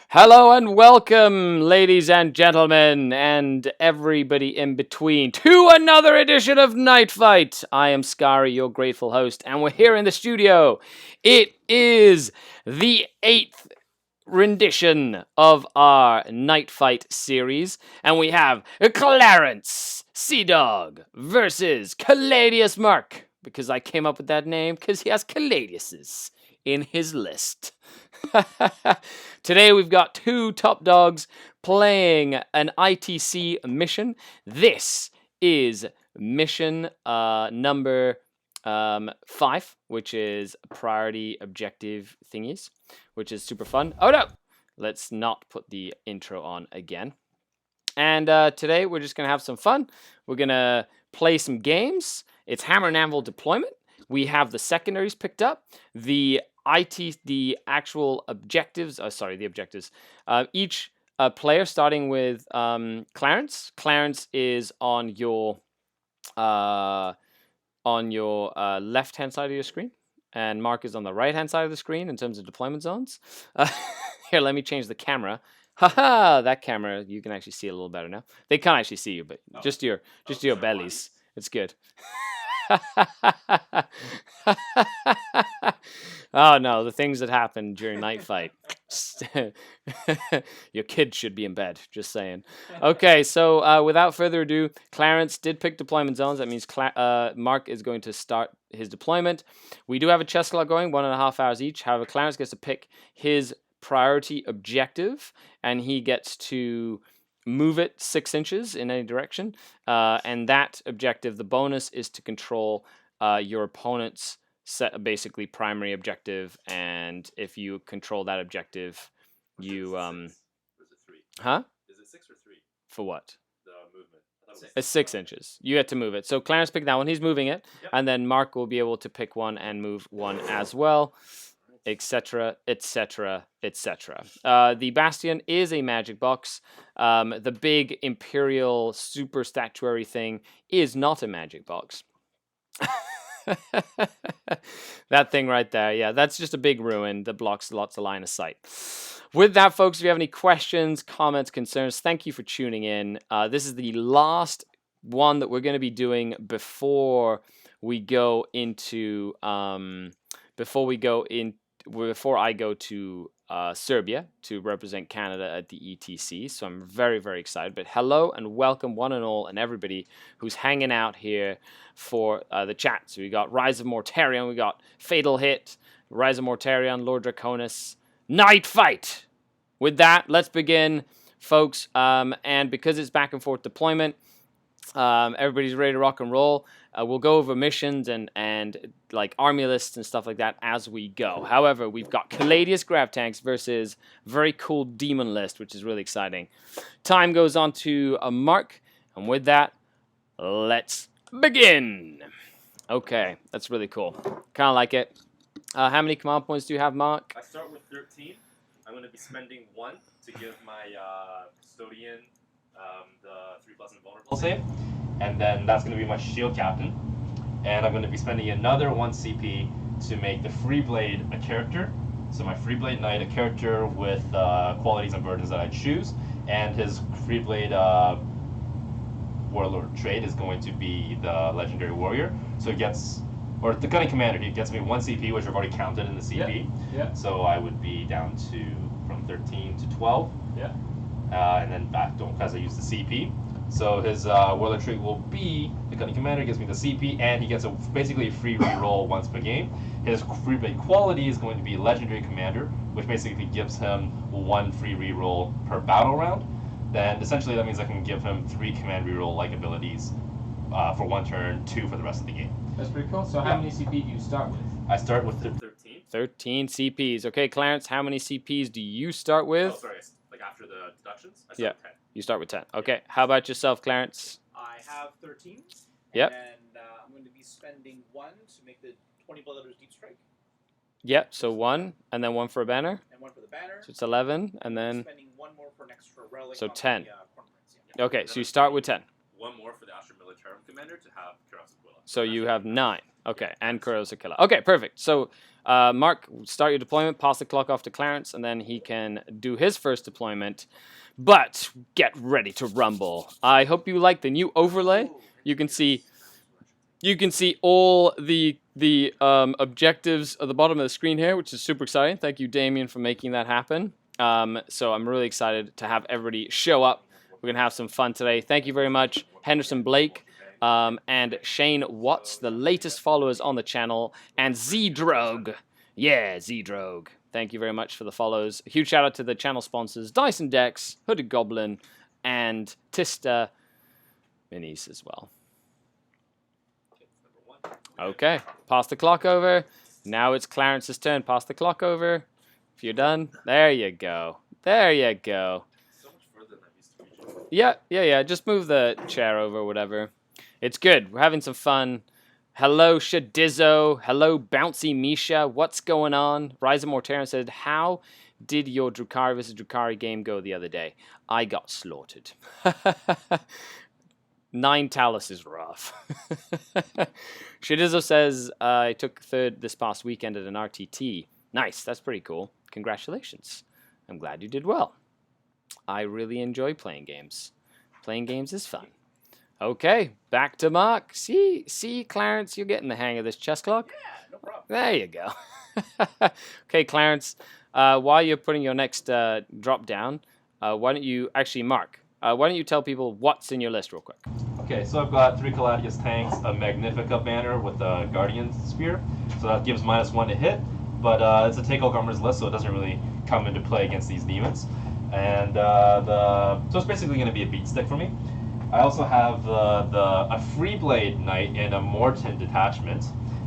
Hello and welcome, ladies and gentlemen, and everybody in between, to another edition of Night Fight. I am Skari, your grateful host, and we're here in the studio. It is the 8th rendition of our Night Fight series, and we have Clarence Sea Dog versus Caladius Mark, because I came up with that name because he has Caladiuses in his list. Today we've got two top dogs playing an ITC mission. This is mission number 5, which is priority objective thingies, which is super fun. Oh no! Let's not put the intro on again. And today we're just going to have some fun. We're going to play some games. It's Hammer and Anvil deployment. We have the secondaries picked up. The actual objectives. The objectives. Each player, starting with Clarence. Clarence is on your left-hand side of your screen, and Mark is on the right-hand side of the screen in terms of deployment zones. Here, let me change the camera. Haha, that camera, you can actually see it a little better now. They can't actually see you, but just your bellies. It's good. Oh no, the things that happen during Night Fight. Your kid should be in bed, just saying. Okay, so without further ado, Clarence did pick deployment zones. That means Mark is going to start his deployment. We do have a chess clock going, 1.5 hours each. However, Clarence gets to pick his priority objective, and he gets to move it 6 inches in any direction. And that objective, the bonus is to control your opponent's basically primary objective, and if you control that objective, you Is it 3? Huh? Is it 6 or 3? For what? The movement. It's 6 inches. You get to move it. So Clarence picked that one. He's moving it, and then Mark will be able to pick one and move one as well, etc., etc., etc. The Bastion is a magic box. The big Imperial super statuary thing is not a magic box. That thing right there, yeah, that's just a big ruin that blocks lots of line of sight. With that, folks, if you have any questions, comments, concerns, thank you for tuning in. This is the last one that we're going to be doing before we go into before I go to Serbia to represent Canada at the ETC. So I'm very, very excited. But hello and welcome one and all and everybody who's hanging out here for the chat. So we got Rise of Mortarion, we got Fatal Hit, Rise of Mortarion, Lord Draconis, Night Fight. With that, let's begin, folks. And because it's back and forth deployment, everybody's ready to rock and roll. We'll go over missions and like army lists and stuff like that as we go. However, we've got Caladius Grav Tanks versus very cool Demon list, which is really exciting. Time goes on to a Mark, and with that, let's begin. Okay, that's really cool. Kind of like it. How many command points do you have, Mark? I start with 13. I'm going to be spending 1 to give my custodian the 3+ invulnerable save, and then that's going to be my shield captain. And I'm going to be spending another 1 CP to make the Free Blade a character. So my Free Blade Knight, a character with qualities and burdens that I choose, and his Free Blade Warlord trait is going to be the Legendary Warrior. So it gets, or the Gunning Commander, he gets me 1 CP, which I've already counted in the CP. Yeah. So I would be down to from 13 to 12. Yeah. And then back because I use the CP. So his Warlord trait will be the Gunning Commander, gives me the CP, and he gets basically a free reroll once per game. His Free Blade quality is going to be Legendary Commander, which basically gives him 1 free reroll per battle round. Then essentially that means I can give him 3 command reroll-like abilities for 1 turn, 2 for the rest of the game. That's pretty cool. So how many CP do you start with? I start with 13. 13 CPs. Okay, Clarence, how many CPs do you start with? Oh, sorry. Like after the deductions, I start with 10. You start with 10. Okay. How about yourself, Clarence? I have 13. Yep. And I'm going to be spending 1 to make the 20 Bloodletters Deep Strike. Yep. So 1, and then 1 for a banner. And 1 for the banner. So it's 11, and then. Spending 1 more for an extra relic. So on 10. The, corn prints, yeah. Okay. So you start with 10. one more for the Astro Militarum Commander to have Kuros Aquila. So you have 9. Okay, and Kuros Aquila. Okay, perfect. So, Mark, start your deployment, pass the clock off to Clarence, and then he can do his first deployment. But get ready to rumble. I hope you like the new overlay. You can see all the objectives at the bottom of the screen here, which is super exciting. Thank you, Damien, for making that happen. So I'm really excited to have everybody show up. We're going to have some fun today. Thank you very much, Henderson Blake and Shane Watts, the latest followers on the channel, and Z-Drogue. Yeah, Z-Drogue. Thank you very much for the follows. A huge shout out to the channel sponsors, Dyson Decks, Hooded Goblin, and Tista Minis as well. Okay, pass the clock over. Now it's Clarence's turn. Pass the clock over. If you're done, there you go. There you go. So much further than I used to reach. Yeah. Just move the chair over, whatever. It's good. We're having some fun. Hello, Shadizzo. Hello, Bouncy Misha. What's going on? Rise of Mortaran said, how did your Drukhari vs. Drukhari game go the other day? I got slaughtered. 9 Talus is rough. Shadizzo says, I took 3rd this past weekend at an RTT. Nice, that's pretty cool. Congratulations. I'm glad you did well. I really enjoy playing games. Playing games is fun. Okay, back to Mark. See, Clarence, you're getting the hang of this chess clock. Yeah, no problem. There you go. Okay, Clarence, while you're putting your next drop down, why don't you, actually, Mark, why don't you tell people what's in your list real quick? Okay, so I've got 3 Caladius tanks, a Magnifica banner with a Guardian Spear, so that gives -1 to hit, but it's a take all armors list, so it doesn't really come into play against these demons. And so it's basically going to be a beat stick for me. I also have a Freeblade Knight and a Morton detachment,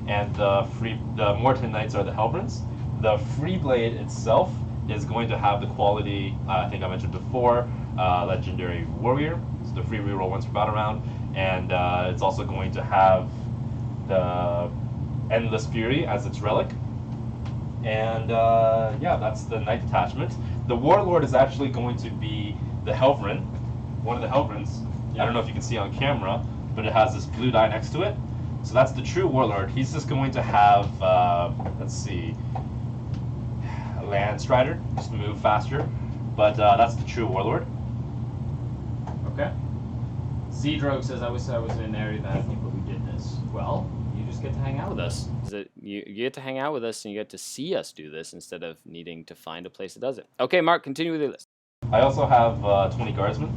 and the Morton Knights are the Hellbrinds. The Freeblade itself is going to have the quality I think I mentioned before, Legendary Warrior. It's the free reroll once per battle round, and it's also going to have the Endless Fury as its relic. And yeah, that's the Knight detachment. The Warlord is actually going to be the Helvrin, one of the Helvrins. I don't know if you can see on camera, but it has this blue die next to it. So that's the true Warlord. He's just going to have, let's see, a Land Strider, just to move faster. But that's the true Warlord. Okay. Z-Drogue says, I wish I was in an area that people who did this. Well, you just get to hang out with us. You get to hang out with us and you get to see us do this instead of needing to find a place that does it. Okay, Mark, continue with your list. I also have 20 Guardsmen.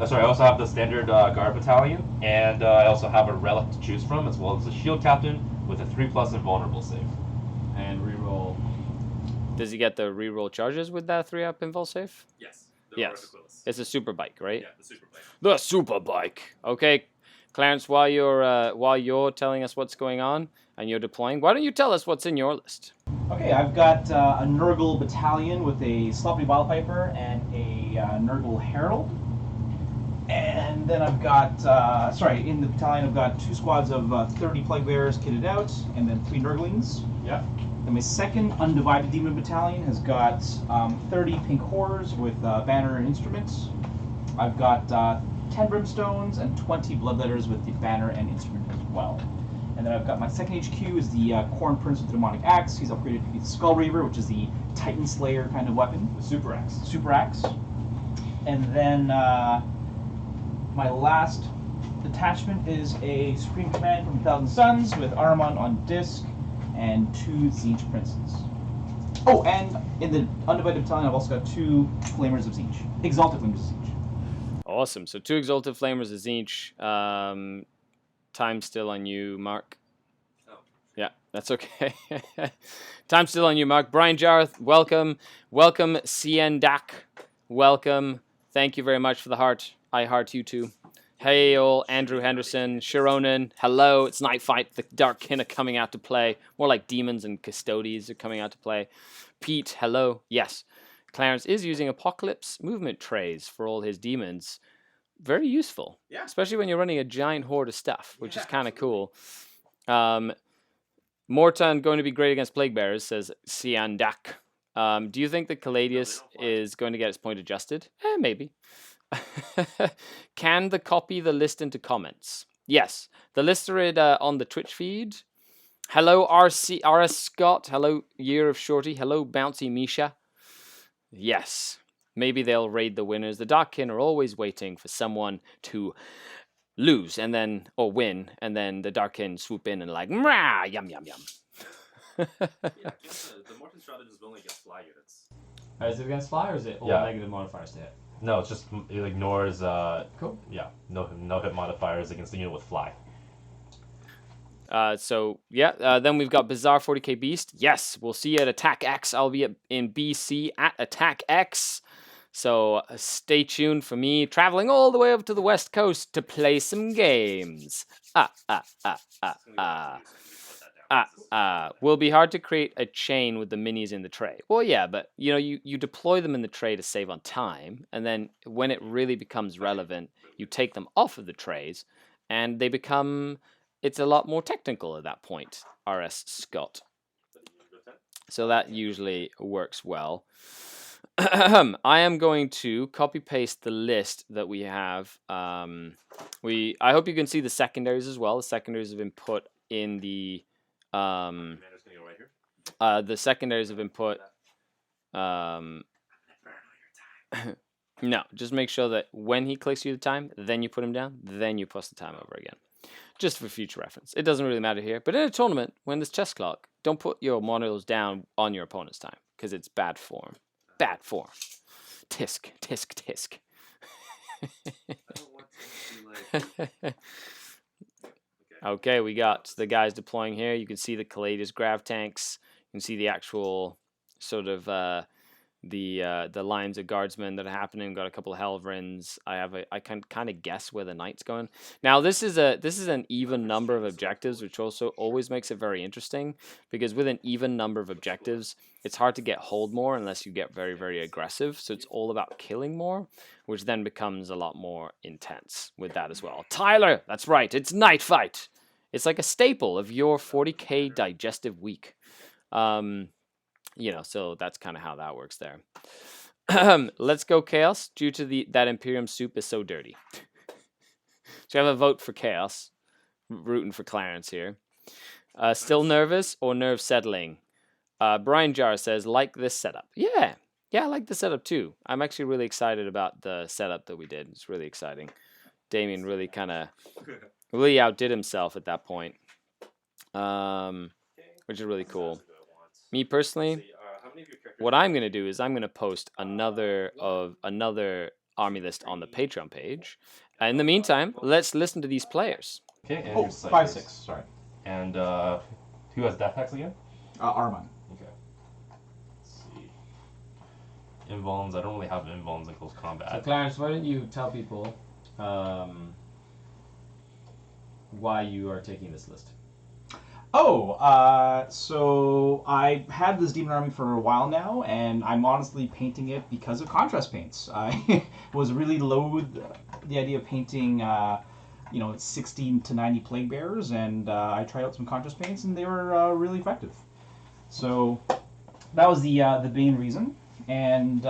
Sorry, I also have the standard Guard Battalion, and I also have a Relic to choose from, as well as a Shield Captain with a 3+ invulnerable save. And reroll. Does he get the reroll charges with that 3-up invul save? Yes. Yes. It's a super bike, right? Yeah, the super bike. The super bike. Okay, Clarence, while you're telling us what's going on and you're deploying, why don't you tell us what's in your list? Okay, I've got a Nurgle battalion with a Sloppy Wildpiper and a Nurgle Herald. And then I've got, in the battalion I've got 2 squads of 30 Plague Bearers kitted out, and then 3 Nurglings. Yeah. Then my second Undivided Demon Battalion has got 30 Pink Horrors with banner and instruments. I've got 10 Brimstones and 20 Bloodletters with the banner and instrument as well. And then I've got my second HQ is the Khorne Prince with the Demonic Axe. He's upgraded to be the Skull Reaver, which is the Titan Slayer kind of weapon. The Super Axe. Super Axe. And then my last detachment is a Supreme Command from 1,000 Suns with Ahriman on disc and 2 Tzeentch Princes. Oh, and in the Undivided Battalion, I've also got 2 Flamers of Tzeentch. Exalted Flamers of Tzeentch. Awesome. So 2 Exalted Flamers of Tzeentch. Time still on you, Mark. Oh. Yeah, that's okay. Time still on you, Mark. Brian Jareth, welcome. Welcome, Cien Dak. Welcome. Thank you very much for the heart. I heart you too. Hey, all Andrew Henderson, Sharonan, hello. It's Night Fight. The Dark Kin are coming out to play. More like Demons and Custodies are coming out to play. Pete, hello. Yes. Clarence is using Apocalypse movement trays for all his demons. Very useful. Yeah. Especially when you're running a giant horde of stuff, which is kind of cool. Morton going to be great against Plague Bearers, says Siandak. Do you think that Caladius is going to get its point adjusted? Maybe. Can the copy the list into comments? Yes. The lists are on the Twitch feed. Hello, RS Scott. Hello, Year of Shorty. Hello, Bouncy Misha. Yes. Maybe they'll raid the winners. The Darkkin are always waiting for someone to lose and then, or win, and then the Darkkin swoop in and like, Mrah, yum, yum, yum. Yeah, just the Morton strategy is only against fly units. Is it against fly or is it all Yeah. negative modifiers to hit? No, it's just it ignores. Cool. Yeah, no hit modifiers against the unit with fly. Then we've got Bizarre 40k Beast. Yes, we'll see you at Attack X. I'll be in BC at Attack X. So stay tuned for me traveling all the way up to the West Coast to play some games. Will be hard to create a chain with the minis in the tray. Well, yeah, but you deploy them in the tray to save on time, and then when it really becomes relevant, you take them off of the trays, and they become. It's a lot more technical at that point. RS Scott. So that usually works well. I am going to copy paste the list that we have. I hope you can see the secondaries as well. The secondaries have been put in the. Commander's gonna go right here. The secondaries have been put. No, just make sure that when he clicks you the time, then you put him down, then you plus the time over again. Just for future reference. It doesn't really matter here. But in a tournament, when there's chess clock, don't put your models down on your opponent's time, because it's bad form. Bad form. Tisk, tisk, tisk. I don't want to be like. Okay, we got the guys deploying here. You can see the Caladius grav tanks. You can see the actual sort of the lines of guardsmen that are happening. Got a couple of Helvrins. I can kind of guess where the knight's going. Now this is an even number of objectives, which also always makes it very interesting, because with an even number of objectives, it's hard to get hold more unless you get very, very aggressive. So it's all about killing more, which then becomes a lot more intense with that as well. Tyler, that's right. It's Night Fight. It's like a staple of your 40k digestive week. So that's kind of how that works there. Let's go Chaos. Due to that Imperium soup is so dirty. So I have a vote for Chaos. Rooting for Clarence here. Still nervous or nerve settling? Brian Jar says, like this setup. Yeah, I like the setup too. I'm actually really excited about the setup that we did. It's really exciting. Damien really kind of really outdid himself at that point, which is really cool. Me personally, what I'm going to do is I'm going to post another army list on the Patreon page. In the meantime, let's listen to these players. Okay, and Oh, your site 5/6. is- Sorry. And who has death hex again? Armand. Okay. Let's see. Invulns. I don't really have invulns in close combat. Clarence, why don't you tell people why you are taking this list? So I had this demon army for a while now, and I'm honestly painting it because of contrast paints. I was really loath the idea of painting, 16 to 90 plague bearers, and I tried out some contrast paints, and they were really effective. So that was the main reason, and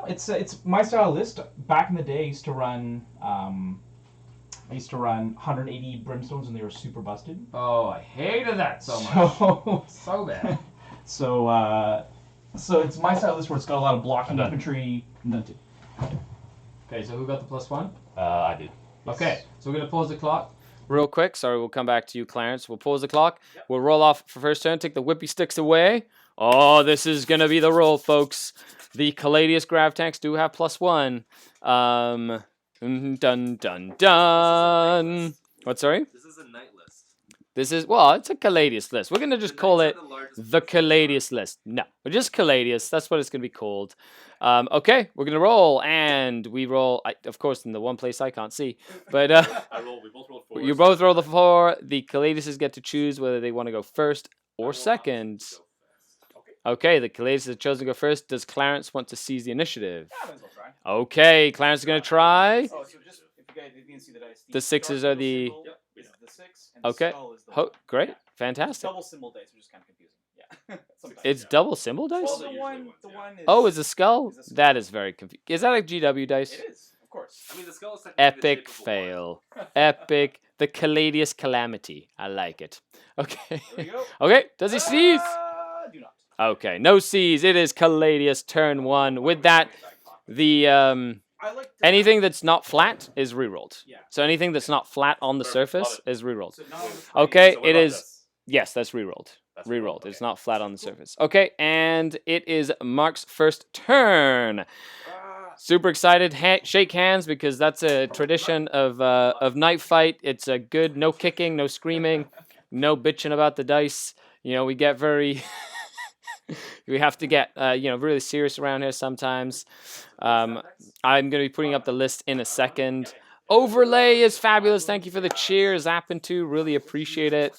it's my style list. Back in the day, I used to run 180 brimstones, and they were super busted. Oh, I hated that so much. So bad. So it's my style list where it's got a lot of blocking I'm done. infantry. Done too. Okay, so who got the +1? I did. Okay, so we're going to pause the clock. Real quick, sorry, we'll come back to you, Clarence. We'll pause the clock. Yep. We'll roll off for first turn, take the whippy sticks away. Oh, this is going to be the roll, folks. The Caladius grav tanks do have +1. Dun, dun, dun. What, sorry? This is a night list. It's a Caladius list. We're going to just call it the Caladius list. No, we're just Caladius. That's what it's going to be called. Okay, we're going to roll, and we roll, of course, in the one place I can't see. But We both rolled 4. you both roll the 4. The Caladiuses get to choose whether they want to go first or second. Okay, the Caladius have chosen to go first. Does Clarence want to seize the initiative? Yeah, might as well try. Okay, Clarence is going to try. Oh, so just if you guys didn't see the dice, The sixes are the- symbol is the 6, and the Okay. skull is the 1. Great, Yeah. fantastic. Double symbol dice, which is kind of confusing. Yeah. Sometimes, It's yeah. double symbol dice? Well, Those are the usually one, ones, the yeah. one is. Oh, it's a skull? Is a skull. That is very confusing. Is that a GW dice? It is, of course. I mean, the skull is technically the Epic shape of a fail. Epic. The Caladius Calamity. I like it. Okay. There we go. Okay, does he seize? Do not. Okay, no seize. It is Caladius turn 1. With that, the I like to anything that's not flat is rerolled. Yeah. So anything that's not flat on the Perfect, love surface it. is rerolled. So not on the screen. Okay, So what it about is. this? Yes, that's rerolled. That's Rerolled. rerolled, It's okay. not flat on the Cool. surface. Okay, and it is Mark's first turn. Super excited. Shake hands because that's a tradition of night fight. It's a good no kicking, no screaming, no bitching about the dice. You know, we get very we have to get really serious around here sometimes. I'm going to be putting up the list in a second. Overlay is fabulous. Thank you for the cheers, Appen2. Really appreciate it.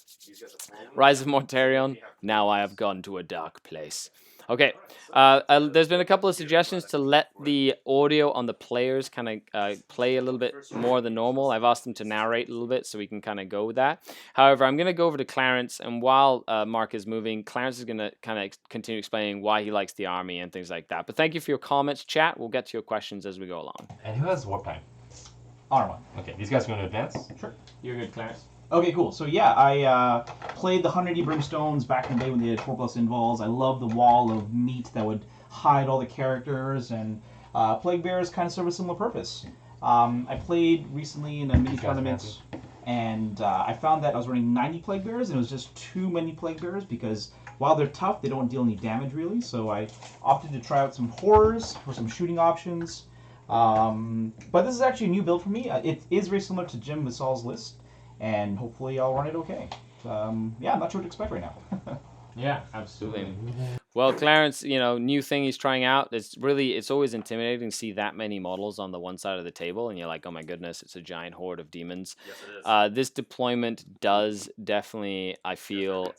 Rise of Mortarion. Now I have gone to a dark place. Okay, there's been a couple of suggestions to let the audio on the players kind of play a little bit more than normal. I've asked them to narrate a little bit so we can kind of go with that. However, I'm going to go over to Clarence, and while Mark is moving, Clarence is going to kind of continue explaining why he likes the army and things like that. But thank you for your comments, chat. We'll get to your questions as we go along. And who has warp time? Honor one. Okay, these guys are going to advance. Sure. You're good, Clarence. Okay, cool. So yeah, I played the 100 Brimstones back in the day when they had 4+ invols. I love the wall of meat that would hide all the characters, and Plague Bears kind of serve a similar purpose. I played recently in a mini These guys tournament, and I found that I was running 90 Plague Bears, and it was just too many Plague Bears because while they're tough, they don't deal any damage really. So I opted to try out some horrors for some shooting options. But this is actually a new build for me. It is very similar to Jim Vissal's list, and hopefully I'll run it okay. Yeah, I'm not sure what to expect right now. Yeah, absolutely. Well, Clarence, new thing he's trying out. It's always intimidating to see that many models on the one side of the table, and you're like, oh my goodness, it's a giant horde of demons. Yes, it is. This deployment does definitely, I feel,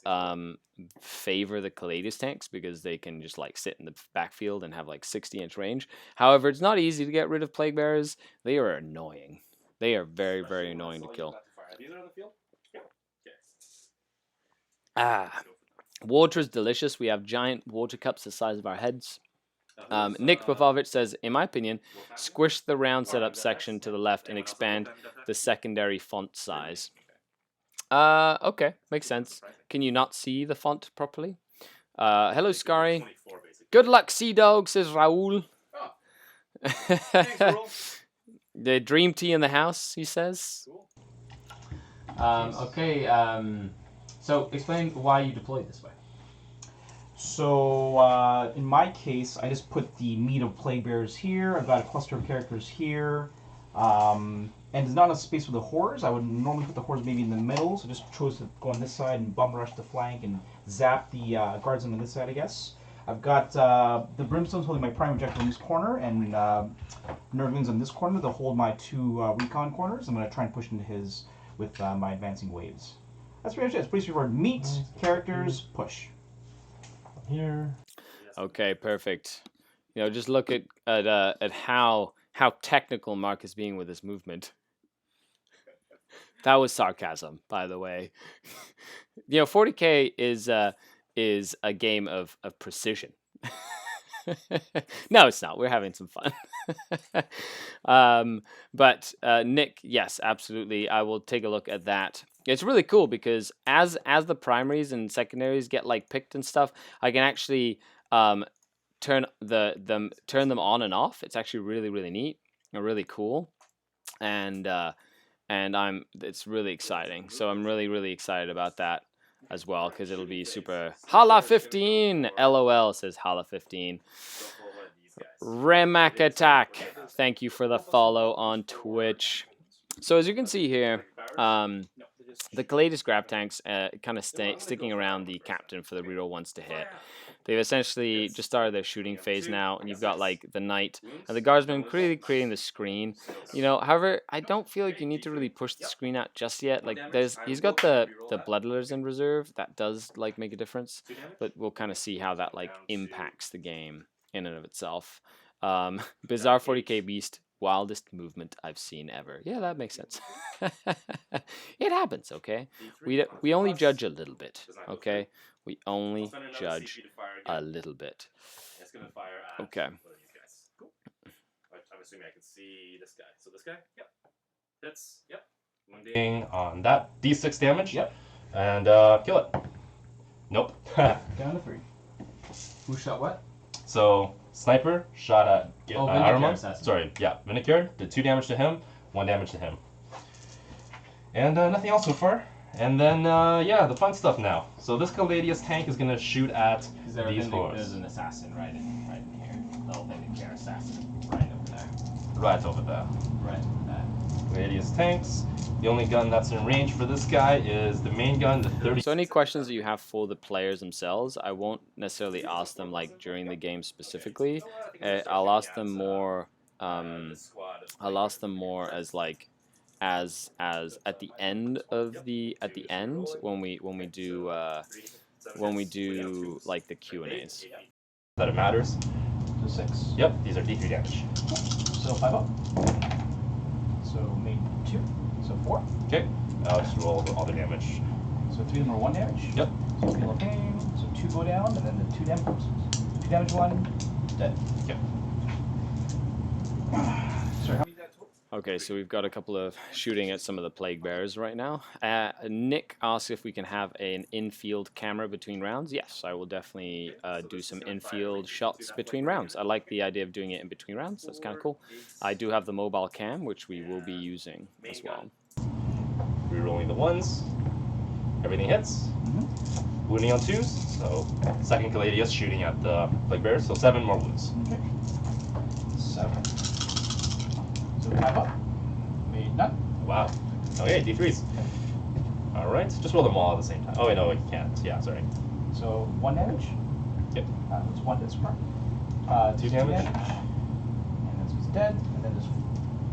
favor the Caladius tanks because they can just like sit in the backfield and have like 60-inch range. However, it's not easy to get rid of Plague Bearers. They are annoying. They are very, very annoying to kill. These are on the field? Yeah. Okay. Ah. Water is delicious. We have giant water cups the size of our heads. Nick Pavovich says, in my opinion, squish the round setup section to the left and expand the secondary font size. Okay, makes sense. Can you not see the font properly? Hello, Skari. Good luck, Sea Dog, says Raul. Oh. Thanks, Raoul. The dream tea in the house, he says. Cool. So explain why you deployed this way. So, in my case, I just put the meat of Plague Bears here. I've got a cluster of characters here. And there's not enough space for the horrors. I would normally put the horrors maybe in the middle, so just chose to go on this side and bum rush the flank and zap the guardsmen on this side, I guess. I've got the Brimstones holding my prime objective in this corner, and Nerglings on this corner. They'll hold my 2 recon corners. I'm going to try and push into his with my advancing waves. That's pretty much it. It's pretty straightforward. Meat, characters, push. Here. Okay, perfect. Just look at how technical Mark is being with this movement. That was sarcasm, by the way. 40k is a game of precision. No, it's not. We're having some fun. But Nick, yes, absolutely. I will take a look at that. It's really cool because as the primaries and secondaries get like picked and stuff, I can actually turn them on and off. It's actually really, really neat and really cool. And it's really exciting. So I'm really, really excited about that as well because it'll be super. Hala 15, LOL says Hala 15. Remak Attack, thank you for the follow on Twitch. So as you can see here, the Caladius grab tanks kind of sticking around the captain for the reroll ones to hit. They've essentially just started their shooting phase now, and you've got like the knight and the guardsman really creating the screen. However, I don't feel like you need to really push the screen out just yet. Like he's got the bloodletters in reserve that does like make a difference, but we'll kind of see how that like impacts the game in and of itself. Bizarre 40k Beast wildest movement I've seen ever. Yeah, that makes sense. It happens, okay? We only judge a little bit, okay? We only judge a little bit. It's gonna fire at Okay. one of these guys. Cool. I'm assuming I can see this guy. So this guy, yep. Hits, yep. Wounding on that D6 damage. Yep. And kill it. Nope. Down to 3. Who shot what? So sniper shot at Vindicare Armon. assassin. Sorry, yeah, Vindicare did 2 damage to him, 1 damage to him. And nothing else so far. And then yeah, the fun stuff now. So this Caladius tank is gonna shoot at these fours. There's an assassin right in here. Little Vindicare assassin right over there. Right over there. Right over there. Caladius tanks. The only gun that's in range for this guy is the main gun, the 30. So any questions that you have for the players themselves, I won't necessarily ask them like during the game specifically. I'll ask them more. I'll ask them more as like as at the end of when we do like the Q&As. That it matters. So 6. Yep, these are D3 damage. So 5 up. So made 2. So 4. Okay, I'll just roll all the damage. So 3 of them are 1 damage. Yep. So feel no pain. So 2 go down, and then the 2 damage. 2 damage 1. Dead. Yep. Sorry. Okay, so we've got a couple of shooting at some of the plague bearers right now. Nick asks if we can have an infield camera between rounds. Yes, I will definitely do some infield shots between rounds. I like the idea of doing it in between rounds. That's kind of cool. I do have the mobile cam, which we will be using as well. Rerolling the 1s. Everything hits. Wounding on 2s. So second Caladius shooting at the plague bearers. So 7 more wounds. Okay. 7. So 5 up. Made none. Wow. Okay, D3s. Alright, just roll them all at the same time. Oh, wait, no, you can't. Yeah, sorry. So 1 damage. Yep. That's 1 discard. 2 damage. And this is dead. And then there's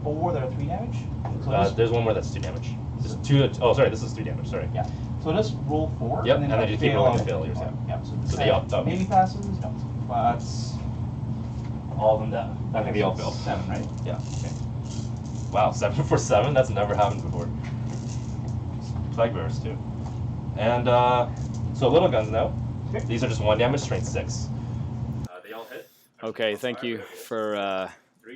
4 that are 3 damage. So There's one more that's 2 damage. This is 2. Oh, sorry, this is 3 damage. Sorry. yeah. So just roll 4. Yep, And then, and then if you I keep fail, rolling the I'll- failures, yeah. Yeah. So, So they all done. maybe passes. No. But All of them down. I think they all failed. 7, right? Yeah. Okay. Wow, 7 for 7? That's never happened before. Plague bearers, too. And, so little guns now. Okay. These are just 1 damage, strength 6. They all hit. Okay, thank you for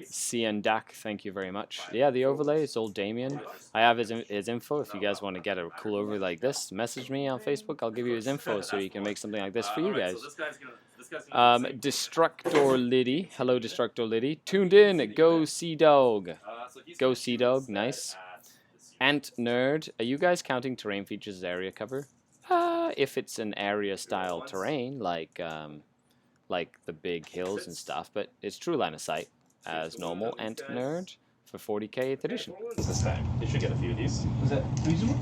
CN Dak. Thank you very much. Yeah, the overlay is old Damien. I have his info. If you guys want to get a cool overlay like this, message me on Facebook. I'll give you his info so you can make something like this for you guys. So this guy's gonna Destructor Liddy. Hello, Destructor Liddy. Tuned in. Go Sea Dog. Go Sea Dog. Nice. Ant Nerd. Are you guys counting terrain features as area cover? If it's an area style terrain, like the big hills and stuff, but it's true line of sight as normal. Ant Nerd for 40k 8th edition. This time. You should get a few of these. Was that 3 zoom?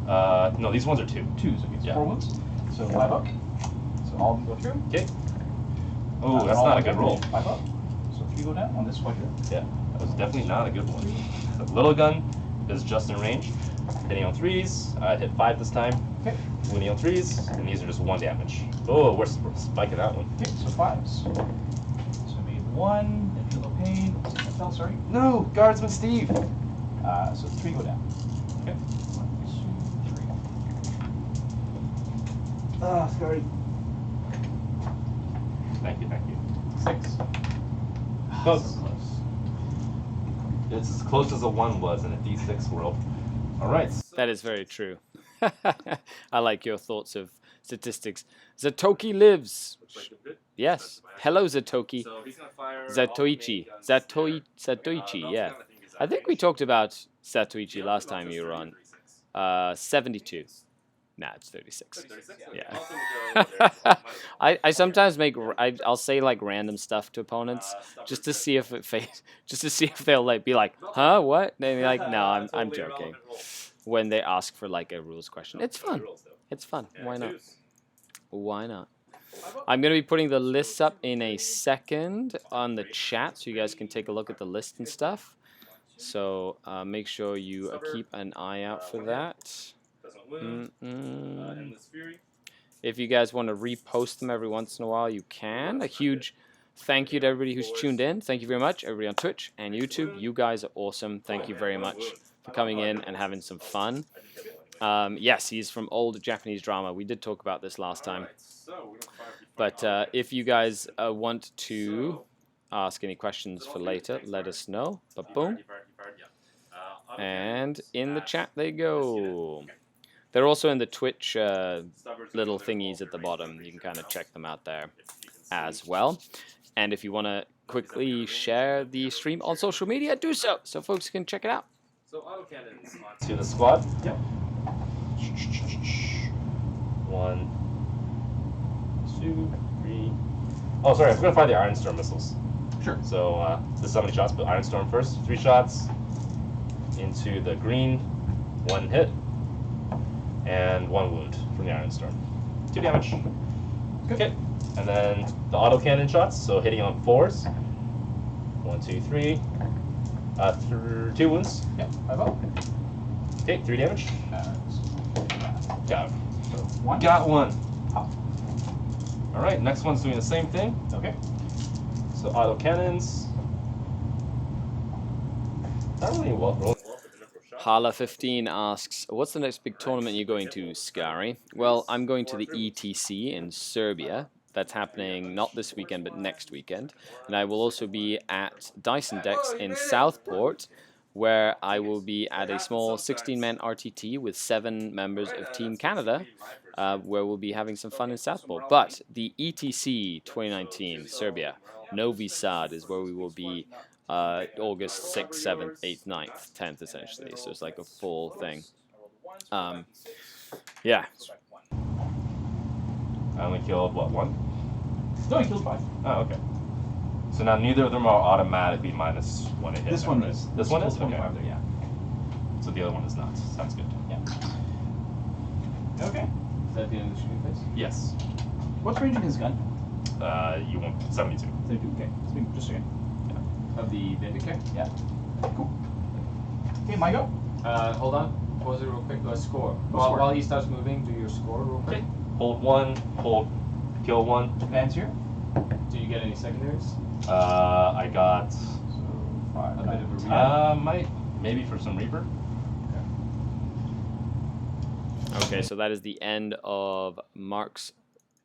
No, these ones are 2. 2s. Okay. So Yeah. 4 wounds. So 5 up. So all of them go through. Okay. Oh, They're that's all not a one good roll. damage. 5 up. So 3 go down on this squadron. Yeah, that was definitely not a good one. The little gun is just in range. Hitting on 3s. I hit 5 this time. Okay. Wounding on 3s, and these are just 1 damage. Oh, we're spiking that one. Okay. So 5s. So I made 1. Then feel no pain. I fell. Sorry. No, Guardsman Steve. So 3 go down. Okay. 1, 2, 3. Ah, Skari. Thank you, thank you. 6. Close. So close. It's as close as a 1 was in a D6 world. All right. That is very true. I like your thoughts of statistics. Zatoki lives. Yes. Hello, Zatoki. So he's gonna fire Zatoichi. Zatoichi, yeah. I think we talked about Zatoichi last time you were on. 72. Nah, it's 36. Yeah. I sometimes I'll say like random stuff to opponents just to see if they'll like be like, huh, what? They'll be like, no, I'm joking. When they ask for like a rules question, it's fun. It's fun. Why not? Why not? I'm gonna be putting the lists up in a second on the chat, so you guys can take a look at the list and stuff. So make sure you keep an eye out for that. If you guys want to repost them every once in a while, you can. A huge Thank you to everybody who's tuned in. Thank you very much, everybody on Twitch and YouTube. You guys are awesome. Thank you very much for coming in and having some fun. Yes, he's from old Japanese drama. We did talk about this last time. But if you guys want to ask any questions for later, let us know. But boom. And in the chat they go. They're also in the Twitch little thingies at the bottom. You can kind of check them out there as well. And if you want to quickly share the stream on social media, do so folks can check it out. So autocannons onto the squad. Yep. 1, 2, 3. Oh, sorry, I forgot to fire the Iron Storm missiles. Sure. So this is how many shots, but Iron Storm first. 3 shots into the green, 1 hit, and 1 wound from the Iron Storm. 2 damage. Okay. And then the autocannon shots, so hitting on 4s. 1, 2, 3. 2 wounds. Yep, I vote. Okay, 3 damage. Got him. So 1. Got 1. Oh. Alright, next one's doing the same thing. Okay. So autocannons. Not really well rolling. Hala15 asks, what's the next big tournament you're going to, Skari? Well, I'm going to the ETC in Serbia. That's happening not this weekend, but next weekend. And I will also be at Dyson Decks in Southport, where I will be at a small 16-man RTT with 7 members of Team Canada, where we'll be having some fun in Southport. But the ETC 2019, Serbia, Novi Sad is where we will be August 6th, 7th, 8th, 9th, 10th, essentially. So it's like a full thing. Yeah. I only killed, what, 1? No, he killed 5. Oh, okay. So now neither of them are automatically -1 a hit. This one is. This one is? 25 Okay. there, yeah. So the other one is not. Sounds good. Yeah. Okay. Is that the end of the shooting phase? Yes. What's ranging his gun? You want 72. 32. Okay. Just a second. Of the Vindicate? Yeah. Cool. Okay, my go. Hold on. Pause it real quick. Score. Score. While he starts moving, do your score real quick. Okay. Hold 1, hold, kill 1. Advance here. Do you get any secondaries? I got So 5. A bit of a read. maybe for some Reaper. Okay, so that is the end of Mark's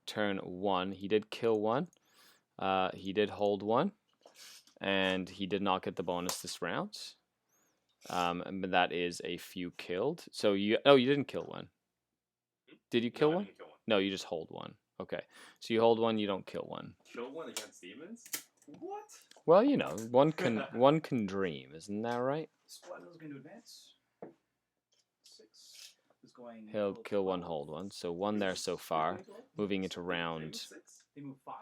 turn 1. He did kill 1. He did hold 1. And he did not get the bonus this round. But that is a few killed. So you didn't kill 1. Did you kill 1? Kill 1. No, you just hold 1. Okay. So you hold 1, you don't kill 1. Kill 1 against demons? What? Well, you know, one can dream, isn't that right? Squad is going to advance. 6 is going. He'll kill 1, hold 1. So 1 there so far. Moving into round. 6? They move 5,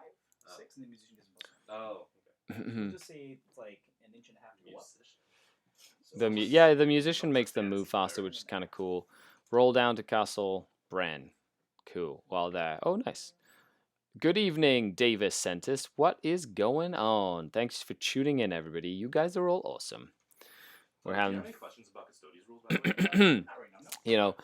6, and the musician doesn't move. Oh, We'll just say it's like an inch and a half to go up. The musician makes them move faster, which is kind of cool. Roll down to Castle Bren. Cool. While there. Oh, nice. Good evening, Davis Sentis. What is going on? Thanks for tuning in, everybody. You guys are all awesome. We're Do you having. have any questions about Custodies rules, by the way? Not right now. You know,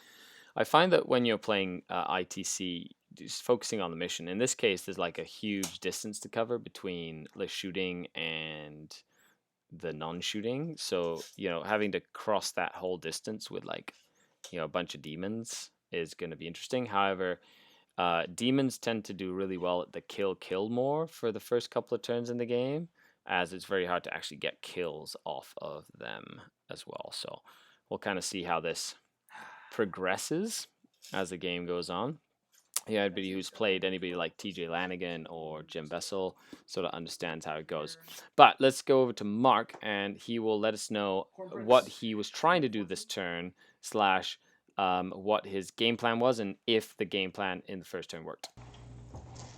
I find that when you're playing ITC, just focusing on the mission, in this case, there's like a huge distance to cover between the shooting and the non-shooting. So, you know, having to cross that whole distance with like, you know, a bunch of demons is going to be interesting. However, demons tend to do really well at the kill more for the first couple of turns in the game, as it's very hard to actually get kills off of them as well. So we'll kind of see how this progresses as the game goes on. Yeah, anybody who's played anybody like TJ Lanigan or Jim Bessel sort of understands how it goes. But let's go over to Mark, and he will let us know what he was trying to do this turn, / what his game plan was, and if the game plan in the first turn worked.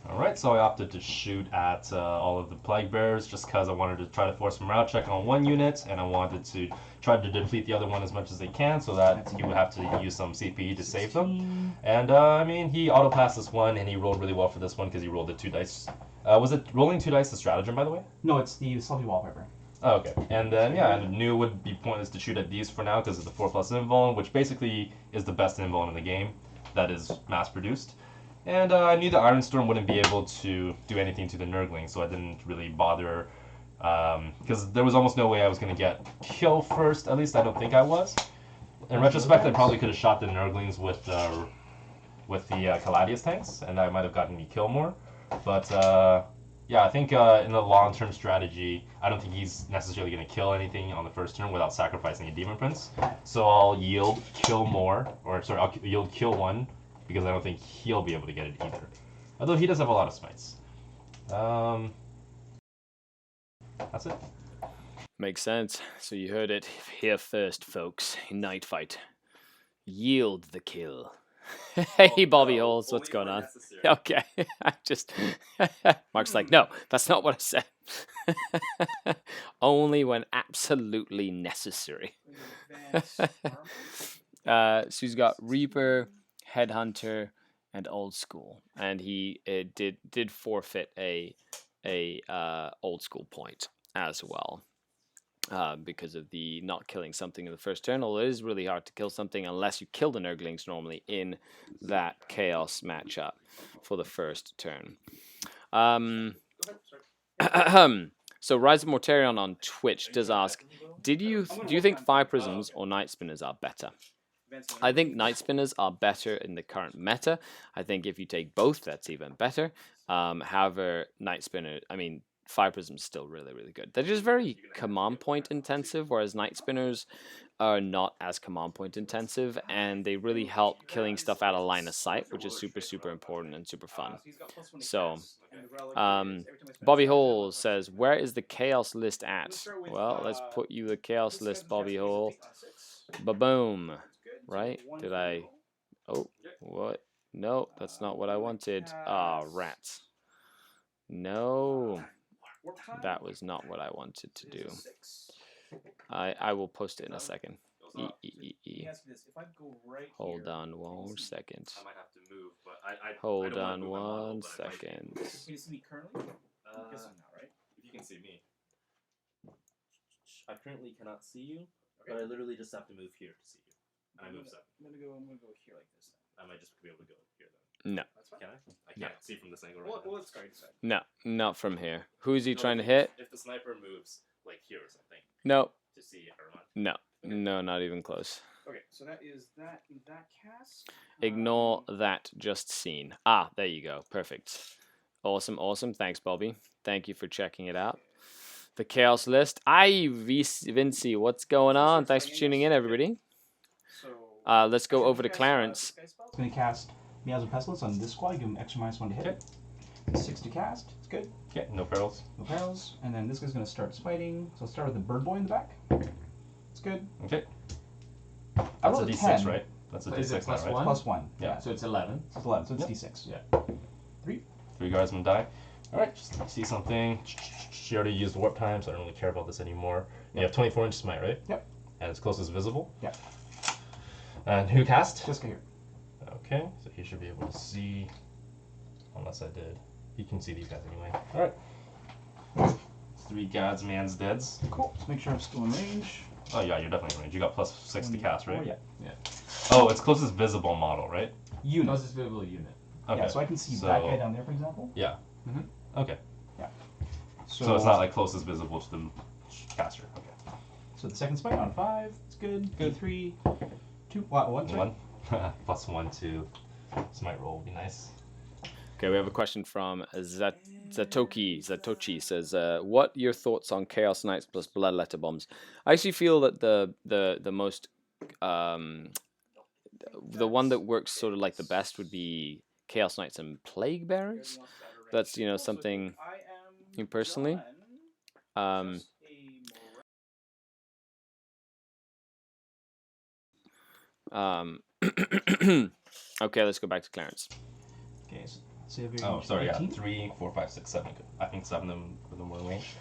Alright, so I opted to shoot at all of the Plague Bearers just because I wanted to try to force a morale check on one unit, and I wanted to try to deplete the other one as much as they can so that he would have to use some CP to save them. And I mean, he auto-passed this one, and he rolled really well for this one because he rolled the 2 dice. Was it rolling 2 dice the stratagem, by the way? No, it's the Salty Wallpaper. Oh, okay. And then, yeah, I knew it would be pointless to shoot at these for now because of the 4+ invuln, which basically is the best invuln in the game that is mass-produced. And I knew the Iron Storm wouldn't be able to do anything to the Nurgling, so I didn't really bother. Because there was almost no way I was going to get kill first. At least I don't think I was. In retrospect, I probably could have shot the Nurglings with the Caladius tanks, and I might have gotten me kill more. But yeah, I think in the long-term strategy, I don't think he's necessarily going to kill anything on the first turn without sacrificing a Demon Prince. So I'll yield kill more, or sorry, I'll yield kill one, because I don't think he'll be able to get it either. Although he does have a lot of smites. That's it. Makes sense. So you heard it here first, folks. Night fight. Yield the kill. Hey, Bobby Holes, what's going on? Okay, I just... Mark's like, no, that's not what I said. Only when absolutely necessary. So he's got Reaper, Headhunter, and Old School, and he did forfeit a Old School point as well. Because of the not killing something in the first turn, although it is really hard to kill something unless you kill the Nurglings normally in that Chaos matchup for the first turn. So Rise of Mortarion on Twitch does ask, do you think Fire Prisms or Night Spinners are better? I think Night Spinners are better in the current meta. I think if you take both, that's even better. However, Fire Prism's still really, really good. They're just very command point intensive, whereas Night Spinners are not as command point intensive, and they really help killing stuff out of line of sight, which is super, super important and super fun. So, Bobby Hole says, where is the Chaos list at? Well, let's put you the Chaos list, Bobby Hole. Ba-boom. Right? Did I... Oh, what? No, that's not what I wanted. Ah, rats. No. That was not what I wanted to do. I will post it in a second. Hold on 1 second. I might have to move, but Hold on 1 second. Can you see me currently? I'm guessing now, right? If you can see me. I currently cannot see you, but I literally just have to move here to see you. And I move 7. I'm gonna go here like this. I might just be able to go here then. No. That's fine. Can I? I can't see from this angle right now. Well, let's Skari decide. No, not from here. Who is he No, trying to hit? If the sniper moves, like here or something, No. to see Herman. No. No, not even close. Okay, so that is that cast. Ignore that just seen. Ah, there you go. Perfect. Awesome, awesome. Thanks, Bobby. Thank you for checking it out. The Chaos list. Vinci, what's going on? Thanks for tuning in, everybody. Let's go over to Clarence. I'm going to cast Miasma Pestilence on this squad. Give him extra -1 to hit. Okay. 6 to cast. It's good. Okay, no perils. No perils. And then this guy's going to start spiting. So I'll start with the Bird Boy in the back. It's good. Okay. I That's a rolled D6, 10. right? That's a Is it D6 now, +1? right? +1. Yeah. So it's 11. So it's 11. So it's Yep. D6. Yeah. 3 guardsmen die. Alright, just see something. She already used warp time, so I don't really care about this anymore. You have 24-inch smite, right? Yep. And it's closest visible? Yep. And who cast? This guy here. Okay, so he should be able to see. Unless I did. He can see these guys anyway. Alright. 3 guardsman's deads. Cool. Let's make sure I'm still in range. Oh yeah, you're definitely in range. You got +6 to cast, right? Yeah. Oh, it's closest visible model, right? Unit. Closest visible unit. Okay. Yeah, so I can see that guy down there, for example. Yeah. Mhm. Okay. Yeah. So it's not like closest visible to the caster. Okay. So the second spike on 5. It's good. Good. 3, 2, 1. Sorry. 1. +1 to smite roll would be nice. Okay, we have a question from Zatoki. Zatochi says, what your thoughts on Chaos Knights plus Bloodletter Bombs? I actually feel that the most the one that works sort of like the best would be Chaos Knights and Plague Bearers. That's, you know, something personally. Okay, let's go back to Clarence. Okay, so Oh, sorry, yeah. 3, 4, 5, 6, 7. I think 7 of them were in range.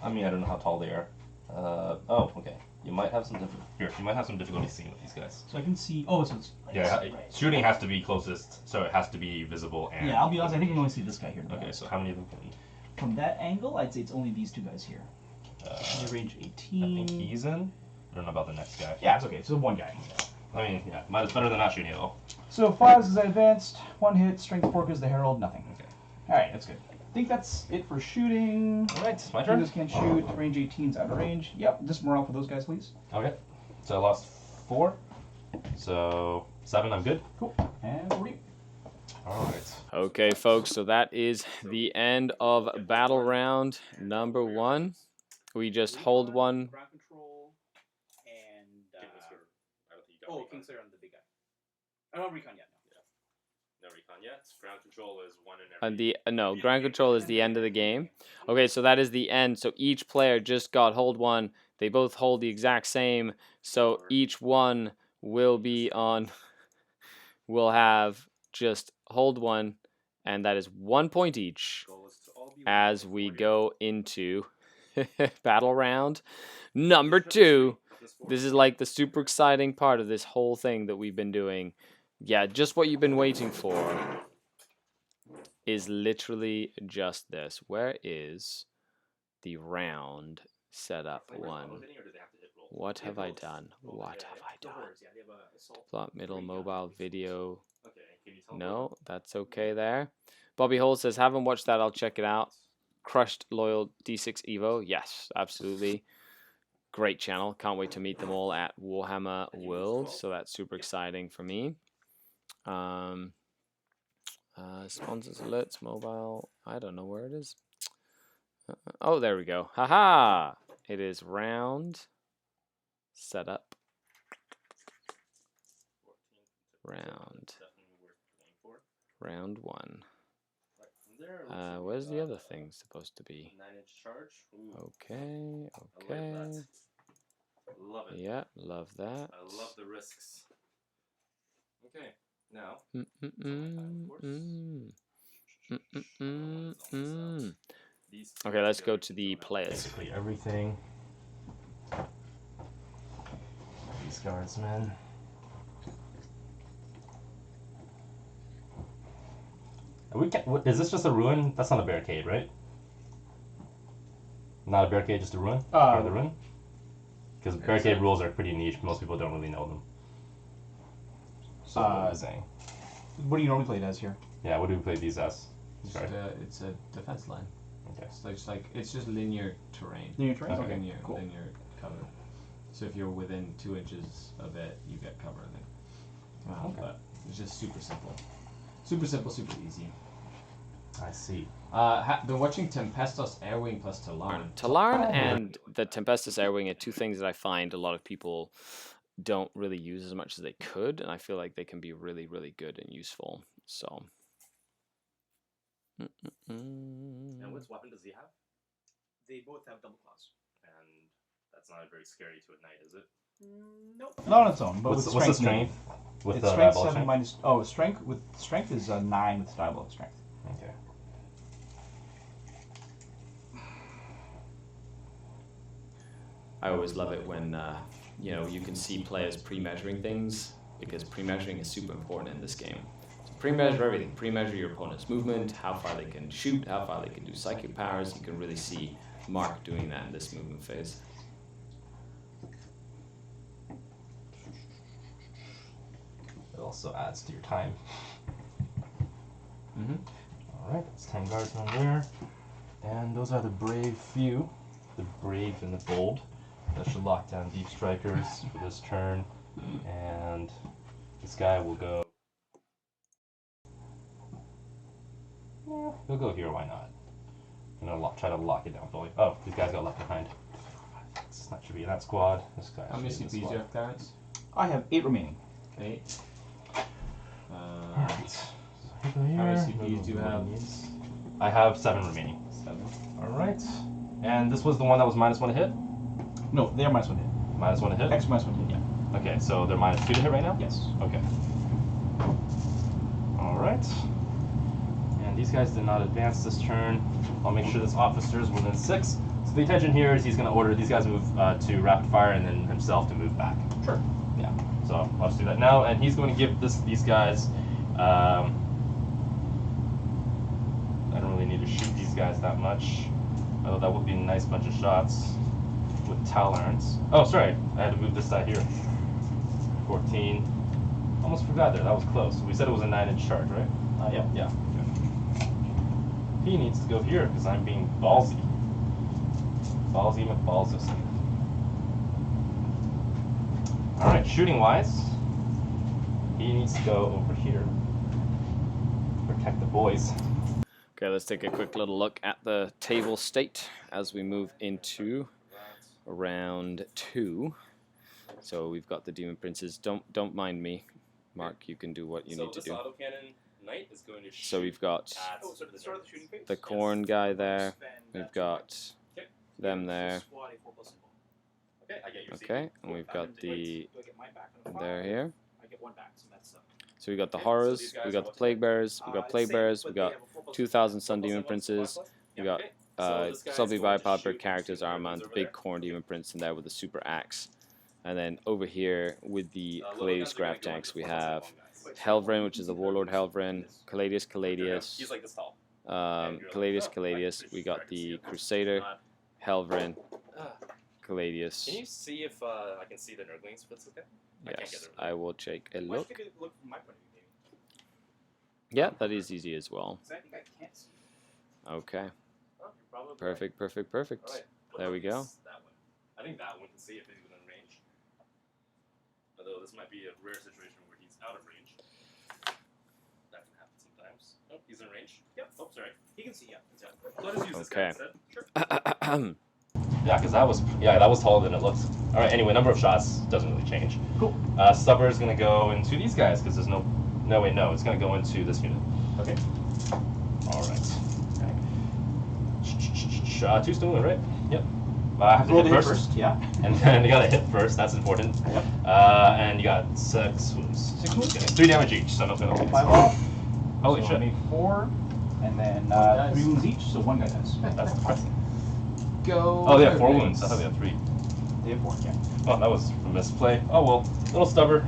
I mean, I don't know how tall they are. Oh, okay. You might have some difficulty seeing with these guys. So I can see. Oh, so it's. Yeah, right. shooting has to be closest, so it has to be visible and. Yeah, I'll be honest. I think I can only see this guy here. Okay, so how many of them can? From that angle, I'd say it's only these 2 guys here. Range 18. I think he's in. I don't know about the next guy. Yeah, it's okay. So 1 guy. I mean, yeah, it's better than not shooting at all. So 5 is advanced, 1 hit, strength 4 is the herald, nothing. Okay. Alright, that's good. I think that's it for shooting. Alright, my turn. Heroes can't shoot, range 18's out of range. Yep, just morale for those guys, please. Okay. So I lost 4. So 7, I'm good. Cool. And over to you. Alright. Okay, folks, so that is the end of battle round number 1. We just hold one. Ground control and I don't think you got oh, recon. Kingslayer on the big guy. I don't have recon yet. No recon yet. Ground control is 1 in every. No, ground control is the end of the game. Okay, so that is the end. So each player just got hold 1. They both hold the exact same. So each one will be on. Will have just hold 1, and that is 1 point each Goal is to all be as one we before go into battle round number 2. This is like the super exciting part of this whole thing that we've been doing. Yeah, just what you've been waiting for is literally just this. Where is the round setup one? What have I done? What have I done? Plot middle mobile video. Okay, can you tell No, that's okay there. Bobby Hole says, haven't watched that, I'll check it out. Crushed Loyal D6 Evo. Yes, absolutely. Great channel. Can't wait to meet them all at Warhammer World. So that's super exciting for me. Sponsors alerts mobile. I don't know where it is. Oh, there we go. Haha! It is round setup. Round 1. Where's the other thing supposed to be? 9-inch charge. Ooh, Okay, I okay. like that. Love it. Yeah, love that. I love the risks. Okay, now. Okay, let's go to the players. Basically everything. These guardsmen. Is this just a ruin? That's not a barricade, right? Not a barricade, just a ruin? Or the ruin? Because barricade rules are pretty niche. Most people don't really know them. So what am I saying? What do you normally play it as here? Yeah, what do we play these as? Sorry. It's a defense line. Okay. It's just linear terrain. Linear terrain? Okay. Linear, Cool. linear cover. So if you're within 2 inches of it, you get cover. Then, Okay. but it's just super simple. Super simple, super easy. I see. Been watching Tempestos Airwing plus Talarn. Talarn and the Tempestus Airwing are two things that I find a lot of people don't really use as much as they could, and I feel like they can be really, really good and useful. So. And which weapon does he have? They both have double claws. And that's not very scary to a knight, is it? Nope. Not on its own, but What's with the strength. strength? With It's the strength diabolic 7 strength? minus. Oh, strength with strength is 9 with diabolic strength. Okay. I always love it when you can see players pre-measuring things, because pre-measuring is super important in this game. So pre-measure everything. Pre-measure your opponent's movement, how far they can shoot, how far they can do psychic powers. You can really see Mark doing that in this movement phase. It also adds to your time. Alright, that's 10 guardsmen there. And those are the brave few. The brave and the bold. That should lock down deep strikers for this turn. And this guy will go. Yeah, he'll go here, why not? I'm gonna try to lock it down fully. Oh, these guys got left behind. This should be in that squad. This guy How many should be in CPs this do you squad. have, Clarence? I have 8 remaining. 8. Alright. So here go How many here. CPs do you have? I have 7 remaining. 7. Alright. And this was the one that was -1 to hit? No, they're -1 hit. -1 to hit? X -1 hit, yeah. Okay, so they're -2 to hit right now? Yes. Okay. Alright. And these guys did not advance this turn. I'll make sure this officer is within 6. So the intention here is he's going to order these guys to move to rapid fire and then himself to move back. Sure. Yeah. So I'll just do that now. And he's going to give these guys... I don't really need to shoot these guys that much. Although that would be a nice bunch of shots with Talarns. Oh, sorry. I had to move this side here. 14. Almost forgot there. That was close. We said it was a 9-inch charge, right? Yep. Yeah. He needs to go here because I'm being ballsy. Ballsy McBallsy. Alright, shooting wise, he needs to go over here. Protect the boys. Okay, let's take a quick little look at the table state as we move into round 2. So we've got the Demon Princes. Don't mind me, Mark. You can do what you need to do. Autocannon knight is going to shoot. So we've got Oh, so at the start of the shooting phase? the corn guy there. Spend, We've got Okay. them there. Squad a 4+ symbol. Okay, I get your Okay, and we've got the Do I get mine back on the there file? here. I get one back, so that's So we got the Okay, so horrors. these guys We are got the what plague bearers. We got plague same, bearers. but We they got have a 4+1. 2,000 Sun 4+1, Demon 1+1. Princes. We Yeah, got okay. So this guy's Sulby going to Viper shoot characters these Armand, the over big there. corn demon prince in there with the super axe. And then over here with the Little Caladius guns are gonna Graph go tanks, into we 4+1 have guys. Helvrin, which is the Warlord Helvrin, Caladius, He's like this tall. Caladius. We got the Crusader, Helvrin, Caladius. Can you see if I can see the Nurglings? If it's okay. I can't get Yes, them. I will take a Why look. should it look from my point of view, maybe? Yeah, that is easy as well. 'Cause I think I can't see. Okay, Oh, you're probably right. perfect. All right. There we go. That one. I think that one can see if he's within range. Although this might be a rare situation where he's out of range. That can happen sometimes. Oh, he's in range. Yep. Oh, sorry. He can see, yeah. So I'll just use this guy Okay. instead. Sure. Yeah, because that was taller than it looks. All right. Anyway, number of shots doesn't really change. Cool. Stubber is gonna go into these guys because there's no. It's gonna go into this unit. Okay. All right. Two stone, right? Yep. I have to Roll hit the hit first. Yeah. And then you gotta hit first. That's important. Yep. And you got 6 wounds. 6 wounds? Okay. 3 damage each. So no penalties. 5 off. Holy so shit. I made 4, and then dies. 3 wounds each, so 1 guy dies. That's impressive. Go. Oh, they have 4 Nurglings. wounds. I thought they had 3. They have 4, yeah. Oh, that was a misplay. Oh well. Little stubber.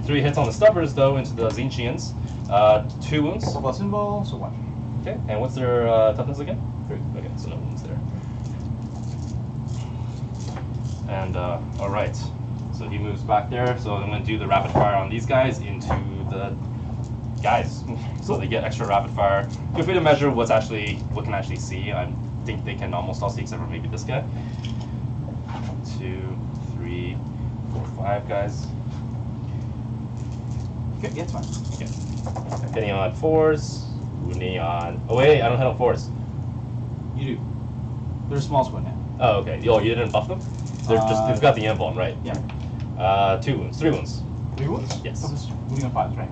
3 hits on the stubbers though into the Zinchians. 2 wounds. 4+ symbol, so 1. Okay. And what's their toughness again? 3. Okay, so no wounds there. And all right. So he moves back there. So I'm gonna do the rapid fire on these guys into the guys. So they get extra rapid fire. Feel free to measure what can actually see. I think they can almost all see except for maybe this guy. 2, 3, 4, 5 guys. Okay, yeah, it's fine. Okay. Hitting on 4s. Wounding on. Oh wait, I don't hit on 4s. You do. They're a small squad now. Oh okay. Oh, you didn't buff them? They've got the emblem, right? Yeah. 2 wounds. 3 wounds. 3 wounds? Yes. Oh, this is wounding on 5s, right?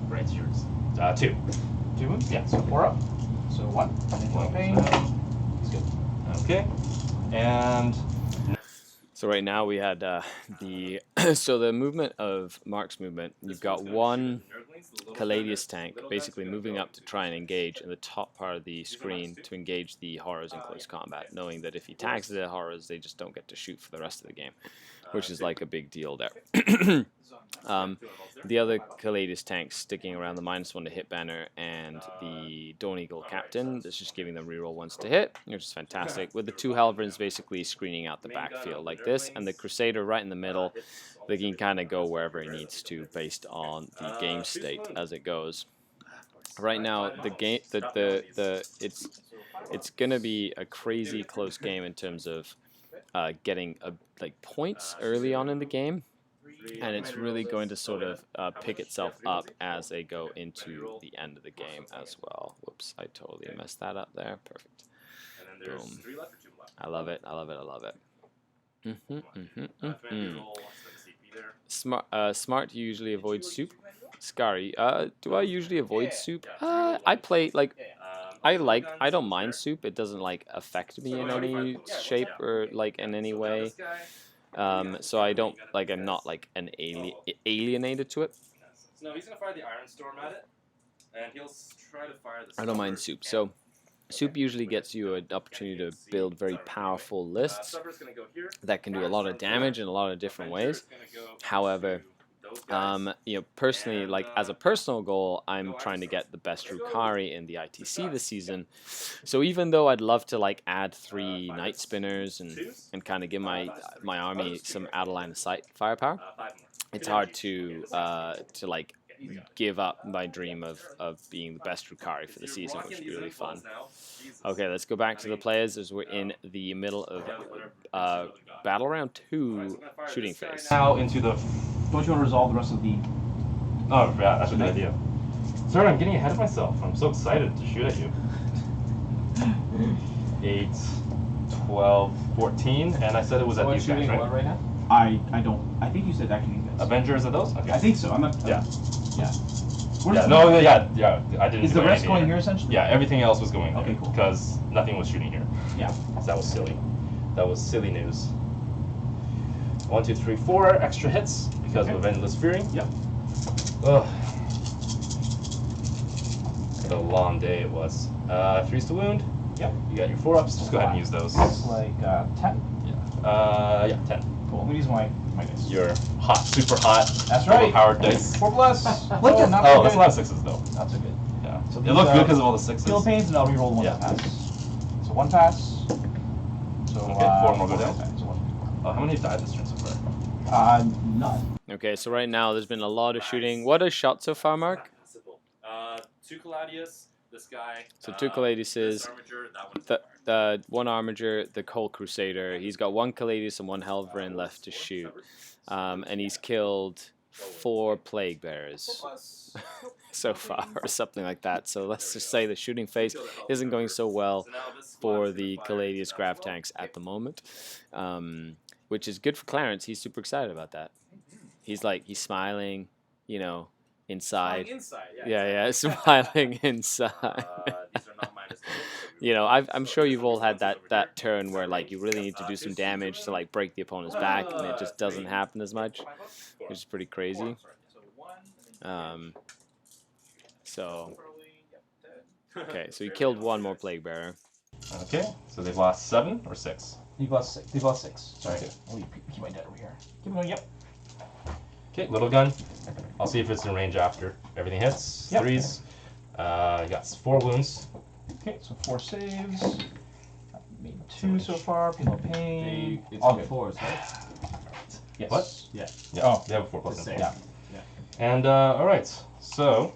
Right, it's yours. 2. 2 wounds? Yeah. So 4 up. So 1. And then no pain. He's good. Okay. And So right now we had the so the movement of Mark's movement. You've got one Caladius tank basically moving up to try and engage in the top part of the screen to engage the horrors in close combat, knowing that if he tags the horrors, they just don't get to shoot for the rest of the game, which is like a big deal there. The other Caladius tanks sticking around the -1 to hit banner and the Dawn Eagle captain that's just giving them reroll 1s to hit, which is fantastic. With the 2 Helvrins basically screening out the backfield like this, and the Crusader right in the middle, they can kind of go wherever he needs to based on the game state as it goes. Right now, the game, it's gonna be a crazy close game in terms of getting like points early on in the game. And it's really going to sort of pick itself up as they go into the end of the game as well. Whoops, I totally messed that up there. Perfect. And then there's Boom. 3 left or 2 left. I love it. I love it. I love it. Roll, CP there. Smart usually avoids soup. Skari, do I usually avoid soup? I play like I don't mind soup. It doesn't like affect me in any shape or like in any way. So I don't like I'm not like an alienated to it. No, he's gonna fire the Iron Storm at it, and he'll try to fire the. I don't mind soup. So soup usually gets you an opportunity to build very powerful lists Stubber's gonna go here. that can do a lot of damage in a lot of different ways. However, those guys. Personally, And, like as a personal goal, I'm trying to get the best Drukari in the ITC this season. So even though I'd love to like add 3 Night Spinners and kind of give my army some out of line of sight firepower, 5 more. it's Good hard energy. to like give up my dream of being the best Drukari for the You're season, rocking which would be these really fun. infos now. Jesus. Okay, let's go back to I the mean, players as we're in the middle of yeah, whatever. battle round Alright, so 2 I'm gonna fire shooting this guy phase. Now into the. Don't you want to resolve the rest of the? Oh yeah, that's a good idea. Sorry, I'm getting ahead of myself. I'm so excited to shoot at you. 8, 12, 14, and I said it was at these guys, right? What right now? I don't. I think you said actually you guys. Avengers are those? Okay. I think so. I'm not. Yeah. Yeah. Yeah. No. Yeah. I didn't. Is do the rest anything going here essentially? Yeah. Everything else was going there. Okay, cool. Because nothing was shooting here. Yeah. So that was silly. That was silly news. 1, 2, 3, 4 extra hits because of Endless Fury. Yep. Ugh. What a long day it was. 3's to wound. Yep. You got your 4-ups. Just go ahead and use those. It's like 10. Yeah, 10. Cool. Let me use my dice. Your hot, super hot, That's right. overpowered dice. 4 plus. Oh, Oh, not so that's a good. lot of 6s though. Not so good. Yeah. So It these looked are good because of all the 6s. Skill pains, and I'll reroll one Yeah. pass. So 1 pass. So Okay, 4 more go down. attacks, so 1. Oh, how many have died this turn so far? None. Okay, so right now there's been a lot of shooting. What is shot so far, Mark? Simple. 2 Caladius, this guy. So 2 Caladiuses, This armature, that one's the 1 Armiger, the Cold Crusader. He's got 1 Caladius and 1 Helverin left to shoot. And he's killed 4 Plague Bearers so far, or something like that. So let's just say the shooting phase isn't going so well for the Caladius Grav tanks at the moment, which is good for Clarence. He's super excited about that. He's smiling, inside. Yeah, smiling inside. These are not minus I'm sure you've all had that turn where you really need to do some damage to break the opponent's back, and it just doesn't happen as much, which is pretty crazy. Okay, so he killed 1 more Plague Bearer. Okay, so they've lost 7 or 6? They've lost 6. They've lost 6. Sorry. Okay. Let me keep my dead over here. Keep going. Yep. Okay, little gun. I'll see if it's in range after. Everything hits. Yep. 3s. You got 4 wounds. Okay, so 4 saves. I've made 2 so far. Penal pain. It's All all good. 4s, right? Yes. What? Yeah. Yeah. Oh. They have a 4 plus. The in. same. Yeah. And alright, so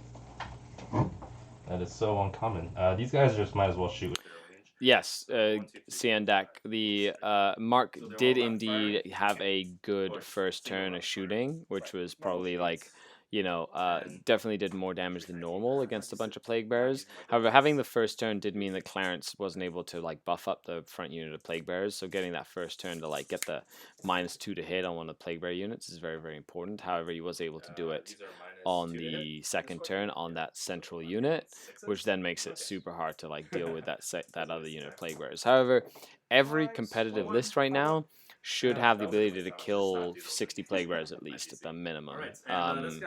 that is so uncommon. These guys just might as well shoot. Yes, Siandak. The Mark did indeed have a good first turn of shooting, which was probably definitely did more damage than normal against a bunch of Plague Bearers. However, having the first turn did mean that Clarence wasn't able to buff up the front unit of Plague Bearers, so getting that first turn to get the -2 to hit on one of the Plague Bear units is very, very important. However, he was able to do it on the second turn on that central unit, which then makes it super hard to deal with that other unit of Plague Bearers. However, every competitive list right now should have the ability to kill 60 Plague Bearers at least, at the minimum. And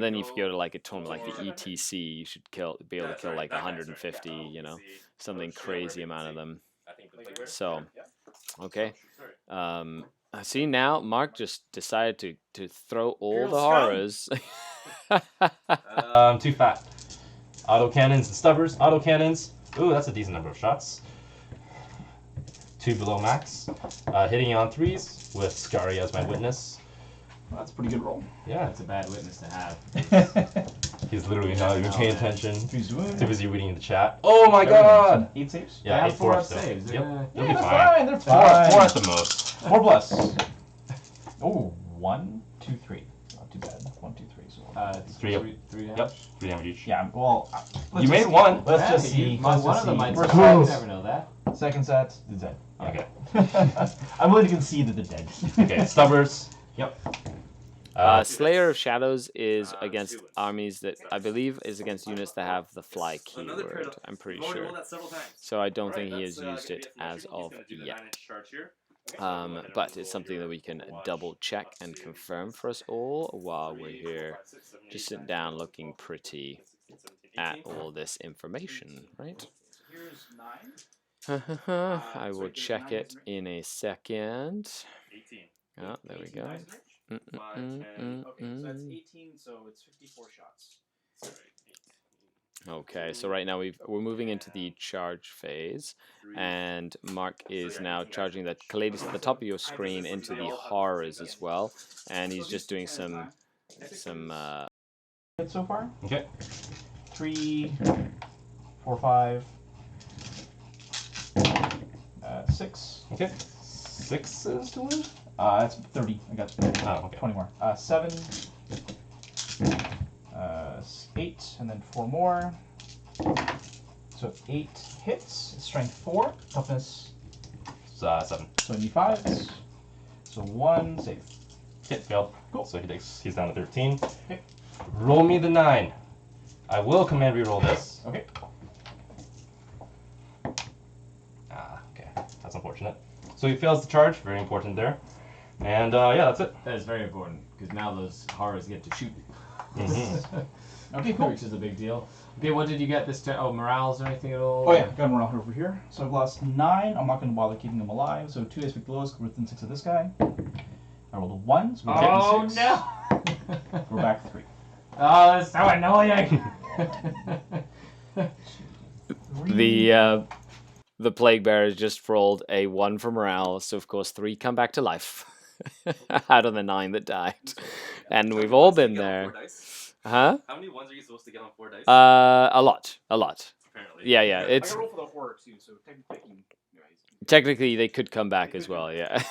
then if you go to a tournament like the ETC, you should be able to kill 150, something crazy amount of them. So, okay. See, now Mark just decided to throw all the horrors. Too fat. Autocannons and stubbers. Autocannons. Ooh, that's a decent number of shots. 2 below max. Hitting on 3s with Skari as my witness. Well, that's a pretty good roll. Yeah, That's a bad witness to have. he's literally not even paying attention. 3's to wound. Too busy reading the chat. Oh my god! 8 saves. Yeah, They 8 have 4 4-ups though. saves. Yep, Yeah. you'll Yeah, be they're fine. fine. They're 4 fine. at the most. 4 plus. Oh, 1, 2, 3. Not too bad. 1, 2, 3. So It's 3 up. 3 Yep, 3 damage each. yeah. Well, You made 1. Let's just see. One Let's just of them see. might First survive. You one's- never know that. Second set, the dead. Okay. I'm willing to concede that the dead. Okay, stubbers. Yep. Slayer of Shadows is against armies that I believe is against units that have the fly keyword. I'm pretty sure. So I don't think he has used it as of yet. But it's something that we can double check and confirm for us all while we're here, just sitting down looking pretty at all this information, right? Here's 9. I will check it in a second. 18. Oh, there we go. Mm, 5, mm, 10. mm, Okay, so that's mm. 18, so it's 54 shots. Sorry, 18. Okay, so right now we're moving into the charge phase, 3. and Mark is yeah, now 18 charging the damage. ladies at the top of your screen Since into they the all have the horrors same as damage. well, and he's So just these doing 10 at a some time. Hit so far. Okay. 3, 4, 5, 6. Okay. 6 is to win? That's 30. I got Oh, okay. 20 more. 7, 8, and then 4 more. So 8 hits. Strength 4. Toughness 7. 75. So 1 save. Hit failed. Cool. So he's down to 13. Okay. Roll me the 9. I will command reroll this. Okay. Okay. That's unfortunate. So he fails the charge. Very important there. And yeah, that's it. That is very important because now those horrors get to shoot. Okay, cool. Which is a big deal. Okay, what did you get this turn? Oh, morales or anything at all? Oh yeah, got one over here. So I've lost 9. I'm not going to bother keeping them alive. So 2 aspect lowest within 6 of this guy. I rolled a 1. So we're Oh getting 6. no! We're back 3. Oh, that's so annoying! the plague bearers just rolled a 1 for morale, so of course 3 come back to life out of the 9 that died, and we've all been there. Huh? How many ones are you supposed to get on 4 dice? A lot. Apparently. Yeah, yeah. I It's can roll for the horror too, so technically they could come back as well. Yeah.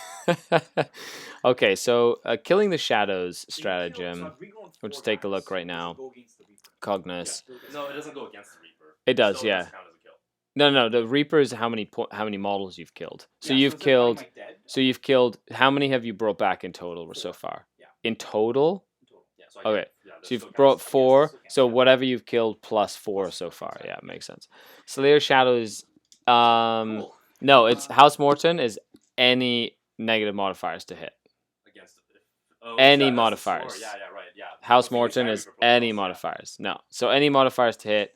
Okay, so killing the shadows stratagem. We'll just take a look right now. Cognus. No, it doesn't go against the Reaper. It does, Still yeah. doesn't count as a kill. No. The Reaper is how many models you've killed. So you've killed. So you've killed. How many have you brought back in total so far? Yeah. In total. Yeah, so I Okay. get, yeah, So this you've still brought counts. 4. Yes, So yeah. whatever you've killed plus 4 so far. Yeah, makes sense. Slayer Shadows. Cool. No, it's House Morton is any negative modifiers to hit. Against it. Oh, Any that's the modifiers. score. Yeah, right. Yeah. House Okay, Morton sorry is for putting any those, yeah. modifiers. No, so any modifiers to hit.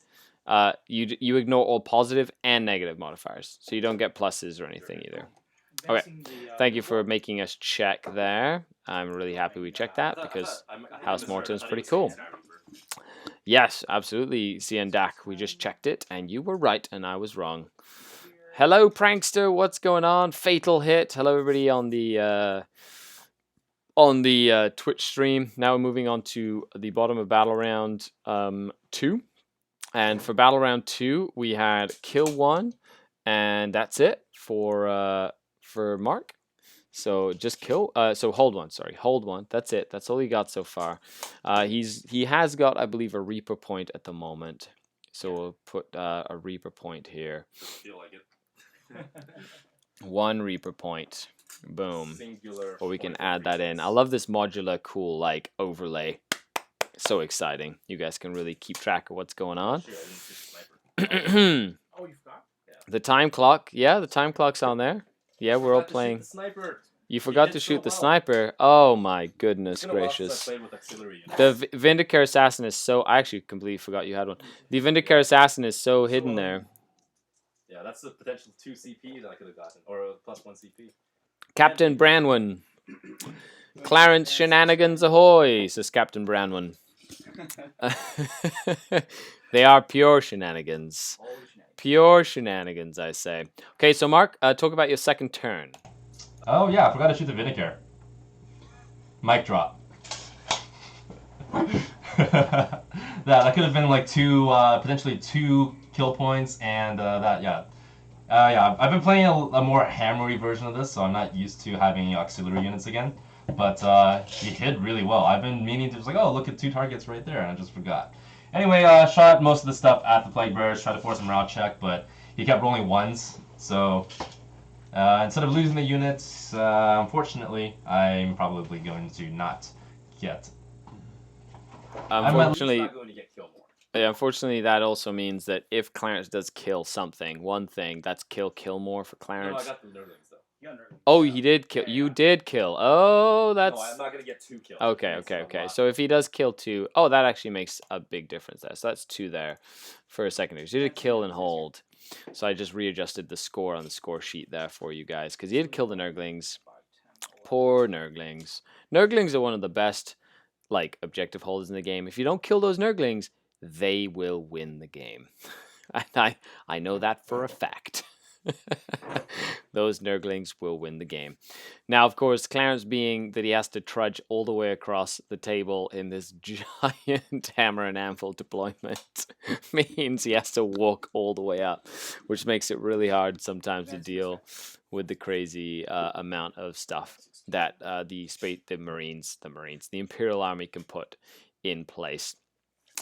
You ignore all positive and negative modifiers, so you don't get pluses or anything either. Okay. Thank you for making us check there. I'm really happy we checked that because House Morton is pretty cool. Yes, absolutely, CN Dak. We just checked it, and you were right, and I was wrong. Hello, Prankster. What's going on? Fatal hit. Hello, everybody on the Twitch stream. Now we're moving on to the bottom of battle round 2, and for battle round 2, we had kill 1, and that's it for Mark. So just kill. So hold 1. Sorry, hold 1. That's it. That's all he got so far. He has got, I believe, a Reaper point at the moment. So we'll put a Reaper point here. Feel like it. 1 Reaper point. Boom. Singular. Or we can point add of that in. I love this modular cool like overlay. So exciting. You guys can really keep track of what's going on. Shit, I didn't see the sniper. Oh, you forgot? The time clock. Yeah, the time clock's on there. Yeah, we're all Forgot to shoot playing. the sniper. You forgot did to so shoot the well. sniper. Oh my goodness It's been a while since gracious. I played with auxiliary units. The Vindicare Assassin is so... I actually completely forgot you had one. The Vindicare Assassin is so hidden there. Yeah, that's the potential 2 CP that I could have gotten, or a + 1 CP. Captain Branwyn. Clarence Shenanigans ahoy, says Captain Branwyn. They are pure shenanigans. Pure shenanigans, I say. Okay, so Mark, talk about your second turn. Oh yeah, I forgot to shoot the Vinicare. Mic drop. that could have been like 2, potentially 2 kill points, and that yeah. Yeah, I've been playing a more hammery version of this, so I'm not used to having auxiliary units again. But he hit really well. I've been meaning to just like, oh, look at 2 targets right there, and I just forgot. Anyway, shot most of the stuff at the Plague Bearers, tried to force a morale check, but he kept rolling 1s. So instead of losing the units, unfortunately, I'm probably going to not get. Unfortunately, He's not going to get killed more. yeah, unfortunately, that also means that if Clarence does kill something, one thing, that's kill more for No, Clarence. I got the Nurglings though. Oh, he did kill. Yeah, You yeah. did kill. Oh, No, that's... I'm not going to get 2 kills. Okay, It makes it a okay. lot. So if he does kill 2... Oh, that actually makes a big difference there. So that's 2 there for a secondary. So he did kill and hold. So I just readjusted the score on the score sheet there for you guys. Because he did kill the Nurglings. Poor Nurglings. Nurglings are one of the best, like, objective holders in the game. If you don't kill those Nurglings, they will win the game. And I know that for a fact. Those Nurglings will win the game. Now, of course, Clarence, being that he has to trudge all the way across the table in this giant hammer and anvil deployment, means he has to walk all the way up, which makes it really hard sometimes to deal with the crazy amount of stuff that the Imperial Army can put in place.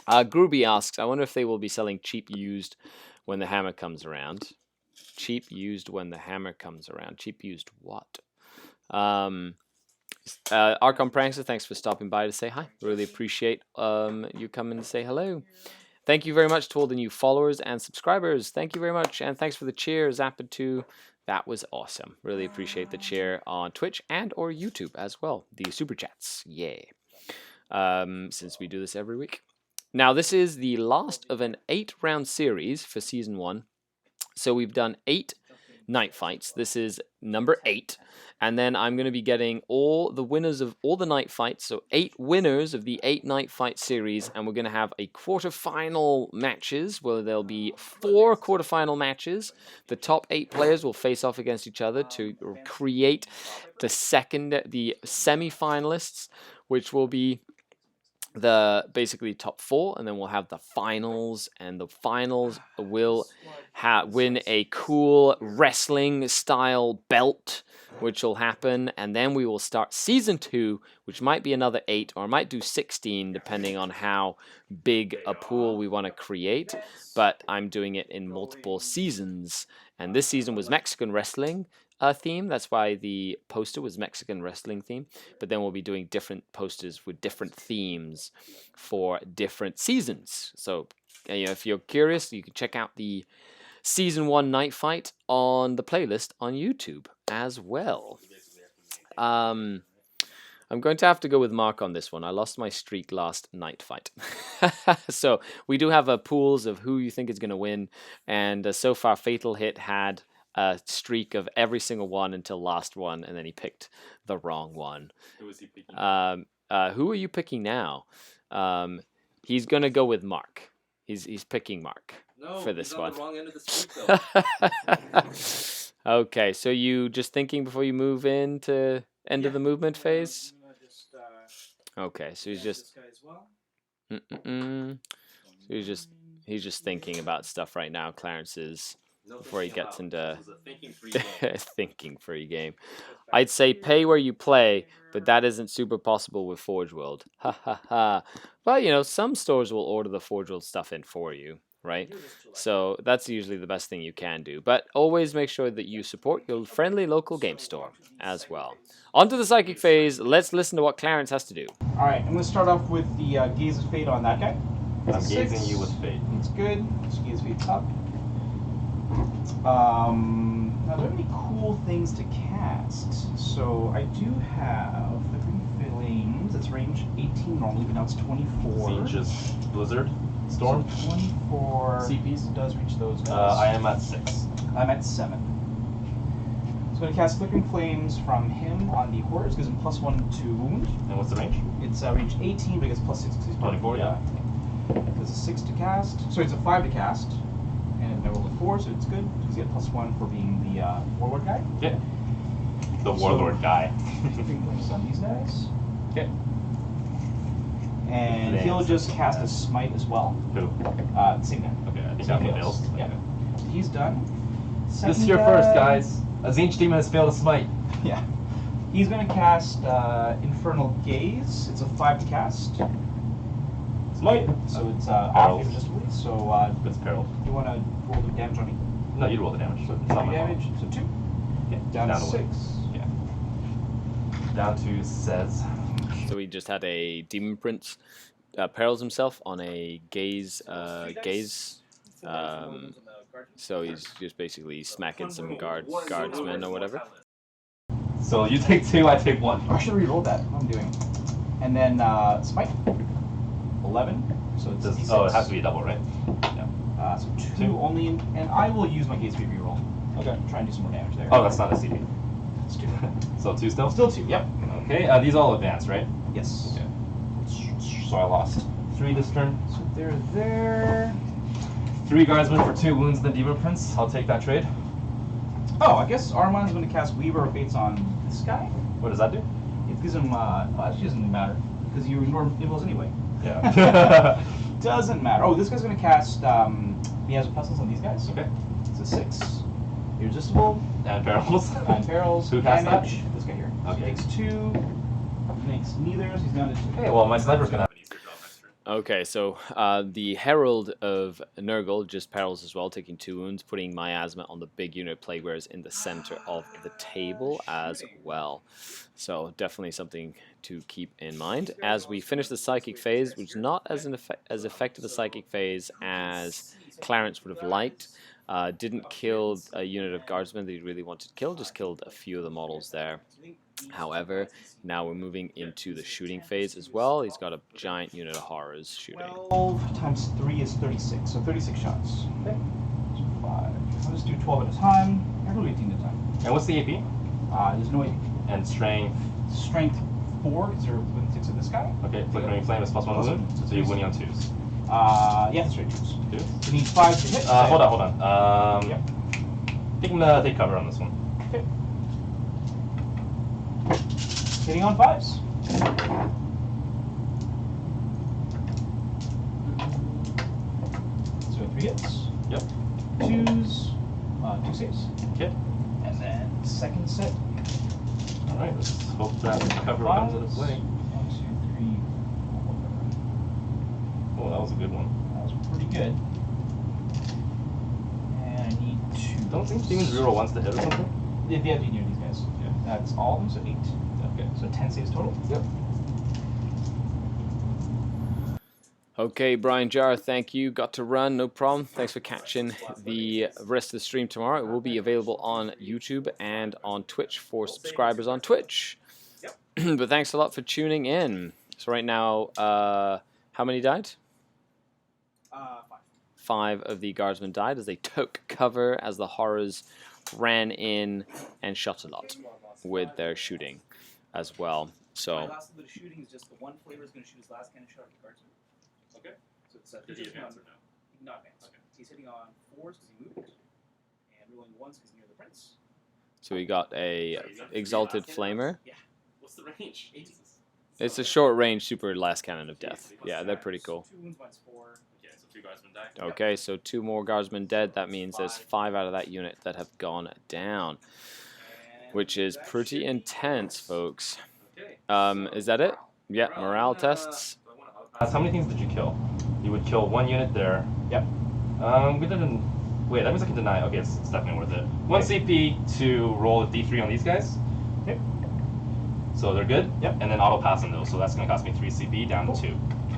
Grooby asks, I wonder if they will be selling cheap used when the hammer comes around. Cheap used when the hammer comes around. Cheap used what? Archon Prankster, thanks for stopping by to say hi. Really appreciate you coming to say hello. Thank you very much to all the new followers and subscribers. Thank you very much. And thanks for the cheer, Zapid2. That was awesome. Really appreciate the cheer on Twitch and or YouTube as well. The super chats. Yay. Since we do this every week. Now, this is the last of an 8-round series for Season 1. So we've done 8 night fights. This is number 8. And then I'm going to be getting all the winners of all the night fights. So 8 winners of the 8 night fight series. And we're going to have a quarterfinal matches where there'll be 4 quarterfinal matches. The top 8 players will face off against each other to create the semi-finalists, which will be the basically top 4, and then we'll have the finals, and the finals will win a cool wrestling style belt, which will happen, and then we will start season 2, which might be another 8 or might do 16 depending on how big a pool we want to create, but I'm doing it in multiple seasons. And this season was Mexican wrestling theme. That's why the poster was Mexican wrestling theme. But then we'll be doing different posters with different themes for different seasons. So if you're curious, you can check out the Season 1 night fight on the playlist on YouTube as well. I'm going to have to go with Mark on this one. I lost my streak last night fight. So we do have pools of who you think is going to win. And so far, Fatal Hit had a streak of every single one until last one, and then he picked the wrong one. Who was he picking? Who are you picking now? He's going to go with Mark. He's picking Mark for this one. The wrong end of the street, though. Okay, so you just thinking before you move into end of the movement phase? Okay, so he's just so he's just thinking about stuff right now. Clarence is before he gets into thinking free game. I'd say pay where you play, but that isn't super possible with Forge World. Ha ha ha. Well, some stores will order the Forge World stuff in for you, right? So that's usually the best thing you can do. But always make sure that you support your friendly local game store as well. On to the psychic phase. Let's listen to what Clarence has to do. Alright, I'm going to start off with the Gaze of Fate on that guy. I'm gazing you with fate. It's good. So Gaze of Fate's up. Now, do I have any cool things to cast? So I do have the Green Flames. It's range 18 normally, but now it's 24. Siege's Blizzard Storm. So 24 CPs does reach those guys. I am at 6. I'm at 7. So I'm going to cast Flickering Flames from him on the Horrors. Gives him +1 to wound. And what's the range? It's range 18, but it gets +6 because he's 24, yeah. There's a 6 to cast. So it's a 5 to cast. And I rolled a 4, so it's good. Because you get +1 for being the Warlord guy. Yeah. The Warlord guy. Flickering Flames on these guys. Okay. And he'll just cast a Smite as well. Who? Same guy. Okay, I think So that he one fails. Yeah. He's done. This is your first, guys. A Zinch Demon has failed a smite. Yeah. He's going to cast Infernal Gaze. It's a 5 to cast. Smite. So it's Perils. off irresistibly. So It's peril. you want to roll the damage on me? No, you roll the damage. So it's 3 not my damage. fault. So 2. Yeah. Down to 6. Yeah. Down to says. So he just had a Demon Prince perils himself on a gaze. So he's just basically smacking some guardsmen or whatever. So you take 2, I take 1. I should re-roll that. What I'm doing. And then Smite. 11. So it's D6. Oh, it has to be a double, right? Yeah. So 2 only, and I will use my Gaze Speed reroll. Okay. Try and do some more damage there. Oh, that's not a CP. it's 2. So 2 still? Still 2, yep. Okay, these all advance, right? Yes. Okay. So I lost 3 this turn. So they're there. 3 guardsmen for 2 wounds, then Demon Prince. I'll take that trade. Oh, I guess Armand's going to cast Weaver of Fates on this guy. What does that do? It gives him, actually doesn't matter, because you ignore nibbles anyway. Yeah. Doesn't matter. Oh, this guy's going to cast, he has a pestilence on these guys. Okay. It's a 6. Irresistible. And barrels. 9 perils. Who cast that? damage. This guy here. So Okay. he takes 2. Makes neither, so he's down to 2. Okay, well, my sniper's gonna have An easier job next turn. Okay, so the Herald of Nurgle just perils as well, taking 2 wounds, putting Miasma on the big unit plague bearers in the center of the table as well. So definitely something to keep in mind as we finish the psychic phase, which is not as effective a psychic phase as Clarence would have liked. Didn't kill a unit of guardsmen that he really wanted to kill, just killed a few of the models there. However, now we're moving into the shooting phase as well. He's got a giant unit of horrors shooting. 12 times 3 is 36, so 36 shots. Okay. So 5. I'll just do 12 at a time. Every 18 at a time. And what's the AP? There's no AP. And strength. Strength 4, because they're within 6 of this guy. Okay, flickering flame is +1 wound. So you're winning on 2s. Yeah, that's right, 2s. 2? You need 5 to hit. Hold on. Yep. Take cover on this one. Okay. Hitting on 5s. So 3 hits. Yep. 2s. 2 saves. Okay. And then second set. Alright, let's hope that cover comes into play. 1, 2, 3, 4. Oh, that was a good one. That was pretty good. And I need 2. Don't think demons reroll once to hit or something? They have to be near these guys. Yeah. That's all of them, so 8. Okay. So 10 saves total. Yep. Okay, Brian Jar, thank you. Got to run, no problem. Thanks for catching the rest of the stream tomorrow. It will be available on YouTube and on Twitch for subscribers on Twitch. But thanks a lot for tuning in. So right now, how many died? 5. 5 of the guardsmen died as they took cover as the horrors ran in and shot a lot with their shooting as well. My So last little bit of shooting is just the one flavor is going to shoot his last cannon shot at the guardsman. Okay. So it's Did he advance or no? Not advance. Okay. He's hitting on 4s because he moved, and rolling 1s because near the prince. we got a Exalted Flamer. Yeah. What's the range? 18. It's a short range super last cannon of death. Yeah, they're pretty cool. 2 wounds minus 4. Okay, so 2 guardsmen die. Okay, so 2 more guardsmen dead. That means there's 5 out of that unit that have gone down, And which is that pretty should be intense, all. folks. Okay. Is that it? Yeah, morale tests. How many things did you kill? You would kill 1 unit there. Yep. We didn't. Wait, that means I can deny. Okay, it's definitely worth it. 1 CP to roll a D3 on these guys. Okay. So they're good? Yep. And then auto pass on those, so that's going to cost me 3 CP down to 2.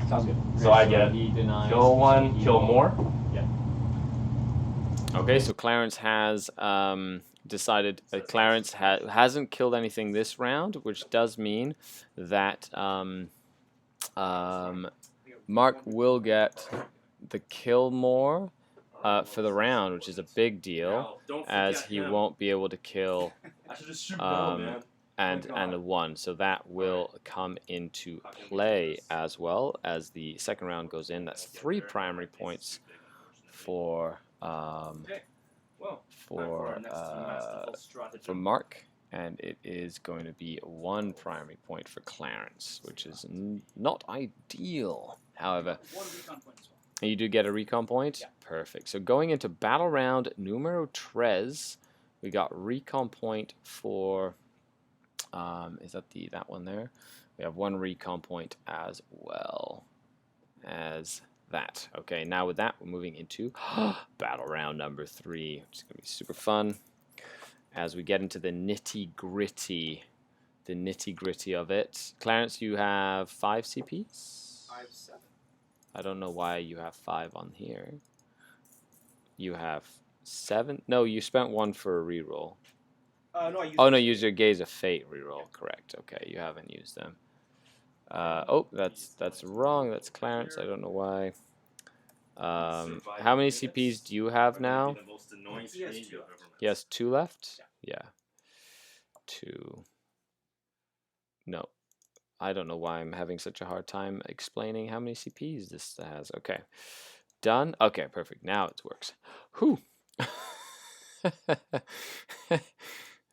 Sounds good. So I get he denies kill 1, he kill will- more. Okay, so Clarence has decided Clarence hasn't killed anything this round, which does mean that Mark will get the kill more for the round, which is a big deal, as he won't be able to kill I should just shoot and a 1. So that will come into play as well as the second round goes in. That's 3 primary points for Mark, and it is going to be 1 primary point for Clarence, which is not ideal. However, 1 recon point as well. you do get a recon point. Yeah. Perfect. So going into battle round numero 3, we got recon point for. Is that that one there? We have 1 recon point as well as that. Okay, now with that, we're moving into battle round number 3, which is going to be super fun as we get into the nitty-gritty of it. Clarence, you have 5 CPs? 5, 7. I don't know why you have 5 on here. You have 7? No, you spent 1 for a reroll. No, I used Oh no, use your Gaze of Fate reroll. Correct. Okay, you haven't used them. Oh, that's wrong. That's Clarence. I don't know why. How many CPs do you have now? The most annoying He has screen 2. you've ever met. Yes, 2 left. Yeah, 2. No. I don't know why I'm having such a hard time explaining how many CPs this has. Okay. Done. Okay, perfect. Now it works. Whew.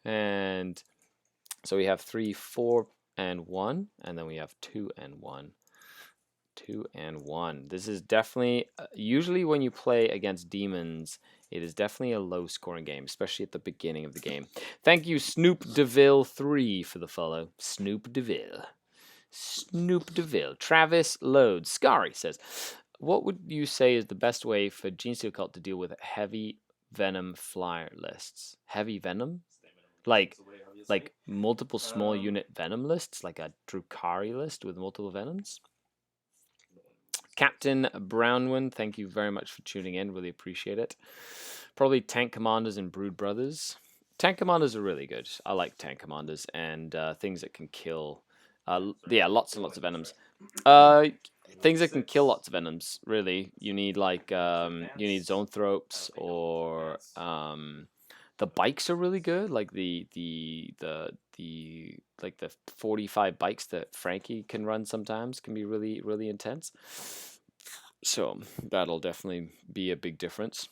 And so we have 3, 4, and 1, and then we have 2 and 1. 2 and 1. This is definitely, usually when you play against demons, it is definitely a low scoring game, especially at the beginning of the game. Thank you, Snoop DeVille 3 for the follow. Snoop DeVille. Snoop DeVille. Travis Load. Skari says, what would you say is the best way for Genesteal Cult to deal with heavy venom flyer lists? Heavy venom? Like multiple small unit venom lists? Like a Drukari list with multiple venoms? Captain Brownwin, thank you very much for tuning in. Really appreciate it. Probably Tank Commanders and Brood Brothers. Tank Commanders are really good. I like Tank Commanders and things that can kill. Yeah, lots and lots of venoms. Things that can kill lots of venoms. Really, you need like you need Zoanthropes or the bikes are really good. Like the 45 bikes that Frankie can run sometimes can be really, really intense. So that'll definitely be a big difference.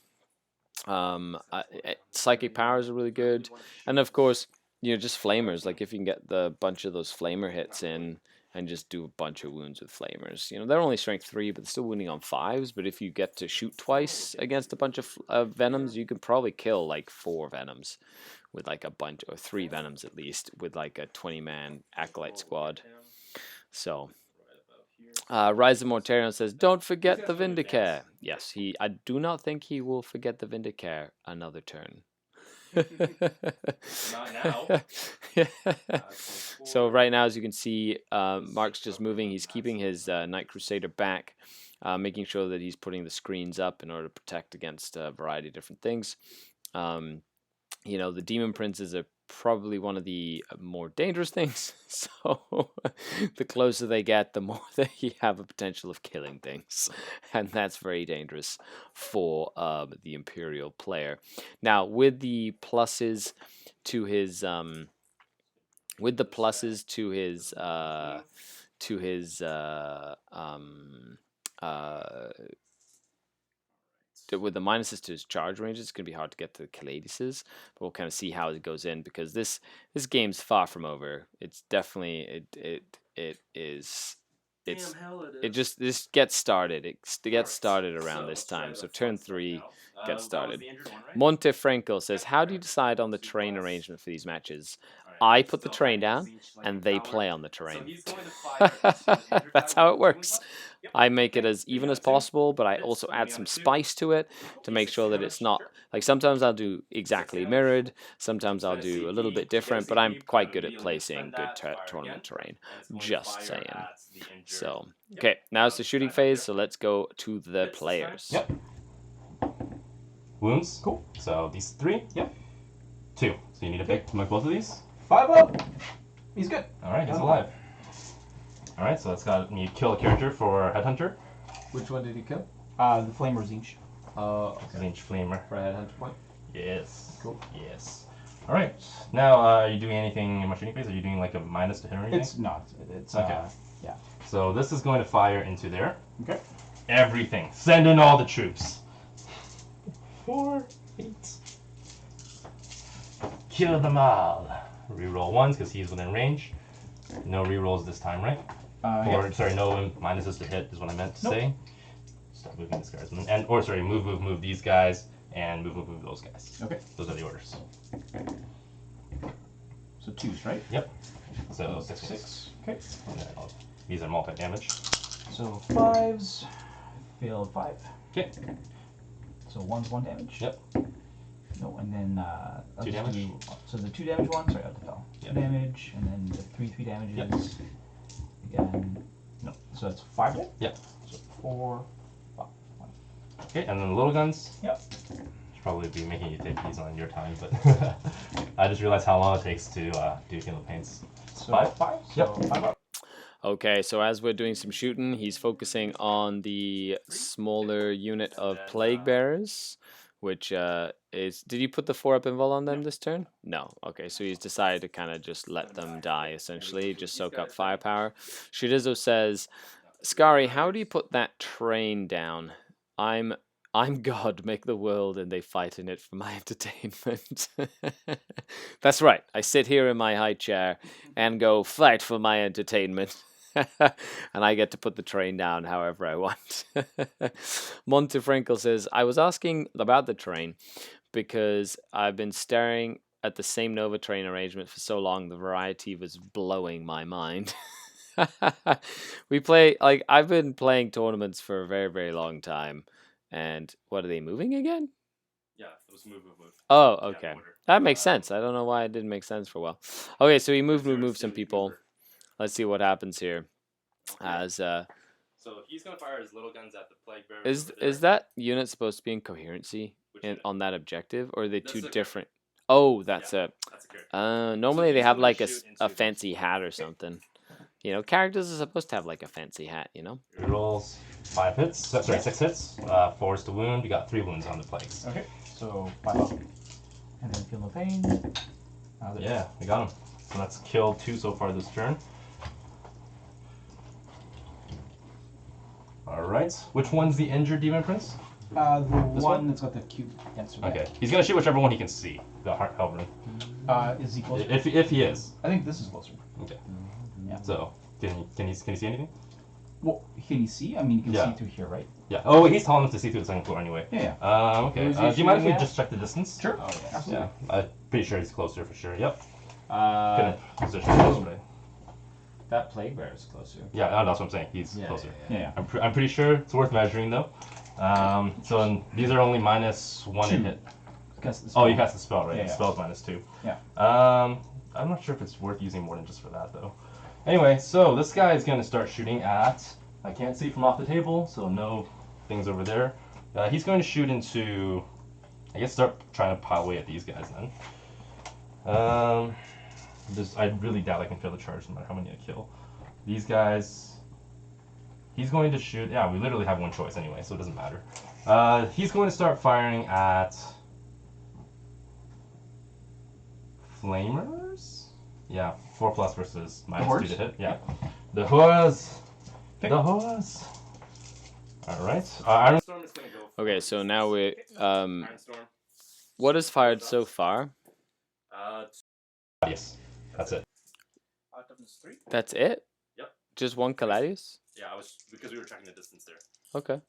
Psychic powers are really good, and of course, just flamers. Like if you can get the bunch of those flamer hits in and just do a bunch of wounds with flamers. They're only strength 3, but they're still wounding on 5s. But if you get to shoot twice against a bunch of venoms, you can probably kill like 4 venoms with like a bunch, or 3 venoms at least, with like a 20-man acolyte squad. So, Rise of Mortarion says, "Don't forget the Vindicare." Yes, I do not think he will forget the Vindicare another turn. Not now. So right now, as you can see, Mark's just moving. He's keeping his Night Crusader back, making sure that he's putting the screens up in order to protect against a variety of different things. The Demon Princes are probably one of the more dangerous things. So the closer they get, the more that you have a potential of killing things, and that's very dangerous for the Imperial player. Now, with the pluses to his with the pluses to his with the minuses to his charge ranges, it's going to be hard to get to the Caladises, but we'll kind of see how it goes in, because this game's far from over. It's definitely this gets started. It gets started around this time. So turn 3 gets started. Montefranco says, "How do you decide on the terrain arrangement for these matches?" I put the terrain down, and they play on the terrain. That's how it works. I make it as even as possible, but I also add some spice to it to make sure that it's not, like, sometimes I'll do exactly mirrored, sometimes I'll do a little bit different, but I'm quite good at placing good tournament terrain. Just saying. So, okay, now it's the shooting phase, so let's go to the players. Yep. Wounds. Cool. So these 3. Yep. 2. So you need to pick both of these. 5 up. He's good. All right, he's alive. All right, so that's got me kill a character for Headhunter. Which one did he kill? The Flamer Zinch. Zinch Flamer. For a headhunter point? Yes. Cool. Yes. All right. Now, are you doing anything in my shooting phase? Are you doing like a minus to hit or anything? It's not. It's okay. Yeah. So this is going to fire into there. Okay. Everything. Send in all the troops. 4, 8. Kill them all. Reroll 1s because he's within range. No rerolls this time, right? Yeah. Sorry, no minuses to hit is what I meant to say. Stop moving these guys. Move these guys, and move those guys. Okay. Those are the orders. So 2s, right? Yep. So 6. Okay. And then these are multi-damage. So 5s. Failed 5. Okay. So 1's 1 damage. Yep. No, and then 2 damage. So the 2 damage one. Sorry, I fell. 2 damage, and then the 3 damages. Yep. Again. No. So that's 5 then? Yep. So 4, 5. Okay, and then the little guns. Yep. Should probably be making you take these on your time, but I just realized how long it takes to do healing paints. So 5. 5. Yep. So 5 up. Okay, so as we're doing some shooting, he's focusing on the smaller unit of Plague Bearers, which is. Did you put the 4-up invul on them this turn? No. Okay, so he's decided to kind of just let them die, essentially, just soak up firepower. Shidizo says, Skari, how do you put that train down? I'm God, make the world, and they fight in it for my entertainment. That's right. I sit here in my high chair and go, fight for my entertainment. And I get to put the train down however I want. Montefrankel says, I was asking about the train because I've been staring at the same Nova train arrangement for so long, the variety was blowing my mind. We play, like, I've been playing tournaments for a very, very long time. And what are they moving again? Yeah, it was move. Oh, Yeah, okay. order. That makes sense. I don't know why it didn't make sense for a while. Okay, so we move some people. Let's see what happens here. As So he's gonna fire his little guns at the plague bearers. is that unit supposed to be in coherency unit? on that objective, or are they That's two a- different? Oh, that's That's a character. normally they he's have gonna like shoot a into- fancy hat or something. You know, characters are supposed to have like a fancy hat, you know? Rolls 5 hits. Sorry, 6 hits. 4 is to wound. You got 3 wounds on the plagues. Okay, so 5 up. And then feel no pain. Yeah, we got him. So that's killed 2 so far this turn. Alright. Which one's the injured Demon Prince? The This one one? that's got the cube answer. Okay. He's gonna shoot whichever one he can see. The Halberd. Is he closer? If he is. I think this is closer. Okay. Yeah. So, can he see anything? Well, can you see? I mean, you can Yeah. see through here, right? Yeah. Oh, he's tall enough to see through the second floor anyway. Yeah. Okay. Who's he Do you mind if we shooting at? just check the distance? Sure. Oh, yeah. Absolutely. Yeah. I'm pretty sure he's closer for sure. Yep. Uh, Couldn't position yesterday. that plague bear is closer. Yeah, that's what I'm saying. He's Yeah, closer. yeah, Yeah. I'm pretty sure it's worth measuring though. These are only -1 Two. to hit. Cast the Oh, spell. you cast the spell, right? Yeah, The yeah. spell's -2. Yeah. I'm not sure if it's worth using more than just for that though. Anyway, so this guy is gonna start shooting at. I can't see from off the table, so no things over there. He's going to shoot into. I guess start trying to pile away at these guys then. I really doubt I can fail the charge no matter how many I kill. These guys. He's going to shoot. Yeah, we literally have one choice anyway, so it doesn't matter. He's going to start firing at flamers. Yeah, 4+ versus -2 to hit. Yeah, the horse. The horse. All right. Iron. Storm is gonna go. Okay, so now we Iron Storm. what is fired so far? Yes, that's it. Toughness 3. That's it? Yep. Just one Caladius? Yeah, I was because we were tracking the distance there. Okay.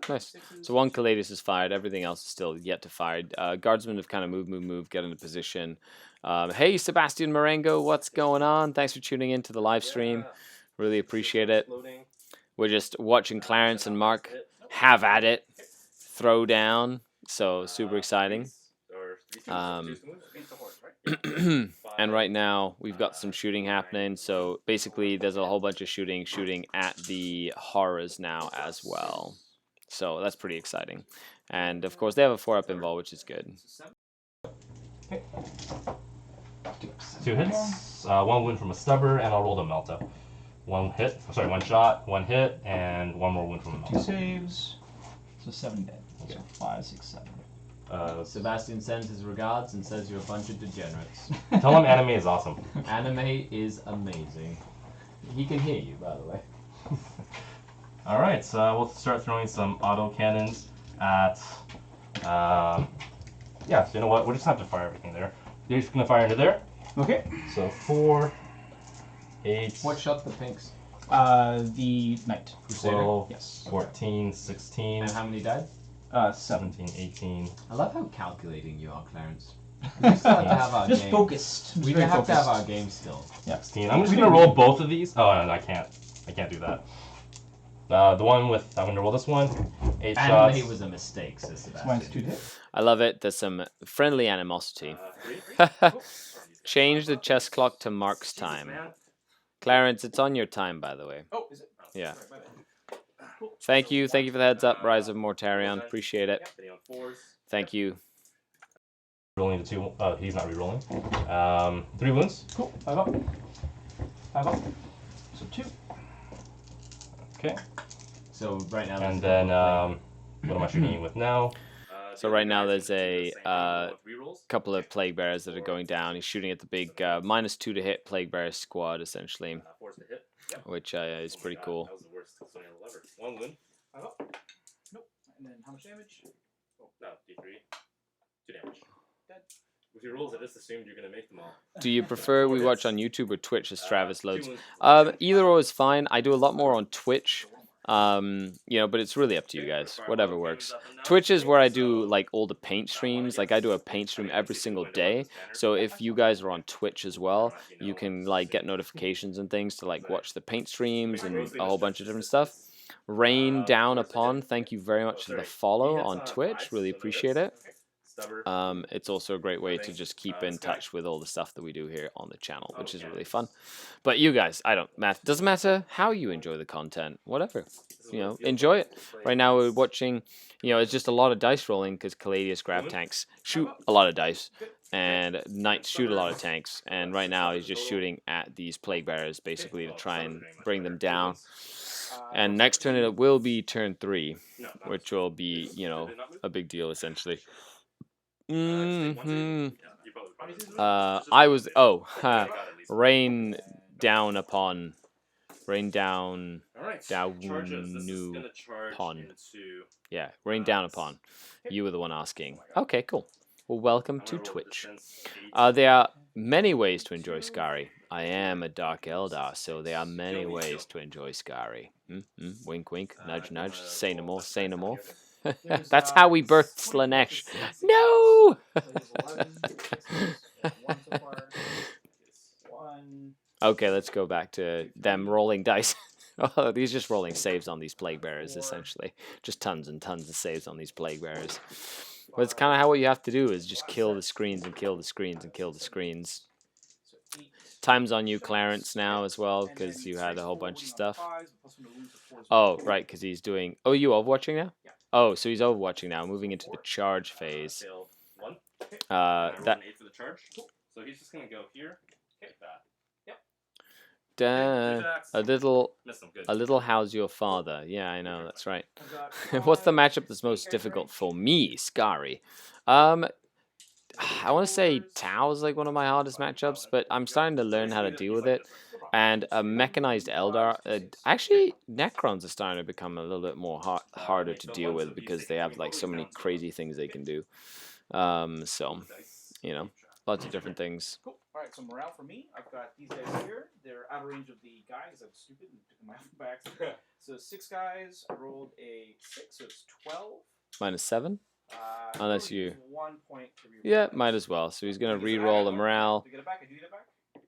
Nice. Sixes. So one Caladius is fired. Everything else is still yet to fire. Guardsmen have kind of moved, get into position. Hey, Sebastian Marengo, what's going on? Thanks for tuning in to the live stream. Yeah. Really appreciate it. Loading. We're just watching Clarence and Mark have at it, throw down. So super exciting. Or 3 Um, twos to move. Beat the horse, right? And right now we've got some shooting happening. So basically, there's a whole bunch of shooting at the horrors now as well. So that's pretty exciting. And of course, they have a 4-up invul, which is good. 2 hits. 1 wound from a stubber, and I'll roll the melta. 1 hit. Sorry, 1 shot, 1 hit, and 1 more wound from a 2 melta. saves. So 7 dead. So 5, 6, 7. Sebastian sends his regards and says you're a bunch of degenerates. Tell him anime is awesome. Anime is amazing. He can hear you, by the way. All right, so we'll start throwing some auto cannons at. Yeah, so you know what? We're just gonna have to fire everything there. You're just gonna fire into there. Okay. So 4, 8, What shot the pinks? The knight. Crusader? 12, Yes. 14, 16, And how many died? 7. 17, 18. I love how calculating you are, Clarence. We still have to have our Just game. focused. We Very have to have focused. our game still. 16. I'm just gonna roll both of these. Oh, no, I can't. I can't do that. The one with. I'm gonna roll this one. 8 shots. Anime was a mistake, says Mine's Sebastian. 2 to hit. I love it. There's some friendly animosity. 3. Change the chess clock to Mark's time. Clarence, it's on your time, by the way. Oh, is it? Yeah. Sorry, my bad. Cool. Thank you for the heads up, Rise of Mortarion. Appreciate it. Hitting on 4s. Thank you. Rolling the 2. He's not re-rolling. 3 wounds. Cool. 5 up. 5 up. So 2. Okay. So right now, And there's then, what am I shooting with now? So right now there's the a same thing with rerolls. couple of plague bears that are going down. He's shooting at the big -2 to hit plague bear squad essentially, Force to hit. Yep. which is Oh my pretty God, cool. That was the worst scenario ever. 1 wound. Nope. And then how much damage? Oh, no, D3. 2 damage. Dead. With your rolls, I just assumed you're gonna make them all. Do you prefer we watch on YouTube or Twitch as Travis 2 loads? wounds. Either or is fine. I do a lot more on Twitch, you know, but it's really up to you guys. Whatever works. Twitch is where I do like all the paint streams. Like I do a paint stream every single day. So if you guys are on Twitch as well, you can like get notifications and things to like watch the paint streams and a whole bunch of different stuff. Rain Down Upon, thank you very much for the follow on Twitch. Really appreciate it. It's also a great way to just keep in touch with all the stuff that we do here on the channel, which is really fun. But you guys, doesn't matter how you enjoy the content, whatever, you know, enjoy it. Right now we're watching, you know, it's just a lot of dice rolling because Caladius Grav tanks shoot a lot of dice and knights shoot a lot of tanks. And right now he's just shooting at these plague bearers basically to try and bring them down. And next turn it will be turn 3, which will be, you know, a big deal essentially. I was rain down upon yeah, rain down upon. You were the one asking. Okay, cool. Well, welcome to Twitch. There are many ways to enjoy Skari. I am a Dark Eldar, so there are many ways to enjoy Skari. Wink, wink, nudge, nudge. Say no more, say no more. That's how we birthed Slanesh. No! Okay, let's go back to them rolling dice. Oh, these just rolling saves on these plague bearers, essentially. Just tons and tons of saves on these plague bearers. But it's kind of how what you have to do is just kill the screens and kill the screens and kill the screens. Time's on you, Clarence, now as well, because you had a whole bunch of stuff. Oh, right, because he's doing... Oh, you overwatching now? Oh, so he's overwatching now, moving into the charge phase. That 8 for the charge. So he's just gonna go here, like that. A little how's your father? Yeah, I know, that's right. What's the matchup that's most difficult for me, Skari? I want to say Tau is like one of my hardest matchups, but I'm starting to learn how to deal with it. And a mechanized Eldar, actually Necrons are starting to become a little bit more harder to deal with because they have like so many crazy things they can do. So, you know, lots of different things. Cool. All right, so morale for me, I've got these guys here. They're out of range of the guys. I'm stupid and took them out by accident. So 6 guys. I rolled a 6, so it's 12. -7. Unless you... 1 point to reroll. Yeah, might as well. So he's going to re-roll the morale. To get it back, I do get it back.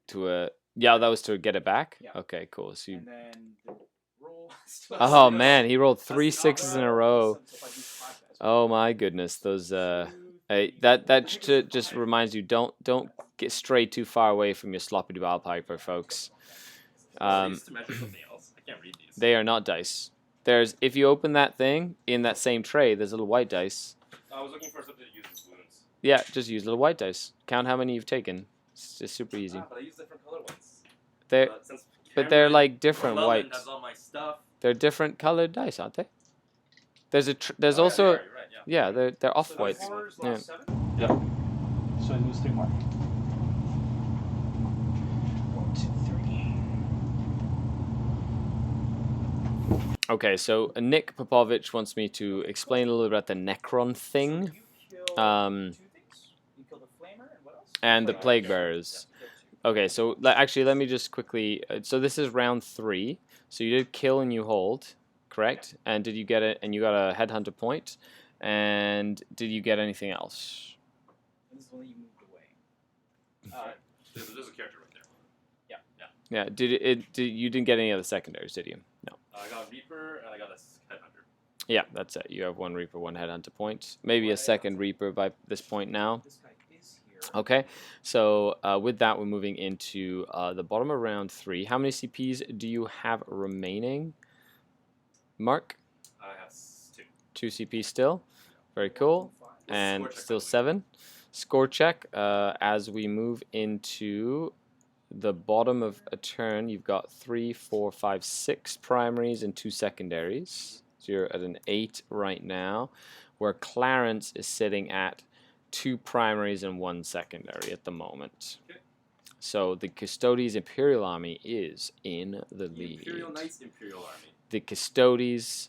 To a... Yeah, that was to get it back? Yeah. Okay, cool. So you... And then the roll... Oh, man, he rolled 3 6s in a row. Oh, my goodness. Those... That just reminds you, don't get stray too far away from your sloppy ball piper, folks. They are not dice. There's, if you open that thing in that same tray, there's little white dice. I was looking for something to use as wounds. Yeah, just use little white dice. Count how many you've taken. It's just super easy. But I use different color ones. But they're like different whites. Has all my stuff. They're different colored dice, aren't they? There's also You're right, yeah. they're off whites. Yeah. Yep. So I lose 3 more. 1, 2, 3. Okay, so Nick Popovich wants me to explain a little bit about the Necron thing, and the Plague Bearers. Okay, so actually, let me just quickly. So this is round 3. So you did kill and you hold, correct? And did you get it? And you got a headhunter point. And did you get anything else? This is when you moved away. There's a character right there. Yeah. You didn't get any other secondaries, did you? No. I got a Reaper and I got a Headhunter. Yeah, that's it. You have 1 Reaper, 1 Headhunter point. Maybe a second Reaper by this point now. Okay, so with that, we're moving into the bottom of round 3. How many CPs do you have remaining, Mark? I have 2 2. CPs still. Very cool. And still 7. Score check. As we move into the bottom of a turn, you've got 3, 4, 5, 6 primaries and 2 secondaries. So you're at an 8 right now. where Clarence is sitting at 2 primaries and 1 secondary at the moment. Okay. So the Custodes Imperial Army is in the The lead. Imperial Knights Imperial Army. The Custodes.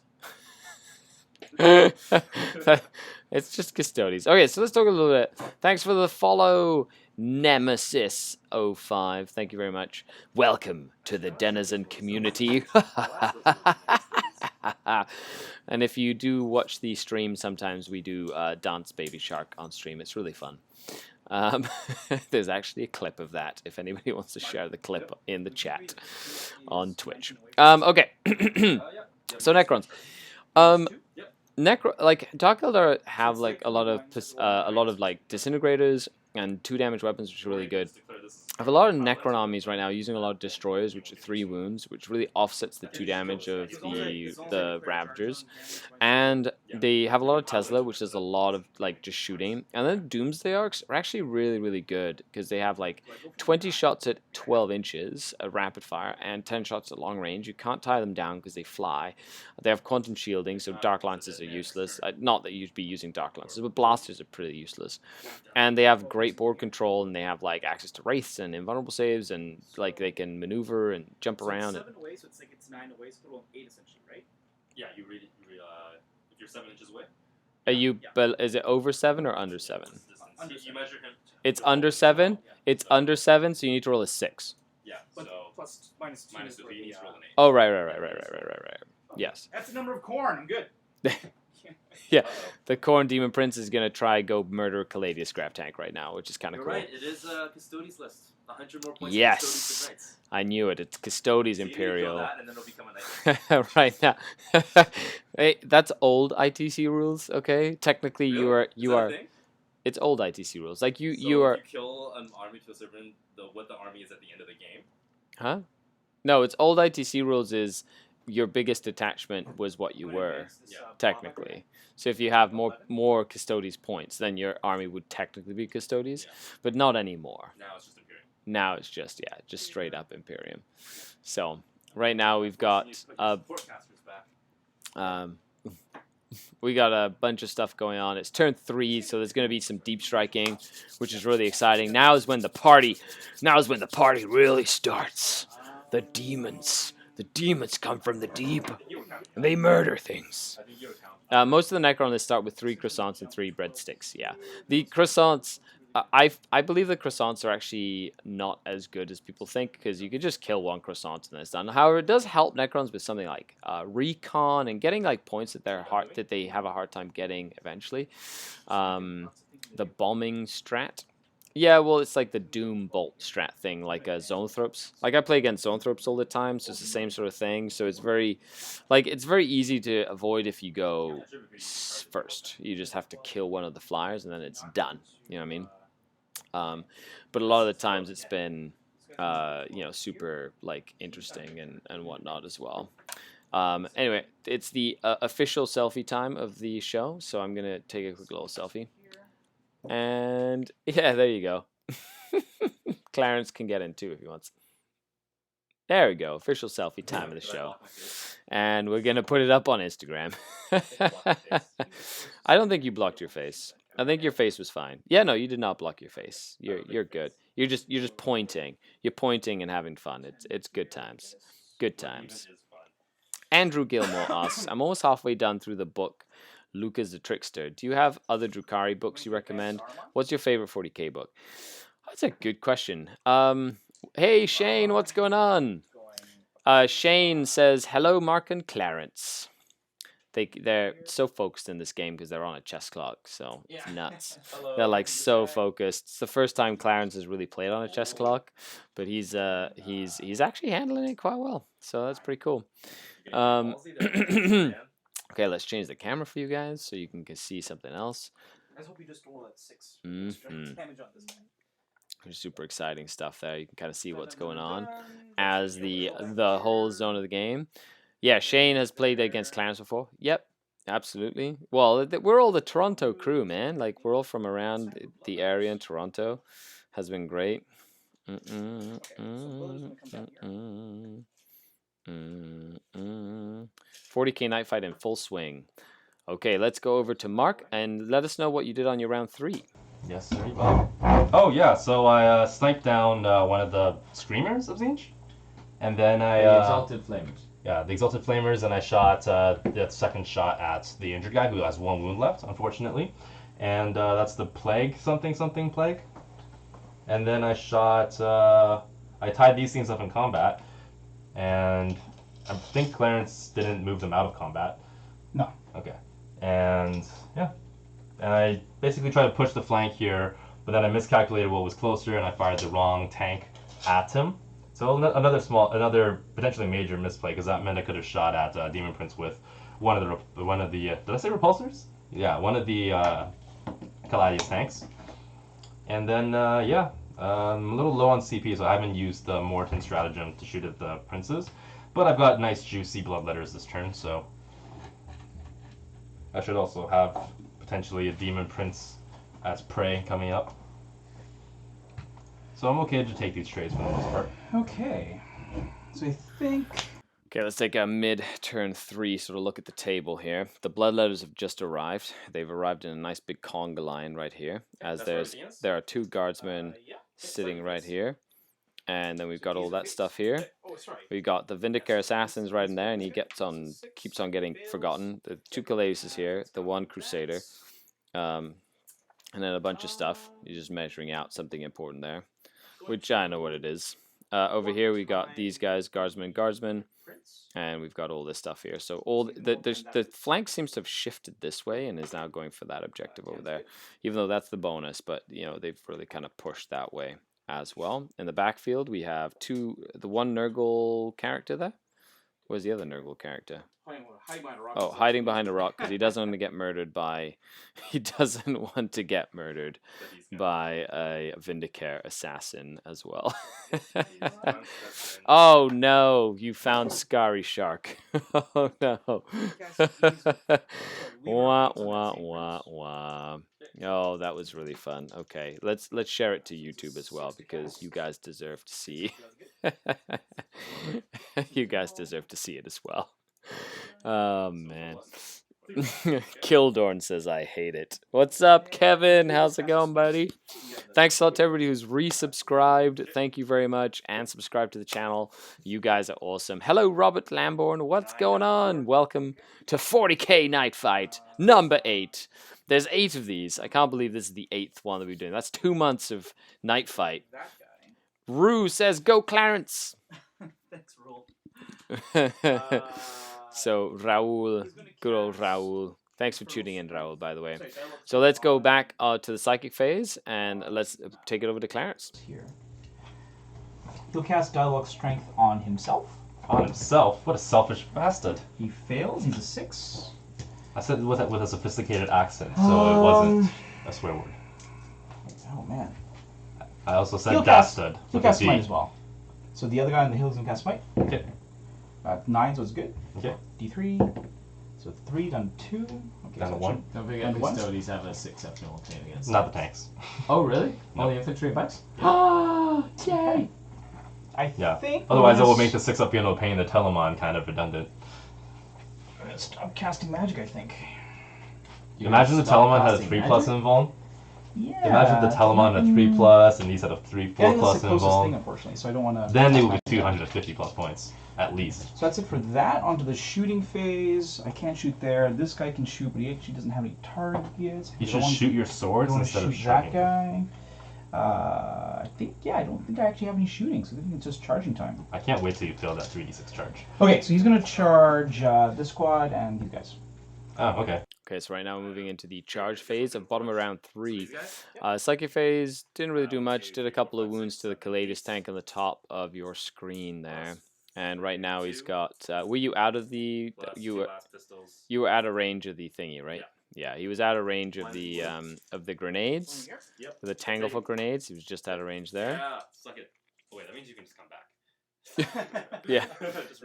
It's just Custodes. Okay, so let's talk a little bit. Thanks for the follow, Nemesis05. Thank you very much. Welcome to the Denizen community. And if you do watch the stream, sometimes we do Dance Baby Shark on stream. It's really fun. There's actually a clip of that if anybody wants to share the clip in the chat on Twitch. Okay. So Necrons. Dark Eldar have like a lot of like disintegrators and 2 damage weapons, which are really good. I have a lot of Necron armies right now using a lot of destroyers, which are 3 wounds, which really offsets the 2 damage of the Ravagers. And they have a lot of Tesla, which is a lot of like just shooting. And then Doomsday Arcs are actually really, really good because they have like 20 shots at 12 inches of rapid fire and 10 shots at long range. You can't tie them down because they fly. They have quantum shielding, so Dark Lances are useless. Not that you'd be using Dark Lances, but Blasters are pretty useless. And they have great board control, and they have like access to Wraiths and invulnerable saves, and like they can maneuver and jump around. It's 7 away, so it's like it's 9 away, so total of 8 essentially, right? Yeah, you read it. If you're 7 inches away. But is it over 7 or under 7? You measure him. It's under 7. It's under 7, so you need to roll a 6. Yeah. But So plus minus 2. minus 2, he needs to roll an 8. Oh, right. Yes. That's the number of corn. I'm good. Yeah, the Khorne Demon Prince is gonna try go murder Caladia Scrap Tank right now, which is kind of You're cool. right. It is Custodes list. 100 more points. Yes. For Custodes and Knights. I knew it. It's Custodes So you need to Imperial. kill that, and then it'll become a knight. Right now. Hey, that's old ITC rules. Okay, technically you are Is that a thing? It's old ITC rules. Like you So you are. If you kill an army to a certain what the army is at the end of the game. Huh? No, it's old ITC rules. Is your biggest attachment was what you were technically. So if you have more Custodes points, then your army would technically be Custodes, but not anymore. Now it's just Imperium. Now it's just straight up Imperium. So right now we've got Forecasters back. we got a bunch of stuff going on. It's turn 3, so there's going to be some deep striking, which is really exciting. Now is when the party really starts. The demons come from the deep, and they murder things. Most of the Necron start with 3 croissants and 3 breadsticks. Yeah, the croissants. I believe the croissants are actually not as good as people think, because you could just kill 1 croissant and it's done. However, it does help Necrons with something like recon and getting like points that they have a hard time getting eventually. The bombing strat. Yeah, well, it's like the Doom Bolt strat thing, like Zoanthropes. Like I play against Zoanthropes all the time, so it's the same sort of thing. So it's very easy to avoid if you go first. You just have to kill one of the flyers and then it's done. You know what I mean? But a lot of the times it's been, super like interesting and whatnot as well. Anyway, it's the official selfie time of the show, so I'm gonna take a quick little selfie. And yeah, there you go. Clarence can get in too if he wants. There we go. Official selfie time of the show. And we're gonna put it up on Instagram. I don't think you blocked your face. I think your face was fine. Yeah, no, you did not block your face. You're good. You're just pointing. You're pointing and having fun. It's good times. Good times. Andrew Gilmore asks, I'm almost halfway done through the book Lucas the Trickster. Do you have other Drukhari books you recommend? What's your favorite 40k book? That's a good question. Hey Shane, what's going on? Shane says, hello Mark and Clarence. They're so focused in this game because they're on a chess clock, so it's nuts. They're like so focused. It's the first time Clarence has really played on a chess clock, but he's actually handling it quite well, so that's pretty cool. Okay, let's change the camera for you guys so you can see something else. I just hope you just roll at 6. Mhm. Damage on this guy. There's super exciting stuff there. You can kind of see what's going on as the whole zone of the game. Yeah, Shane has played against Clarence before. Yep, absolutely. Well, we're all the Toronto crew, man. Like, we're all from around the area in Toronto. Has been great. 40k night fight in full swing. Okay, let's go over to Mark and let us know what you did on your round 3. Yes, sir. Oh yeah, so I sniped down one of the screamers of Zinch, and then I The Exalted Flamers. yeah, the Exalted Flamers, and I shot the second shot at the injured guy who has 1 wound left, unfortunately, and that's the plague something plague, and then I shot I tied these things up in combat, and I think Clarence didn't move them out of combat. No. Okay, and yeah. And I basically tried to push the flank here, but then I miscalculated what was closer, and I fired the wrong tank at him. So another potentially major misplay, because that meant I could have shot at Demon Prince with one of the did I say repulsors? Yeah, one of the Caladius tanks. And then I'm a little low on CP, so I haven't used the Morton stratagem to shoot at the princes, but I've got nice juicy bloodletters this turn, so I should also have potentially a Demon Prince as prey coming up. So I'm okay to take these trades for the most part. Okay. So I think... Okay, let's take a mid-turn 3 sort of look at the table here. The Bloodletters have just arrived. They've arrived in a nice big conga line right here, as there are 2 guardsmen sitting right here. And then we've got all that stuff here. We've got the Vindicare Assassins right in there, and he keeps on getting forgotten. The 2 Caladius here, the 1 Crusader, and then a bunch of stuff. You're just measuring out something important there, which I know what it is. Over here we got these guys, guardsmen, and we've got all this stuff here. So all the flank seems to have shifted this way and is now going for that objective over there, even though that's the bonus. But you know, they've really kind of pushed that way as well. In the backfield, we have the 1 Nurgle character there. Where's the other Nurgle character? Oh, hiding behind a rock because he doesn't want to get murdered by. He doesn't want to get murdered by a Vindicare assassin as well. Oh no! You found Skari Shark. Oh no! Wah wah wah wah. Oh, that was really fun. Okay, let's share it to YouTube as well because you guys deserve to see. You guys deserve to see it as well. Oh man. Kildorn says I hate it. What's up, Kevin? How's it going, buddy? Thanks a lot to everybody who's resubscribed. Thank you very much, and subscribe to the channel. You guys are awesome. Hello, Robert Lamborn. What's going on? Welcome to 40k Night Fight number 8. There's 8 of these. I can't believe this is the 8th one that we're doing. That's 2 months of Night Fight. Rue says, "Go Clarence." Thanks, Rule. So Raul, good old Raul. Thanks for tuning in, Raul, by the way. So let's go back to the psychic phase and let's take it over to Clarence. Here. He'll cast Dialogue Strength on himself. On himself? What a selfish bastard. He fails. He's a 6. I said with a sophisticated accent, so it wasn't a swear word. Oh man. I also said He'll dastard. He'll cast Smite as well. So the other guy on the hill is going to cast Smite. Okay. 9, so it's good. Okay. D3. So 3 done 2. Okay, Down to 1. Don't forget custodies have a 6 exceptional pain against. Not the tanks. Oh really? No. Only infantry and bikes? Ah, yay! I think. Otherwise, it will make the 6 up no pain the Telemon kind of redundant. I'm gonna stop casting magic, I think. Imagine the Telemon had a 3+ invuln. Yeah. Imagine the Telemon had a 3+, and these had a 4+ That's the closest thing, invuln. unfortunately, so I don't want to. Then they will be 250+ points, at least. So that's it for that. Onto the shooting phase. I can't shoot there. This guy can shoot, but he actually doesn't have any targets. You should shoot your swords instead of shoot shooting. that guy. I think, I don't think I actually have any shooting, so I think it's just charging time. I can't wait till you fail that 3d6 charge. Okay, so he's going to charge this squad and these guys. Oh, okay. Okay, so right now we're moving into the charge phase of bottom of round 3. Psychic phase didn't really do much. Did a couple of wounds to the Caladius tank on the top of your screen there. And right now he's got. Were you out of the? You were out of range of the thingy, right? Yeah, he was out of range of the grenades, the Tanglefoot grenades. He was just out of range there. Yeah, suck it. Oh, wait, that means you can just come back. Yeah,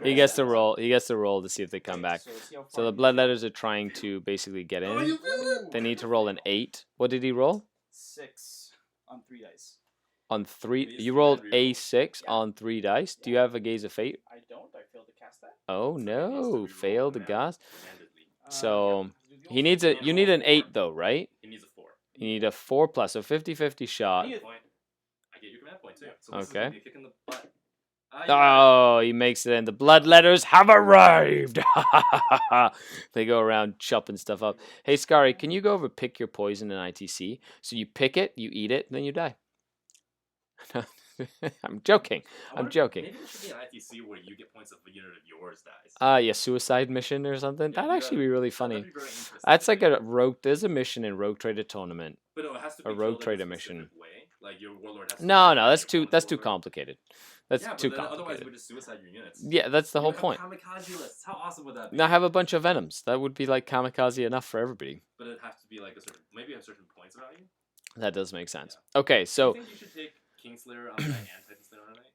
he gets to roll. He gets to roll to see if they come back. So the Bloodletters are trying to basically get in. They need to roll an 8. What did he roll? 6 on 3 dice. On 3, you rolled a 6 on 3 dice. Do you have a Gaze of Fate? I don't. I failed to cast that. Oh no, failed the gas. So He needs a. You need an 8 though, right? He needs a 4. You need a 4+, so 50-50 shot. Point. I get your command point too. So this is Okay. gonna be a kick in the butt. Ah, Oh, he makes it in. The bloodletters have arrived. They go around chopping stuff up. Hey, Skari, can you go over pick your poison in ITC? So you pick it, you eat it, and then you die. I'm joking. I'm joking. Maybe there should be an ITC where you get points if a unit of yours dies. Yeah, suicide mission or something. Yeah, That'd actually be really funny. That'd be very interesting. That's like a rogue. There's a mission in Rogue Trader Tournament. But no, it has to be a rogue killed in trader a mission. specific way. Like your warlord has to No, die, no, that's your too. opponent's That's too warlord. complicated. That's Yeah, too but then otherwise complicated. we just suicide your units. Yeah, that's the You whole have point. Kamikaze lists. How awesome would that be? Now have a bunch of venoms. That would be like kamikaze enough for everybody. But it has to be like a certain, maybe a certain points value. That does make sense. Okay, so I think you should take Kingslayer on the night and Titanslayer on the night.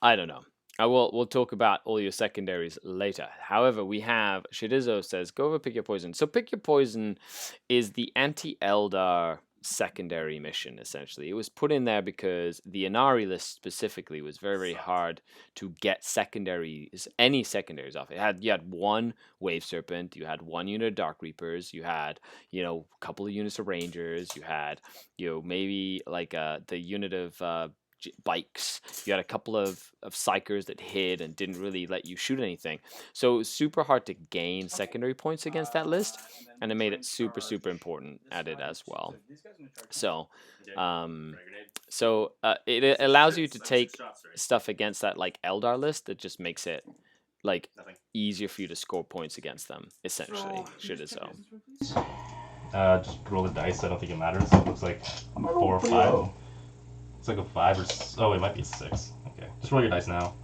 I don't know. We'll talk about all your secondaries later. However, we have Shidizo says go over pick your poison. So pick your poison is the anti-Eldar secondary mission essentially. It was put in there because the Inari list specifically was very, very hard to get secondaries, any secondaries off. You had one Wave Serpent, you had one unit of Dark Reapers, you had a couple of units of Rangers, you had maybe like the unit of bikes. You had a couple of psychers that hid and didn't really let you shoot anything. So it was super hard to gain secondary points against that list, and it made it super, super important at it as well. So, it allows you to take stuff against that like Eldar list that just makes it like easier for you to score points against them. Essentially, should it so. Just roll the dice. I don't think it matters. It looks like 4 or 5. It's like a 5 or oh, it might be a 6. Okay, just roll your dice now.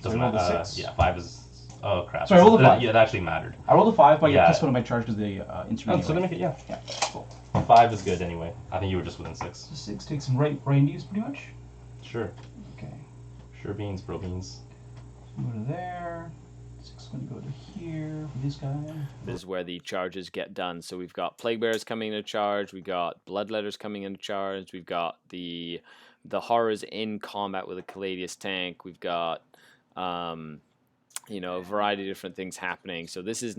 Doesn't rolled a matter. 6? Yeah, 5 is. Oh crap. So I rolled a 5. Yeah, it actually mattered. I rolled a 5, but I Yeah. get plus 1 of my charge to the instrument. Oh, so they anyway. make it. Yeah. Yeah, cool. 5 is good anyway. I think you were just within 6. So 6 takes some rain use pretty much. Sure. Okay. Sure beans, bro beans. Go to there. 6 is going to go to here for this guy. This is where the charges get done. So we've got Plague Bearers coming into charge. We've got Bloodletters coming into charge. We've got the horrors in combat with a Caladius tank. We've got a variety of different things happening. So this is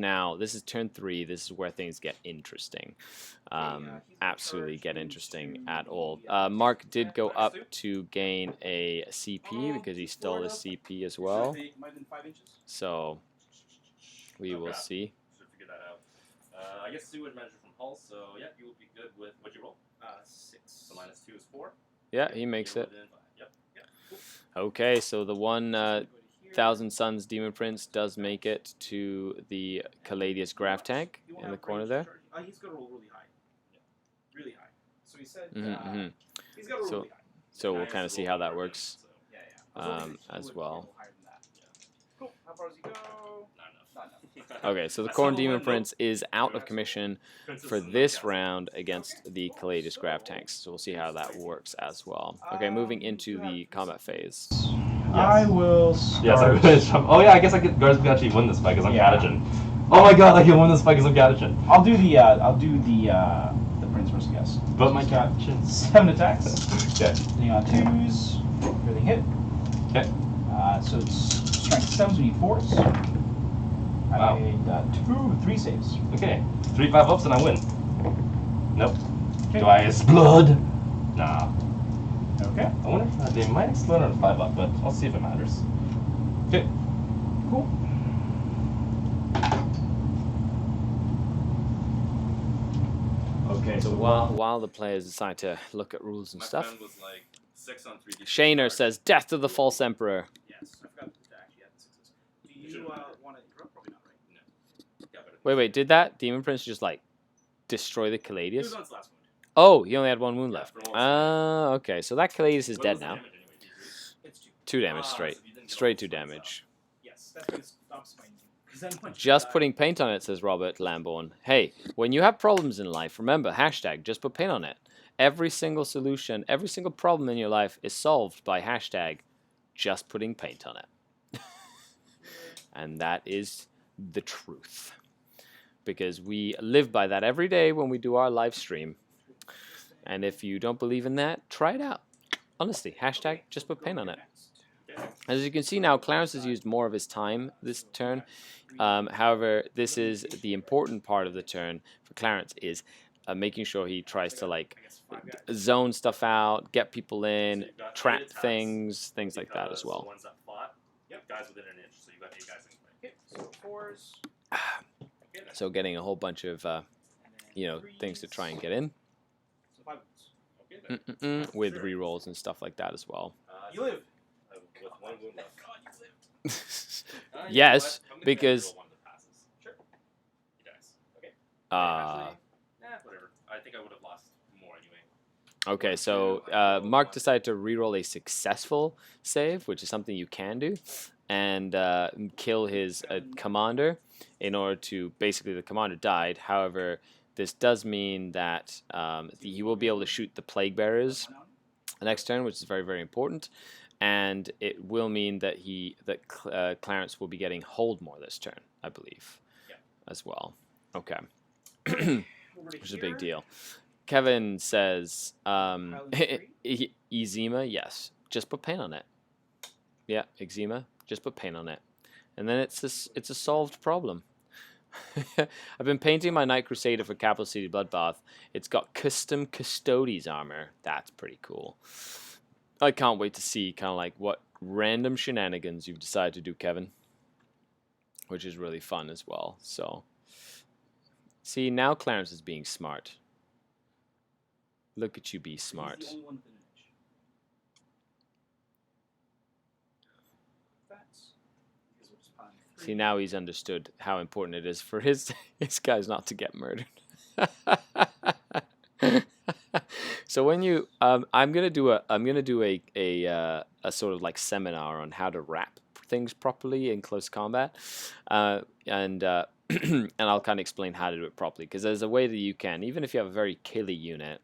turn 3. This is where things get interesting. Absolutely get interesting at all. Mark did go up to gain a CP because he stole his CP as well. So we will see. Should figure that out. I guess Sue would measure from Pulse, so yeah, you will be good with what you roll. 6. So -2 is 4. Yeah, he makes You're it. within 5. Yep. Cool. Okay, so the 1,000 Suns Demon Prince does make it to the Caladius Graph tank in the corner there. He's gonna roll really high. Yeah. Really high. So he said Mhm. he's gonna roll So- really high. So we'll Giants kind of is see a how little that more works. than, so Yeah, yeah. I was hoping that he as would well. roll higher than that. Cool. How far does he go? not enough. Not enough. Okay, so the I saw Corn the Demon window. Prince is out of commission Princess for is in the this castle. round against the Caladius Graph tanks. So we'll see how that works as well. Okay, moving into the combat phase. I will start. Yes, I could. Oh yeah, I guess I could. Guards could actually win this fight because I'm Yeah. Catachin. Oh my god, I can win this fight because I'm Catachin. I'll do the prince first, I guess. But my He's got Catachin. 7 attacks. Okay. Hitting on 2s. Everything hit. Okay. So it's strength 7s, we need 4s. Wow. I made 3 saves. Okay. 3-5 ups and I win. Nope. Okay. Do I explode? Nah. Okay. I wonder if they might explode on a 5 up, but I'll see if it matters. Okay. Cool. Okay, so while the players decide to look at rules and My stuff, friend was like 6 on 3D. Shaner says, "Death to the false emperor." Yes, I forgot to actually add the 6s. Do you want to interrupt? Probably not, right? Yeah, but Wait, did that Demon Prince just like destroy the he was Caladius? on his last wound. Oh, he only had 1 wound Yeah, left. for one Ah, okay, so that Caladius is What dead was the now. damage anyway, D3? It's 2. 2 damage Ah, straight. so you didn't get Straight all 2 the points damage. Yes, that's what stops my. Because then once you Just die- putting paint on it, says Robert Lamborn. Hey, when you have problems in life, remember, hashtag, just put paint on it. Every single solution, every single problem in your life is solved by hashtag, just putting paint on it. And that is the truth. Because we live by that every day when we do our live stream. And if you don't believe in that, try it out. Honestly, hashtag, just put paint on it. Okay, As you can see now, Clarence has used more of his time this turn. However, this is the important part of the turn for Clarence is making sure he tries to like zone stuff out, get people in, trap things like that as well. The ones that fought, guys within an inch, so you got 8 guys in play. Okay, so 4s. So getting a whole bunch of you know, things to try and get in So 5 wounds. Okay, then. with rerolls and stuff like that as well. You live. With 1 wound left. God, you lived. You know Yes, what? I'm gonna because reroll one of the passes. Sure. He dies. Okay. Whatever. I think I would have lost more anyway. okay, so Mark decided to reroll a successful save, which is something you can do, and kill his commander in order to basically the commander died. However, this does mean that he will be able to shoot the plague bearers next turn, which is very, very important. And it will mean that Clarence will be getting hold more this turn, I believe, as well. Okay, which is a big deal. Kevin says, eczema, yes, just put paint on it. Yeah, eczema, just put paint on it, and then it's a solved problem. I've been painting my Night Crusader for Capital City Bloodbath. It's got custom Custodes armor. That's pretty cool. I can't wait to see kind of like what random shenanigans you've decided to do, Kevin, which is really fun as well. So, see, now Clarence is being smart. Look at you be smart. He's the only one with an image. That's because we're just piling 3. See, now he's understood how important it is for his guys not to get murdered. So when you, I'm gonna do a sort of like seminar on how to wrap things properly in close combat, and I'll kind of explain how to do it properly, because there's a way that you can, even if you have a very killy unit,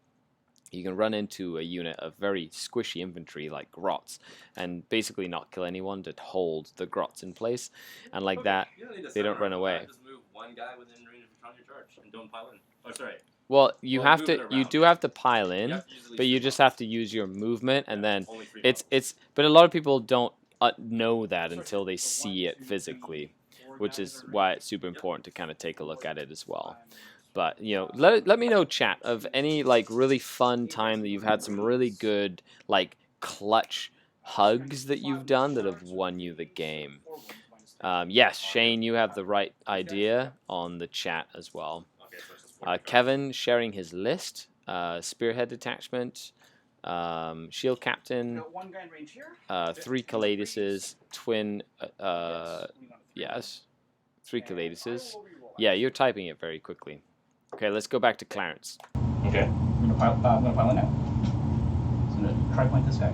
you can run into a unit of very squishy infantry like grots and basically not kill anyone to hold the grots in place, and like that they don't run away. Just move one guy within range of your charge and don't pile in. Oh, sorry. Well, you Well, have move to, it you around. do have to pile in, You have to use at but least you 3 just models. have to use your movement, and then Only 3 it's. But a lot of people don't know that until they see it physically, which is why it's super important to kind of take a look at it as well. But you know, let me know, chat, of any like really fun time that you've had some really good like clutch hugs that you've done that have won you the game. Yes, Shane, you have the right idea on the chat as well. Okay, so it's just 4 Kevin sharing his list, spearhead detachment, shield captain, Got 1 guy in range here. 3 Caladises, twin, yes, 3 Caladises. Yeah, you're typing it very quickly. Okay, let's go back to Clarence. Okay. I'm gonna pile in now. So I'm gonna try point this guy.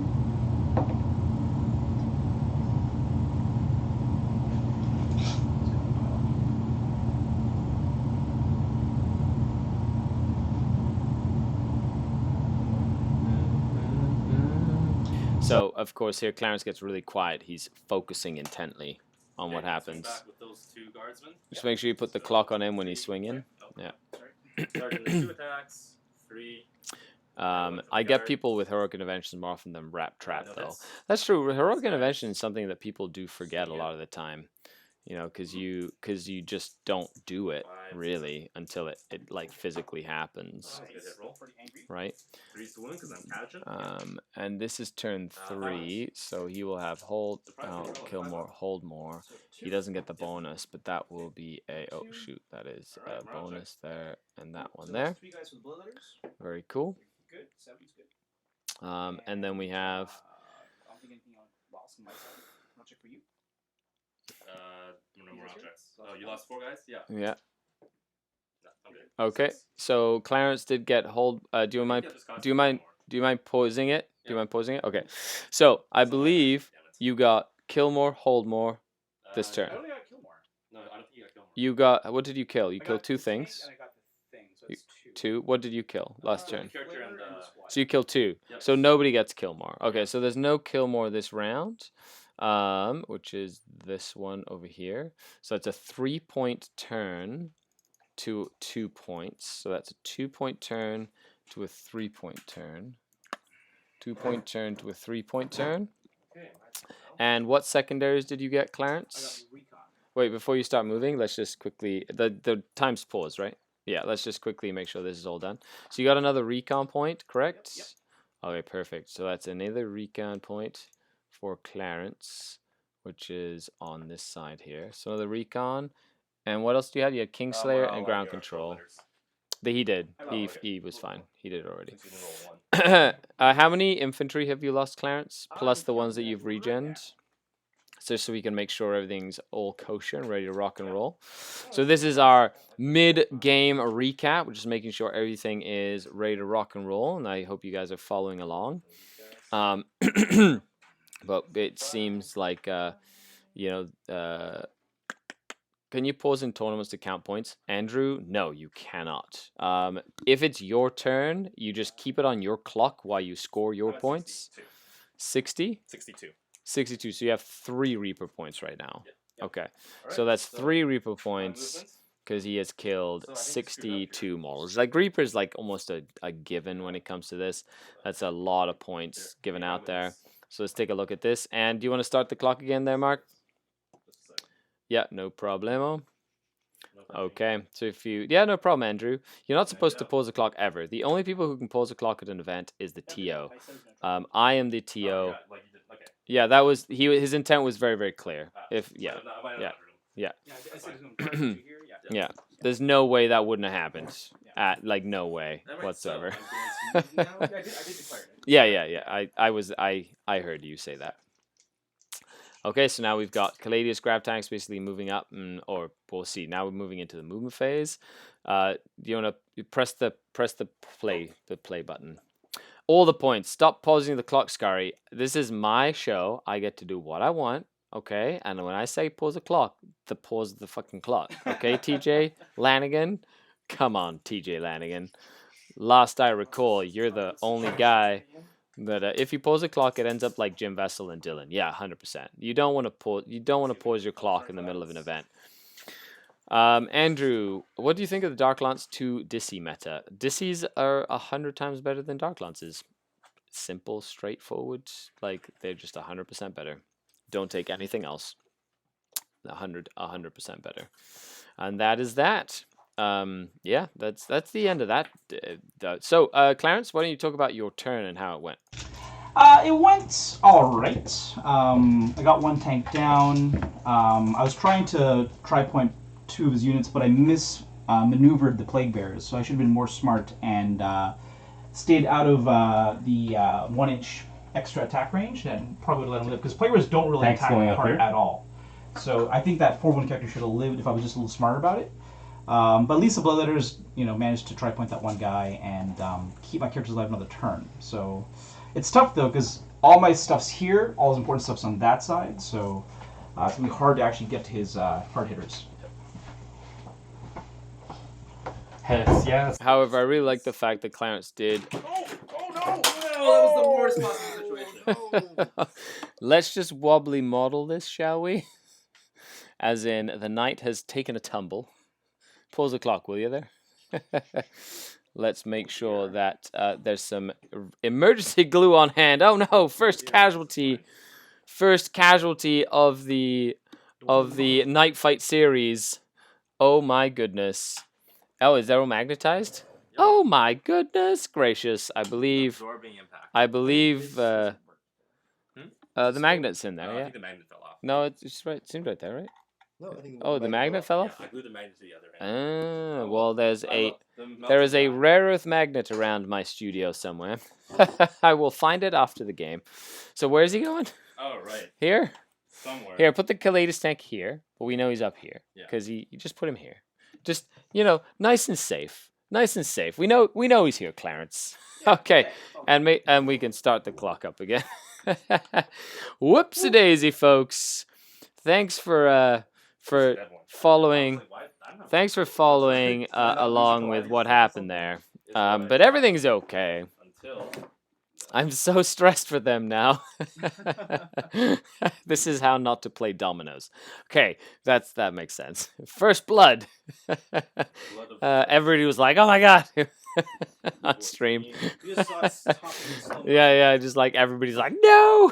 So, of course, here Clarence gets really quiet. He's focusing intently on what happens. Back with those 2 guardsmen. Just make sure you put the clock on him when he's swinging. Yeah. Sergeant, 2 attacks, 3. I get people with heroic interventions more often than wrap trap, no, though. that's- That's true. Heroic intervention is something that people do forget a lot of the time. You know, because you just don't do it really until it like physically happens, Good hit roll. Pretty angry. right? 3's to win because I'm catching. And this is turn 3, so he will have hold, kill more, hold more. So He doesn't get the bonus, but that will be a, oh shoot, that is a bonus there, and that one So there. that's 3 guys with bloodletters. Very cool. Good. 70's good. And then we have, I don't think anything lost on my side. I'll check for you. No more objects. Oh, you lost 4 guys? Yeah. yeah. No, I'm good. Okay, so Clarence did get hold. Do you mind? Do you mind? Do you mind pausing it? Do you mind pausing it? Okay. So I believe you got kill more, hold more this turn. I only got kill more. No, I don't think you got kill more. You got, what did you kill? You I killed got 2 the tank things. And I got the thing, so it's 2. 2. What did you kill last turn? Character and squad. So you killed 2. Yep. So nobody gets kill more. Okay, so there's no kill more this round, which is this one over here. So it's a 3-point turn to 2 points. So that's a 2-point turn to a 3-point turn. 2-point turn to a 3-point turn. Okay. And what secondaries did you get, I got Clarence? recon. Wait, before you start moving, let's just quickly the time's pause, right? Yeah, let's just quickly make sure this is all done. So you got another recon point, correct? Yep. Okay, perfect. So that's another recon point for Clarence, which is on this side here. So another recon. And what else do you have? You had Kingslayer Morale and ground your control. letters. He did. Oh, He okay. he was fine. He did it already. Since you didn't roll one. How many infantry have you lost, Clarence? Plus I'm the ones that counting you've right now. regened? So we can make sure everything's all kosher and ready to rock and roll. So this is our mid-game recap, which is making sure everything is ready to rock and roll, and I hope you guys are following along. But it seems like, can you pause in tournaments to count points? Andrew, no, you cannot. If it's your turn, you just keep it on your clock while you score your I'm at points. 60? 62. 62, so you have 3 Reaper points right now. Yep. Okay, Alright, so that's 3 Reaper points movements. because he has killed So I think screwed up here. 62 models. Like, Reaper's like almost a given when it comes to this. That's a lot of points given out there. So let's take a look at this. And do you want to start the clock again there, Mark? Just a sec. Yeah, no problemo. No problem. Okay, so if you... Yeah, no problem, Andrew. You're not supposed to go. pause the clock ever. The only people who can pause the clock at an event is the TO. I said it was gonna try. I am the Oh, TO. yeah, like you did. Okay. Yeah, that was... His intent was very, very clear. If... Yeah. I might have yeah. uttered him. Yeah, I said it was gonna try. Did you hear? Yeah. Yeah, there's no way that wouldn't have happened. Like no way Alright, whatsoever. So I'm going to Yeah, I did declare it. Yeah. I heard you say that. Okay, so now we've got Caladius grab tanks basically moving up, or we'll see. Now we're moving into the movement phase. Do you want to press the play button? All the points. Stop pausing the clock, Skari. This is my show. I get to do what I want. Okay, and when I say pause the clock, pause the fucking clock. Okay, TJ Lanigan, come on, TJ Lanigan. Last I recall, you're the only guy that if you pause the clock, it ends up like Jim Vessel and Dylan. Yeah, 100%. You don't want to pause. You don't want to pause your clock in the middle of an event. Andrew, what do you think of the Dark Lance 2 Dissy meta? Dissies are 100 times better than Dark Lances. Simple, straightforward. Like they're just 100% better. Don't take anything else. 100% better. And that is that. Yeah, that's the end of that. So, Clarence, why don't you talk about your turn and how it went? It went all right. I got one tank down. I was trying to point 2 of his units, but I maneuvered the Plague Bearers, so I should have been more smart and stayed out of the 1-inch extra attack range and probably would let him live, because Plague Bearers don't really Tanks attack going my up heart here? at all. So I think that 4-1 character should have lived if I was just a little smarter about it. But at least the Bloodletters, managed to try point that one guy and keep my characters alive another turn. So it's tough though, because all my stuff's here, all his important stuff's on that side. So it's gonna be hard to actually get to his hard hitters. Yes. However, I really like the fact that Clarence did. Oh no! That was the worst possible situation. Let's just wobbly model this, shall we? As in, the knight has taken a tumble. Pause the clock, will you there? Let's make sure that there's some emergency glue on hand. Oh no! First casualty of the night fight series. Oh my goodness! Oh, is that all magnetized? Oh my goodness gracious! I believe Absorbing impact. the magnet's in there. I Yeah. think the magnet fell off. No, it's right. It seemed right there, right? No, I think Oh, the magnet fell Yeah, off. I glued the magnet to the other end. Ah, well, there is The a rare earth magnet around my studio somewhere. I will find it after the game. So where's he going? Oh, right. Here? Somewhere. Here, put the Caladius tank here. But we know he's up here. Yeah. Because you just put him here. Just, nice and safe. Nice and safe. We know he's here, Clarence. Okay. And we can start the clock up again. Whoopsie-daisy, folks. Thanks for following. Thanks for following along with what happened there. But everything's okay. Until I'm so stressed for them now. This is how not to play dominoes. Okay, that makes sense. First blood. Everybody was like, "Oh my god!" on stream. You just saw us talking slow. Yeah, just like everybody's like, "No."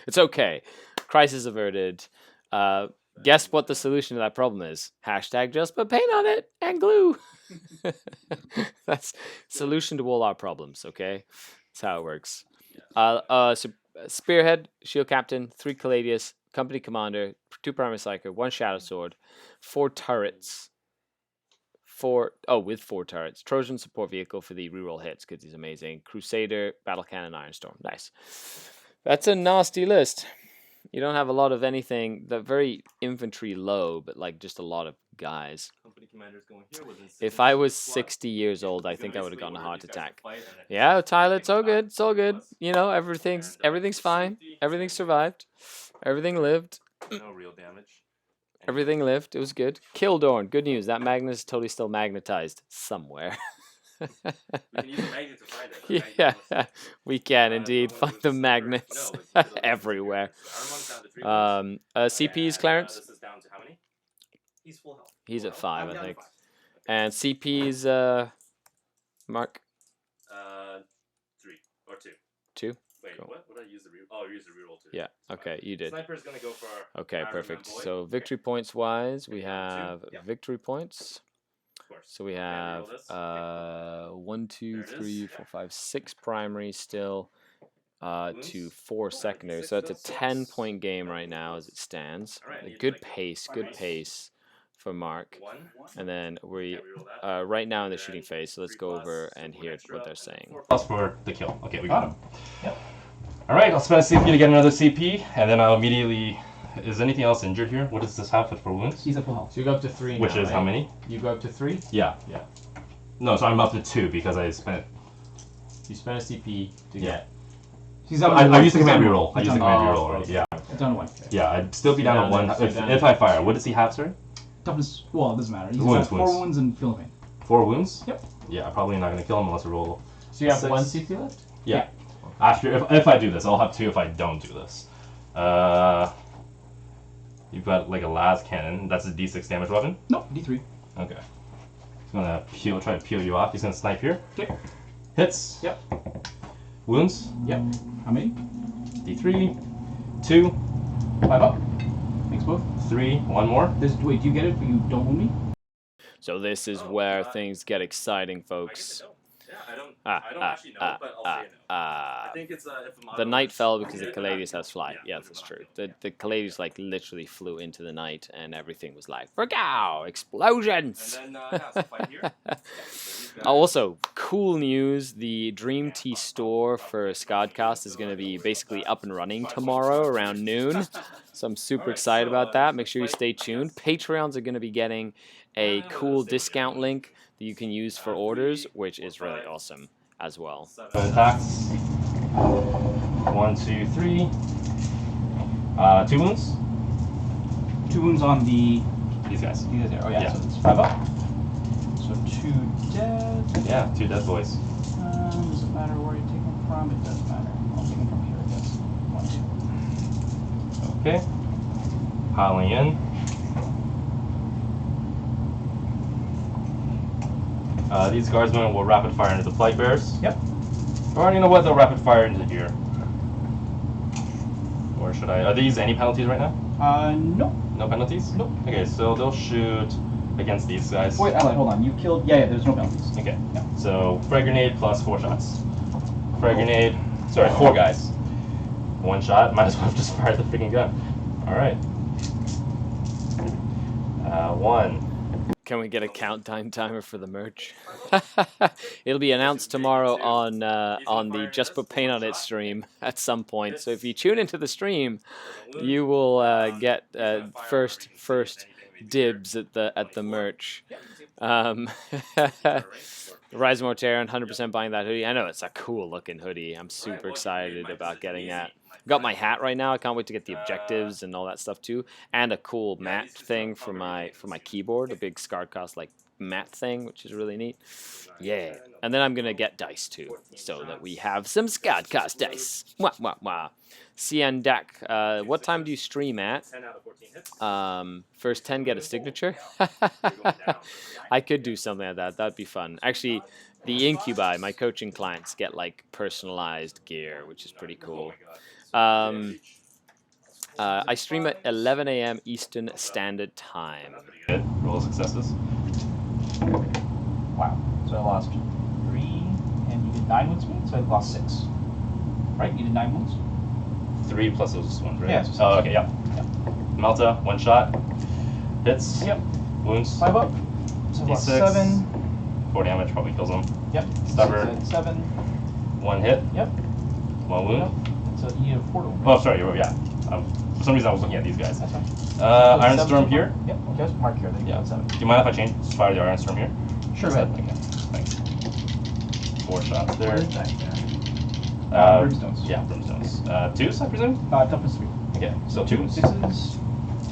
It's okay. Crisis averted. Guess what the solution to that problem is? Hashtag just put paint on it and glue. That's solution to all our problems, okay? That's how it works. So Spearhead, Shield Captain, 3 Caladius, Company Commander, 2 Primary Psyker, 1 Shadow Sword, 4 turrets. With 4 turrets. Trojan support vehicle for the reroll hits because he's amazing. Crusader, Battle Cannon, Ironstorm. Nice. That's a nasty list. You don't have a lot of anything. They're very infantry low, but like just a lot of guys. Company commander's going here with his If I was squad. 60 years old, I You can think I would have basically gotten a order heart these guys to attack. fight, and then Yeah, Tyler, it's all everything good. It's all good. plus- You know, everything's And, everything's fine. safety, Everything so survived. Everything lived. No real damage. And Everything lived. It was good. Kildorn. Good news. That magnet is totally still magnetized somewhere. We can use a magnet to find it. The magnet Yeah, was- we can the indeed one find with the super- magnets no, with the- everywhere. So Armon's down to 3 wounds. CP's And, Clarence. This is down to how many? He's full health. He's Full at health. 5, I'm I down to think. 5. And CP's Mark 3 or 2. 2. Wait, Cool. what? What did I use the reroll? Oh, you used the reroll too. Yeah. That's Okay, fine. you did. Sniper's gonna go for. Okay, Iron perfect. Man boy. So Okay. victory points wise, we Okay, down to have 2. Yep. victory points. Of course. So we And have reroll this. Okay. 1, 2, There it 3, is. 4, 5, 6 primaries still. To Wounds? 4 Cool. secondaries. 6 So it's a still, 10-point 6. game Couple right now as wounds. it stands. All right, I need Good like pace, good primaries. pace for Mark. 1. And then we Can't reroll that. right now in the And shooting then phase. So let's 3 go plus, over 2 and point hear extra, what they're and then saying. 4 Plus for the kill. Okay, we got him. Yep. All right, I'll spend a CP to get another CP, and then I'll immediately. Is anything else injured here? What does this have for wounds? He's at full health. So you go up to 3 Which now, is right? how many? You go up to 3. Yeah. Yeah. No, so I'm up to 2 because I spent. You spend a CP to Yeah. get. He's I used the he's command down reroll. I one. used the He's command Oh, reroll already. okay. Yeah. down to 1. Yeah, I'd still be down to down 1 there, so if, down if to I fire. What does he have, sir? Toughness. Well, it doesn't matter. He's Wounds, got 4 wounds. wounds and feeling pain. 4 wounds? Yep. Yeah, probably not gonna kill him unless I roll. So you have 6. 1 CP left? Yeah. After if I do this, I'll have 2 if I don't do this. You've got like a las cannon. That's a D6 damage weapon. No, D3. Okay. He's gonna try to peel you off. He's gonna snipe here. Okay. Hits. Yep. Wounds. Yep. How many? D3. 2. 5 up. Makes both. 3. 1 more. Wait, do you get it, but you don't wound me? So this is Oh, where things get exciting, I guess folks. I don't. Yeah, I don't. Ah, I don't ah, actually know, ah, but I'll ah, say no. I ah. think it's if a model The knight is- fell because the Yeah, Caladius has fly. yeah, Yes, that's true. yeah. The Caladius like literally flew into the night and everything was like, "Forgow! Explosions!" And then yeah, so fight here. Yeah, so these guys- Also, cool news, the Dream Tea store for SkaredCast is going to be basically up and running tomorrow around noon. So I'm super Alright, excited so, about that. Make let's sure you fight, stay I tuned. guess. Patreons are going to be getting a cool discount link that you can use for 3, orders, 4, which is really 5, awesome as well. 7. So attacks. 1, 2, 3. 2 wounds. 2 wounds on the. These guys. You guys there. Oh, yeah. Yeah. So it's 5 up. So 2 dead. Yeah, 2 dead boys. Does it matter where you take them from? It does matter. I'll take them from here, I guess. 1, 2. Okay. Piling in. These guardsmen will rapid fire into the plague bears. Yep. Or you know what? They'll rapid fire into here. Or should I? Are these any penalties right now? No. No penalties? Nope. Okay, so they'll shoot against these guys. Wait, Allied, hold on. You killed. Yeah, there's no penalties. Okay. Yeah. So frag grenade plus 4 shots. Frag grenade. Sorry, 4 guys. 1 shot. Might as well have just fired the freaking gun. All right. 1. Can we get a countdown timer for the merch? It'll be announced tomorrow on the Just Put Paint on It stream at some point. So if you tune into the stream, you will get first dibs at the merch. Rise of Mortarion, 100% buying that hoodie. I know it's a cool looking hoodie. I'm super excited about getting that. Got my hat right now. I can't wait to get the objectives and all that stuff too, and a cool mat thing for my keyboard, a big SkaredCast like mat thing, which is really neat. Yeah, and then I'm gonna get dice too, so that we have some SkaredCast dice. Wah wah wah. CN Dak, what time do you stream at? 10 out of 14 hits. First 10 get a signature. I could do something like that. That'd be fun. Actually, the Incubi, my coaching clients, get like personalized gear, which is pretty cool. I stream at 11 a.m. Eastern Standard Time. That's pretty good. Roll successes. Wow. So I lost 3, and you did 9 wounds to me, so I lost 6. Right? You did 9 wounds? 3 plus those ones, right? Yeah, so 6. Oh, okay, yeah. Melta, 1 shot. Hits. Yep. Wounds. 5 up. So I lost D6. 7. 4 damage probably kills him. Yep. Stubber. 7. 1 hit. Yep. 1 wound. Yep. So you have 4 to wound. Oh, sorry, yeah. For some reason I was looking at these guys. That's fine. Iron 7 Storm so here. far? Yep. Okay, let's mark here. Then you Yeah. got 7. Do you mind if I change fire the Iron Storm here? Sure, go ahead. Okay, thanks. 4 shots there. Where is that? Brimstones. Yeah, brimstones. 2s, I presume? Toughness 3. Okay, so 2. 6s.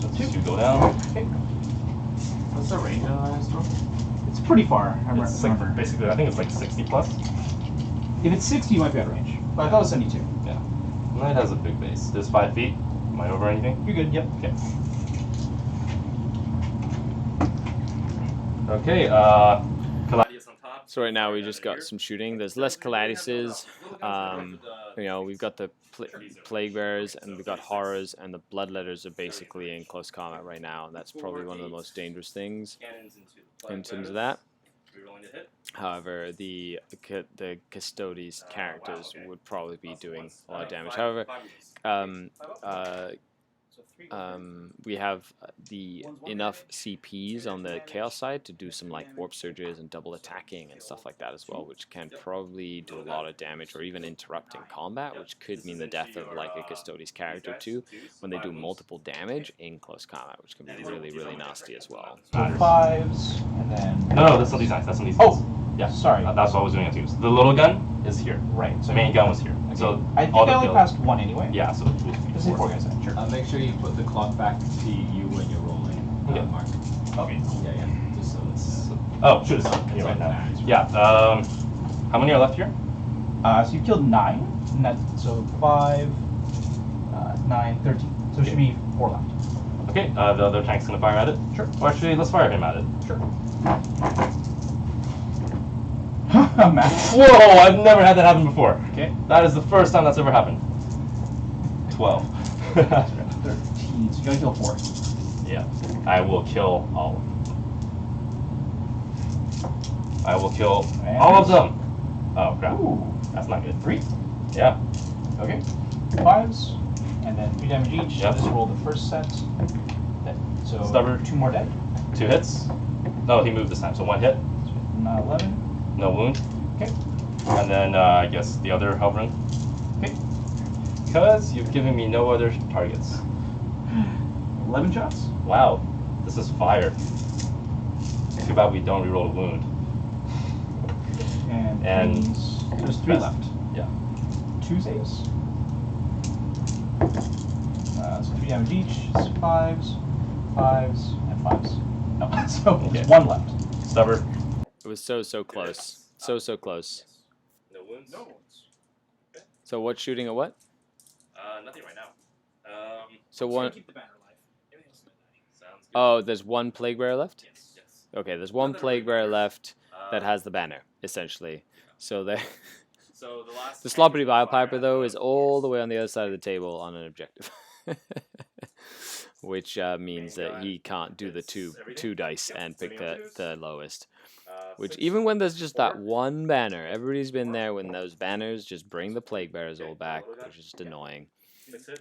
So 2 go down. Okay. What's the range on Iron Storm? It's pretty far. I It's like, remember. basically, I think it's like 60 plus. If it's 60, you might be out of range. But I thought it was 72. Yeah. Knight has a big base. This 5 feet. Am I over anything? You're good. Yep. Okay. Okay, Caladius on top. So right now we just got some shooting. There's less Caladiuses. You know, we've got the Plague Bearers and we've got Horrors, and the Bloodletters are basically in close combat right now, and that's probably one of the most dangerous things in terms of that. However, the Custodes characters would probably be doing a lot of damage. However, we have enough CPs on the Chaos side to do some like warp surges and double attacking and stuff like that as well, which can probably do a lot of damage or even interrupting combat, which could mean the death of like a Custodes character too when they do multiple damage in close combat, which can be really, really nasty as well. So 5s, and then... no, that's not these knights. That's not these Oh! knights. Yeah, Sorry. That's what I was doing it too. So the little gun is here. Right. So Main gun was here. Okay. So I think all I the only kills. passed 1 anyway. Yeah, so it was This is 4 guys then. Sure. Make sure you put the clock back to you when you're rolling. Okay. Mark. Okay. Yeah, yeah. Just so it's. Oh, should have done. You're right now. Yeah. How many are left here? So you killed 9. And that's, so 5, 9, 13. So it should be 4 left. Okay. The other tank's gonna fire at it. Sure. Or actually, let's fire him at it. Sure. Matt. Whoa! I've never had that happen before. Okay. That is the first time that's ever happened. 12. 13. So you gotta kill 4. Yeah. I will kill all of them. I will kill all of them. Oh crap. Ooh. That's not good. 3. Yeah. Okay. 5s. And then 3 damage each. Yep. So just roll the first set. So Stubber. 2 more dead. 2 hits. Oh, he moved this time. So 1 hit. Not 11. No wound. Okay. And then I guess the other hovering. Okay. Because you've given me no other targets. 11 shots. Wow. This is fire. Too bad we don't reroll a wound. And threes. There's 3 best. left. Yeah. 2 saves. So 3 damage each. So 5s, 5s, and 5s. No, so Okay. there's 1 left. Stubber. It was so close. So close. No wounds. No one's. So what's shooting at what? Nothing right now. So Just gotta one. keep the banner alive. Everything else is gonna die. Sounds good. Oh, there's one Plague Bearer left? Yes. Yes. Okay, there's one Plague Bearer left that Uh, has the banner, essentially. So the So the last. the Sloppy Bile Piper though is all the way on the other side of the table on an objective. Which means that he can't do the two dice and pick the lowest. Which even when there's just that one banner, everybody's been there when those banners just bring the Plague Bearers all back, which is just annoying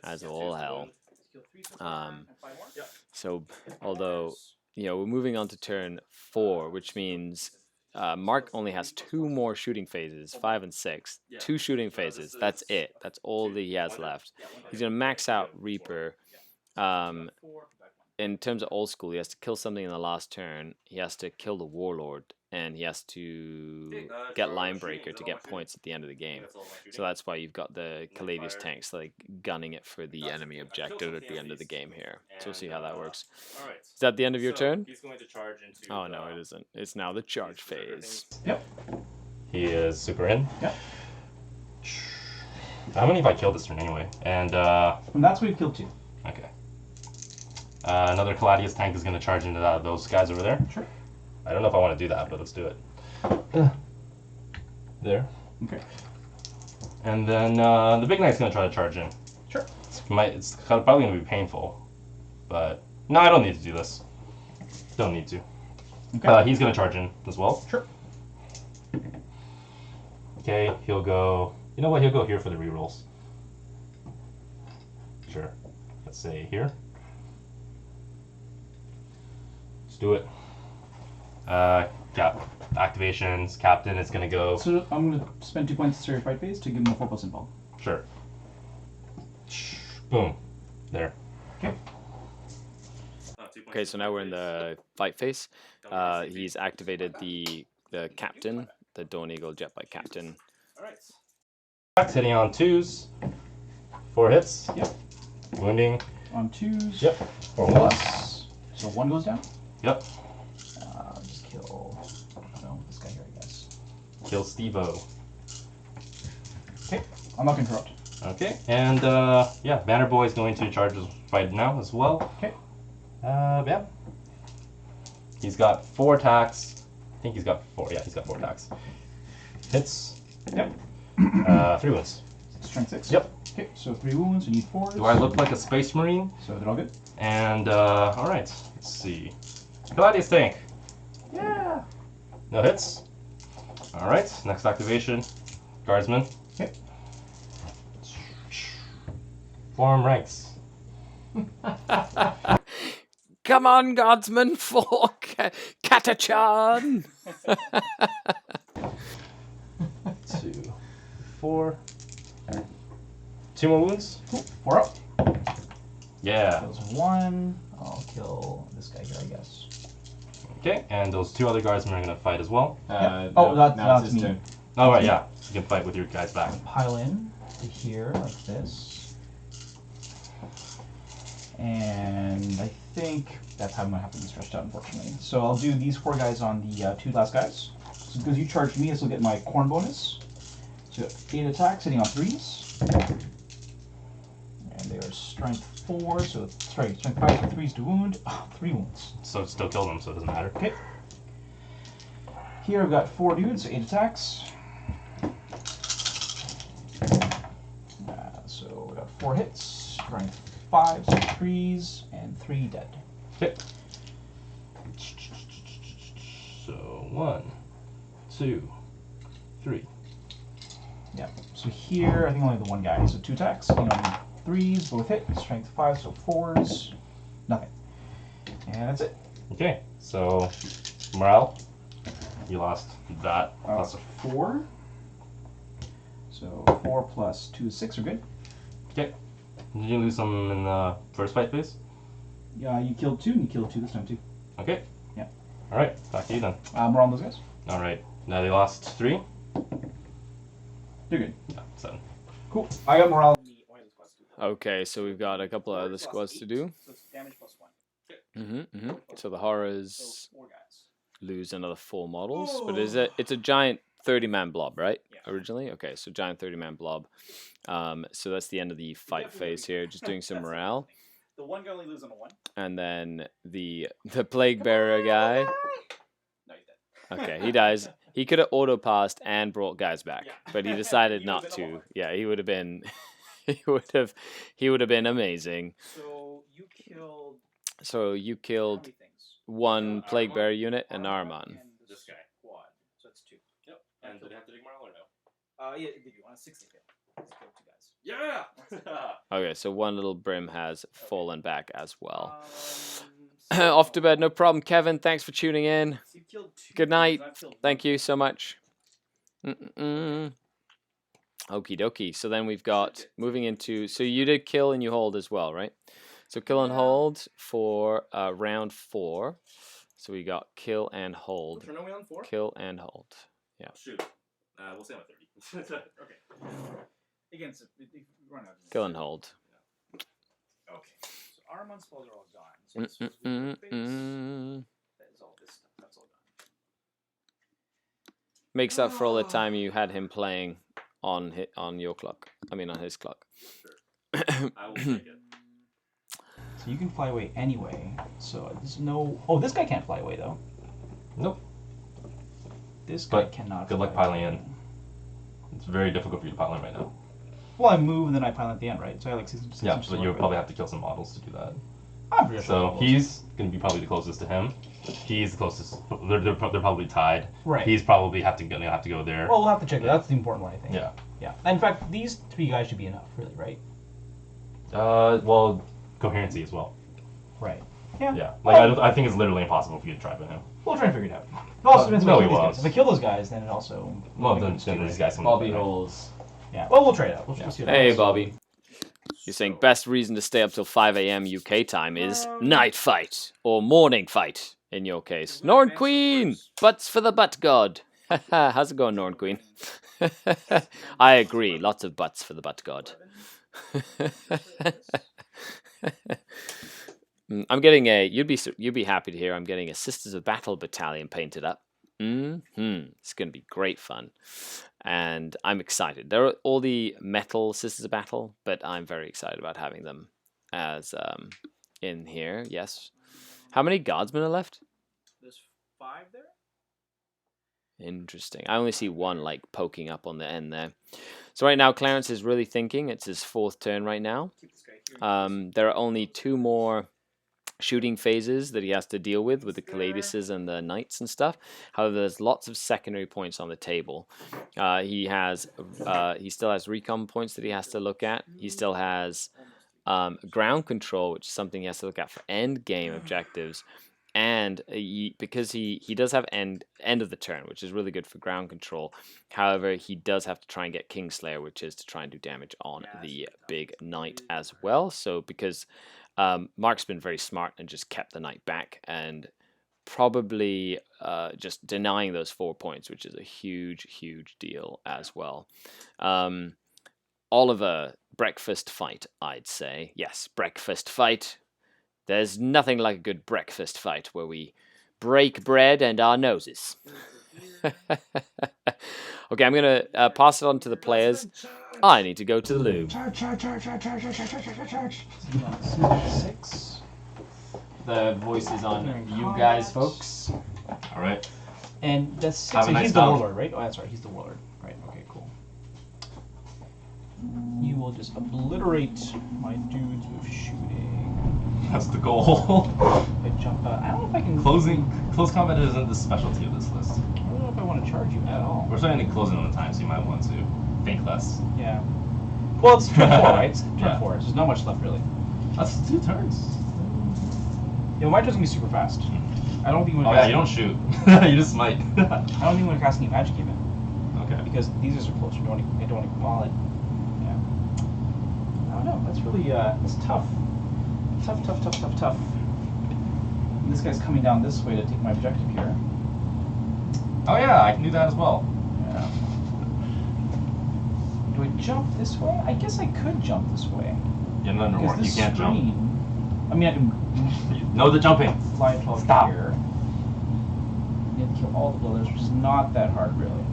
as all hell. Kill 3 so far, Um, and 5 more. So although we're moving on to turn 4, which means Mark only has 2 more shooting phases, 5 and 6. 2 shooting phases. That's it. That's all that he has left. He's gonna max out Reaper. 4, back 1. In terms of old school, he has to kill something in the last turn. He has to kill the Warlord, and he has to get Linebreaker to get points at the end of the game. So that's why you've got the Caladius tanks like gunning it for the enemy objective at the end of the game here. So we'll see how that works. All right. Is that the end of your turn? He's going to charge into. Oh no, it isn't. It's now the charge phase. Yep. He is super in. Yep. How many have I killed this turn anyway? And And that's where you killed 2. okay. Another Caladius tank is going to charge into those guys over there. Sure. I don't know if I want to do that, but let's do it. There. Okay. And then the big knight's going to try to charge in. It's probably gonna be painful, but no, I don't need to do this. Don't need to. Okay. He's gonna charge in as well. Sure. Okay, he'll go. You know what? He'll go here for the rerolls. Sure. Let's say here. Let's do it. Yeah. Activations. Captain is gonna go. So I'm gonna spend 2 points to your fight phase to give him a 4+ invuln. Sure. Boom. There. Okay. 2 points. Okay, so now we're in the fight phase. He's activated the captain, the Dawn Eagle Jetbike captain. Alright. Hitting on 2s. 4 hits. Yep. Wounding. On 2s. Yep. 4 wounds. Plus. So 1 goes down. Yep. Just kill. No, this guy here, I guess. Kill Steve-O. Okay. I'm not gonna interrupt. Okay, and yeah, Banner Boy is going to charge his fight now as well. Okay. Yeah. He's got 4 attacks. I think he's got 4. Yeah, he's got 4 attacks. Hits. Yep. 3 wounds. Strength 6. Yep. Okay, so 3 wounds. You need 4. Do I look like a Space Marine? So they're all good. And all right, let's see. Pilates tank. Yeah. No hits. All right, next activation. Guardsman. Okay. Form ranks. Come on, guardsman, for Katachan! 2, 4. 2 more wounds. Cool. 4 up. Yeah. Kills 1. I'll kill this guy here, I guess. Okay, and those 2 other guardsmen are gonna fight as well. Yeah. Oh, that's now it's me. his turn. Oh right, yeah. You can fight with your guys back. Pile in to here like this. And I think that's how I'm gonna have to be stretched out, unfortunately. So I'll do these 4 guys on the 2 last guys. So because you charged me, this will get my corn bonus. So 8 attacks, hitting on 3s. And they are strength 4, so strength 5 for 3s to wound. 3 wounds. So still kill them, so it doesn't matter. Okay. Here I've got 4 dudes, so 8 attacks. So we got 4 hits, strength 5, so 3s, and 3 dead. Okay. So 1, 2, 3. Yeah. So here I think only the 1 guy. So 2 attacks, hitting on 3s, both hit, strength 5, so 4s, nothing. And that's it. Okay. So morale. You lost that. Plus 4. So 4 plus 2 is 6 are good. okay. Did you lose some in the first fight phase? Yeah, you killed 2, and you killed 2 this time too. Okay. Yeah. All right. Back to you then. More on those guys. All right. Now they lost 3. They're good. Yeah, 7. Cool. I got morale. Okay, so we've got a couple of other squads to do. So it's damage plus 1. So the horrors So 4 guys. lose another 4 models, but it's a giant 30-man blob, right? Yeah. Originally, okay, so giant 30-man blob. So that's the end of the fight phase here. Just doing some morale, The 1 guy only lives on a 1. and then the plague bearer guy. No, he's dead. Okay, he dies. He could have auto passed and brought guys back, Yeah. but he decided He would've not been a to. lot. Yeah, he would have been. He would have been amazing. So you killed So you how killed many things? 1 plague Ahriman, bearer unit and Ahriman Ahriman. and This guy. Quad. So that's 2. Yep. And did they have to dig morale or no? Yeah, did you on a 60 kill? It's killed 2 guys. Yeah! Okay, so 1 little brim has fallen back as well. So Off to bed, no problem. Kevin, thanks for tuning in. you killed 2 Good things, night. I've killed Thank 1. you so much. Okie dokie. So then we've got moving into. So you did kill and you hold as well, right? So kill and Yeah. hold for round 4. So we got kill and What hold. turn are we on 4? Kill and hold. Yeah. Shoot. We'll say I'm at 30. Okay. Again, so run out. Kill and hold. Okay. So Ahriman's spells are all gone. So this was with the face. That is all this stuff. That's all gone. Makes up for all the time you had him playing on your clock. I mean on his clock. I will take it. So you can fly away anyway. So there's no. Oh, this guy can't fly away though. Nope. This guy But cannot. good luck fly piling away. in. It's very difficult for you to pile in right now. Well, I move and then I pile at the end, right? So I have like 6 Yeah, inches but to you'll work probably have to kill some models to do that. with. I'm pretty sure. So he's going to be probably the closest to him. He's the closest. They're probably tied. Right. He's probably gonna have to go there. Well, we'll have to check that. That's the important one, I think. Yeah. Yeah. In fact, these 3 guys should be enough, really, right? Well, coherency as well. Right. Yeah. Yeah. Like I think it's literally impossible for you to try by him. We'll try and figure it out. It also depends if no, I he kill these was. guys. If I kill those guys, then it also. Well, then these guys come Bobby up. holes. Yeah. Well, we'll try it out. We'll see what Hey, happens. Bobby. You're saying best reason to stay up till 5 a.m. UK time is night fight, or morning fight, in your case. Norn Queen! Butts for the butt god. How's it going, Norn Queen? I agree, lots of butts for the butt god. I'm getting a, you'd be happy to hear I'm getting a Sisters of Battle battalion painted up. It's going to be great fun. And I'm excited. There are all the metal Sisters of Battle, but I'm very excited about having them as in here. Yes. How many guardsmen are left? There's 5 there. Interesting. I only see one like poking up on the end there. So right now Clarence is really thinking. It's his 4th turn right now. Keep this guy here. There are only 2 more shooting phases that he has to deal with the Caladiuses and the Knights and stuff. However, there's lots of secondary points on the table. He still has recon points that he has to look at. He still has ground control, which is something he has to look at for end game objectives. And because he does have end of the turn, which is really good for ground control. However, he does have to try and get Kingslayer, which is to try and do damage on the big knight as well. So because Mark's been very smart and just kept the knight back and probably just denying those 4 points, which is a huge deal as well. Oliver, breakfast fight, I'd say. Yes, breakfast fight. There's nothing like a good breakfast fight where we break bread and our noses. Okay, I'm going to pass it on to the players. I need to go to the loo. Charge. 6. The voice is on you guys, folks. All right. And that's 6. Have a And nice he's the bout. warlord, right? Oh, that's right. He's the warlord. Right. Okay, cool. You will just obliterate my dudes with shooting. That's the goal. I jump out. I don't know if I can. Close combat isn't the specialty of this list. I don't know if I want to charge you at all. We're starting to closing on the time, so you might want to think less. Yeah. Well, it's turn 4, right? It's turn Yeah. 4. There's not much left, really. That's 2 turns. Yeah, my turn's gonna be super fast. I don't think we're Oh gonna yeah, you don't shoot. You just smite. I don't think we're gonna cast any magic even. Okay. Because these guys are closer. I don't want to call it. Yeah. I don't know. That's really it's tough. Tough. And this guy's coming down this way to take my objective here. Oh yeah, I can do that as well. Yeah. Do I jump this way? I guess I could jump this way. Yeah, no, no, Because you this can't jump. screen, I mean, I can No, the jumping. fly 12 Stop. here. You have to kill all the builders, which is not that hard, really.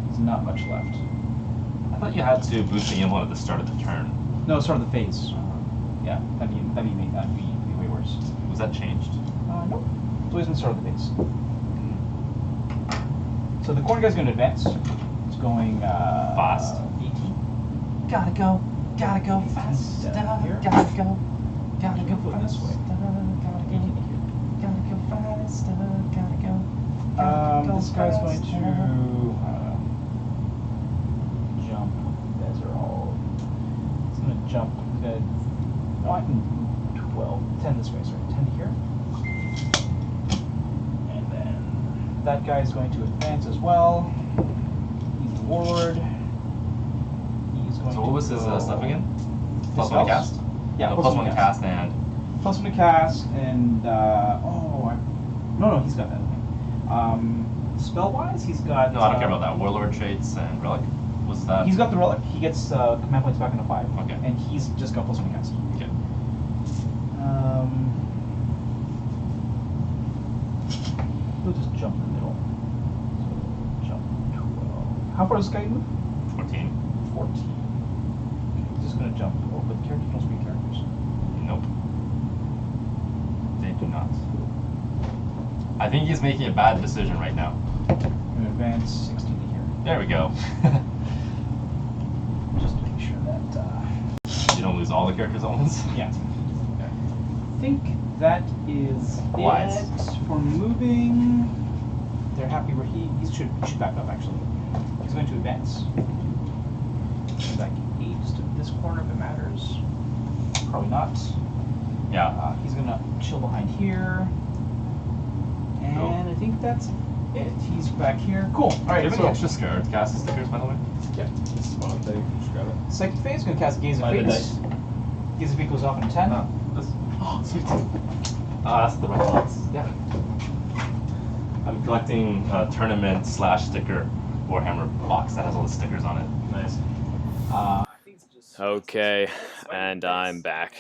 There's not much left. I thought you had to boost the emblem at the start of the turn. No, it's sort of the phase. Yeah, that'd be way worse. Was that changed? Nope. It's always been start of the phase. So the corner guy's going to advance. It's going Fast. 18. Gotta go fast. Here. Gotta go This way. Gotta go faster. Gotta go. This guy's going to jump. You guys are all. He's going to jump. He's going to. No, I can 12. 10 this way, sorry. 10 to here. And then that guy's going to advance as well. He's the warlord. He's going So to what was his go- stuff again? His Plus 1 spells? cast? Yeah, No, plus 1 cast and. Plus 1 to cast, and no, he's got that. Spell wise, he's got. No, I don't care about that. Warlord traits and relic. Was that? He's got the relic. He gets command points back into 5. Okay. And he's just got plus 1 to cast. Okay. He'll just jump in the middle. So jump 12. How far does this guy move? 14. 14. Okay, he's just gonna jump. Oh, but characters don't speak characters. Nope. They do not. I think he's making a bad decision right now. I'm gonna advance 16 to here. There we go. Just to make sure the characters at once. Yeah. I think that is Wise. it for moving. They're happy where he should back up actually. He's going to advance. Back 8 to this corner if it matters. Probably not. Yeah. He's gonna chill behind here. And Cool. I think that's it. He's back here. Cool. Alright, Do you have so any extra SkaredCast stickers, by the way? This is one thing. Just grab it. second phase, gonna cast Gaze of By the Fate. dice. Gaze of Fate goes off in 10. Oh, sweet. That's the right ones. Yeah. I'm collecting a tournament / sticker Warhammer box that has all the stickers on it. Nice. Okay, and I'm back.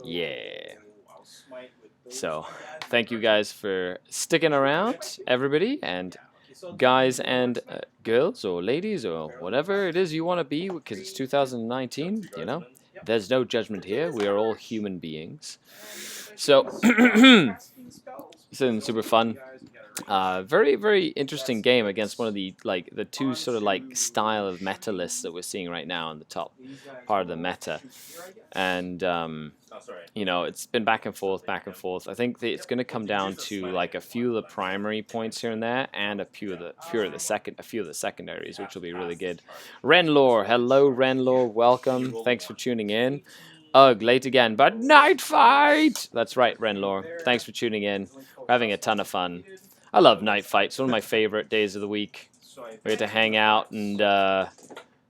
Yeah. So, thank you guys for sticking around, everybody, and guys and girls or ladies or whatever it is you want to be, because it's 2019, you know. There's no judgment here. We are all human beings. So, it's been super fun. Very, very interesting game against one of the two sort of style of meta lists that we're seeing right now in the top part of the meta, and you know, it's been back and forth. I think that it's going to come down to like a few of the primary points here and there, and a few of the secondaries, which will be really good. Renlore, hello Renlore, welcome. Thanks for tuning in. Ugh, late again, but night fight. That's right, Renlore. Thanks for tuning in. We're having a ton of fun. I love night fights. One of my favorite days of the week. We get to hang out and This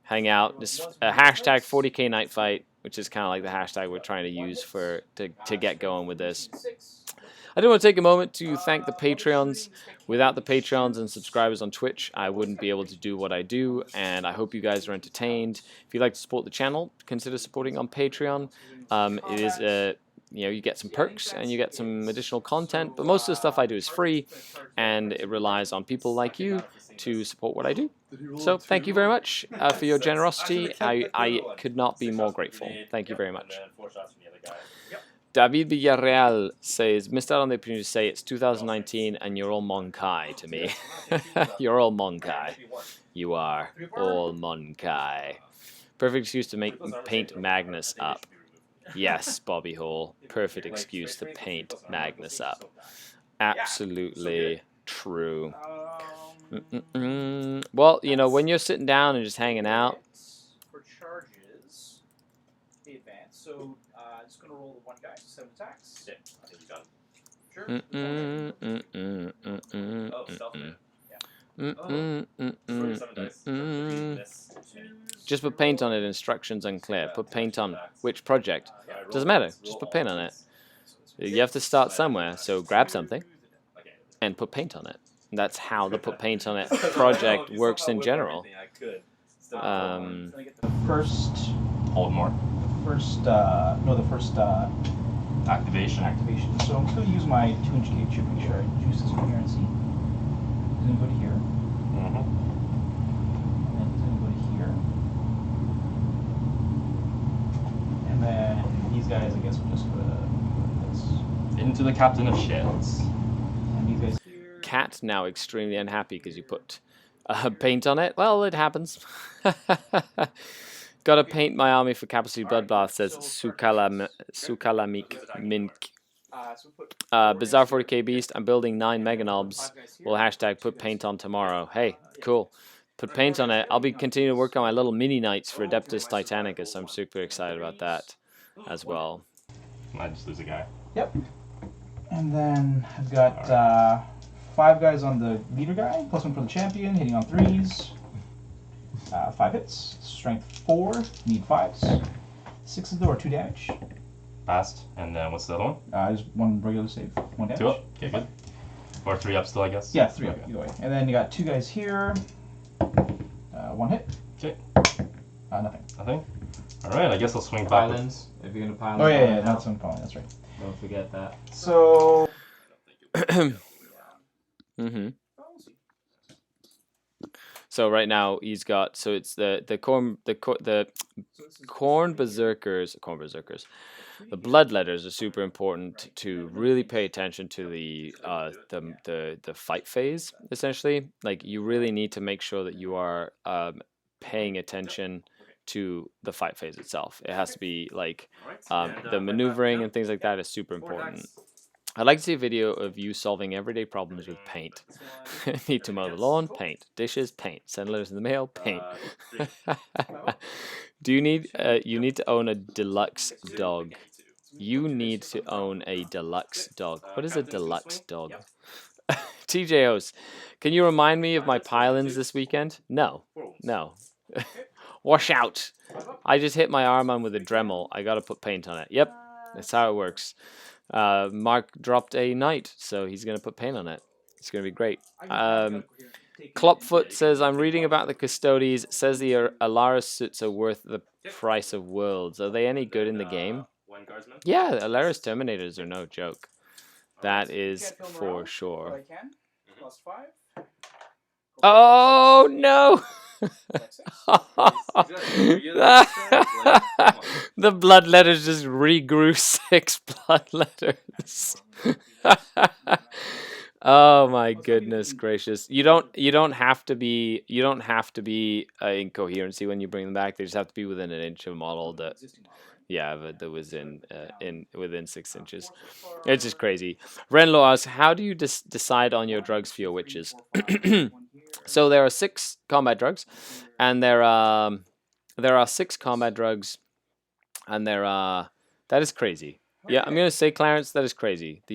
hashtag 40k night fight, which is kind of like the hashtag we're trying to use to get going with this. I do want to take a moment to thank the Patreons. Without the Patreons and subscribers on Twitch, I wouldn't be able to do what I do, and I hope you guys are entertained. If you'd like to support the channel, consider supporting on Patreon. It is you know, you get some perks and you get some additional content, but most of the stuff I do is free, and it relies on people like you to support what I do. So thank you very much for your generosity. I could not be more grateful. Thank you very much. David Villarreal says, missed out on the opportunity to say it's 2019 and you're all Monkai to me. You're all Monkai. You are all Monkai. Perfect excuse to paint Magnus up. Yes, Bobby Hall. Perfect excuse to paint Magnus up. Absolutely true. Well, you know, when you're sitting down and just hanging out. For charges, they advance. So just gonna roll the one guy, so 7 attacks. Yeah, I think you got him. Sure. Oh, stealth man. Roll 7 dice. Just put paint on it. Instructions unclear. Put paint on which project? Doesn't matter. Just put paint on it. You have to start somewhere, so grab something and put paint on it. That's how the put paint on it project works in general. First Hold more. the first Activation. So I'm just going to use my 2-inch gauge to make sure I juice this from here and see. He's going to go to here, Mm-hmm. and then he's going to go to here. And then these guys, I guess, will just go to this. Into the Captain of Shields. And these guys here. Cat now extremely unhappy because you put paint on it. Well, it happens. Gotta paint my army for Capacity Bloodbath, says Sukalamik Mink. Bizarre 40k Beast, I'm building 9 Meganobs. Well, hashtag put paint on tomorrow. Hey, cool. Put paint on it. I'll be continuing to work on my little mini knights for Adeptus Titanicus. I'm super excited about that as well. I just lose a guy. Yep. And then I've got 5 guys on the leader guy, +1 for the champion, hitting on 3s. 5 hits, strength 4, need 5s. 6s though, or 2 damage. Passed. And then what's the other one? Just 1 regular save, 1 damage. 2 up. Okay, good. Or 3 up still, I guess. Yeah, 3 up, either way. And then you got 2 guys here. 1 hit. Okay. Nothing. Nothing. All right. I guess I'll swing back. Pylons. If you're gonna pylon. Oh yeah, pylon that's out. one point. That's right. Don't forget that. So. Mm-hmm. So right now he's got, so it's the corn berserkers. The bloodletters are super important to really pay attention to the fight phase. Essentially, like you really need to make sure that you are paying attention to the fight phase itself. It has to be like Alright. And, the right back maneuvering down. and things like that is super Four important. dice. I'd like to see a video of you solving everyday problems with Everything paint. this one. Need to mow the Everything lawn, else? paint. Dishes, paint. Send letters in the mail, paint. Three. Do you need you need to own a deluxe Two, dog? again, two. You need to own a deluxe dog. What is a Captain's gonna deluxe swing? dog? Yep. TJOs, can you remind me of my pile-ins this weekend? No, Four wounds. no. Wash out. I just hit my arm on with a Dremel. I gotta put paint on it. Yep, that's how it works. Mark dropped a knight, so he's gonna put paint on it. It's gonna be great. Klopfoot says, I'm reading about the Custodes. Says the Alaris suits are worth the price of worlds. Are they any good in the game? One guardsman. Yeah, Alaris Terminators are no joke. That Can't is kill for morale, but sure. I can. +5. Oh no! +6. The blood letters just regrew 6 blood letters. Oh my goodness gracious! You don't have to be in coherency when you bring them back. They just have to be within an inch of a model that Existing model, right? yeah, but that was in within 6 inches. It's just crazy. Renlo asks, how do you decide on your drugs for your witches? So there are 6 combat drugs, and there are 6 combat drugs, and that is crazy. Yeah, I'm gonna say, Clarence, that is crazy that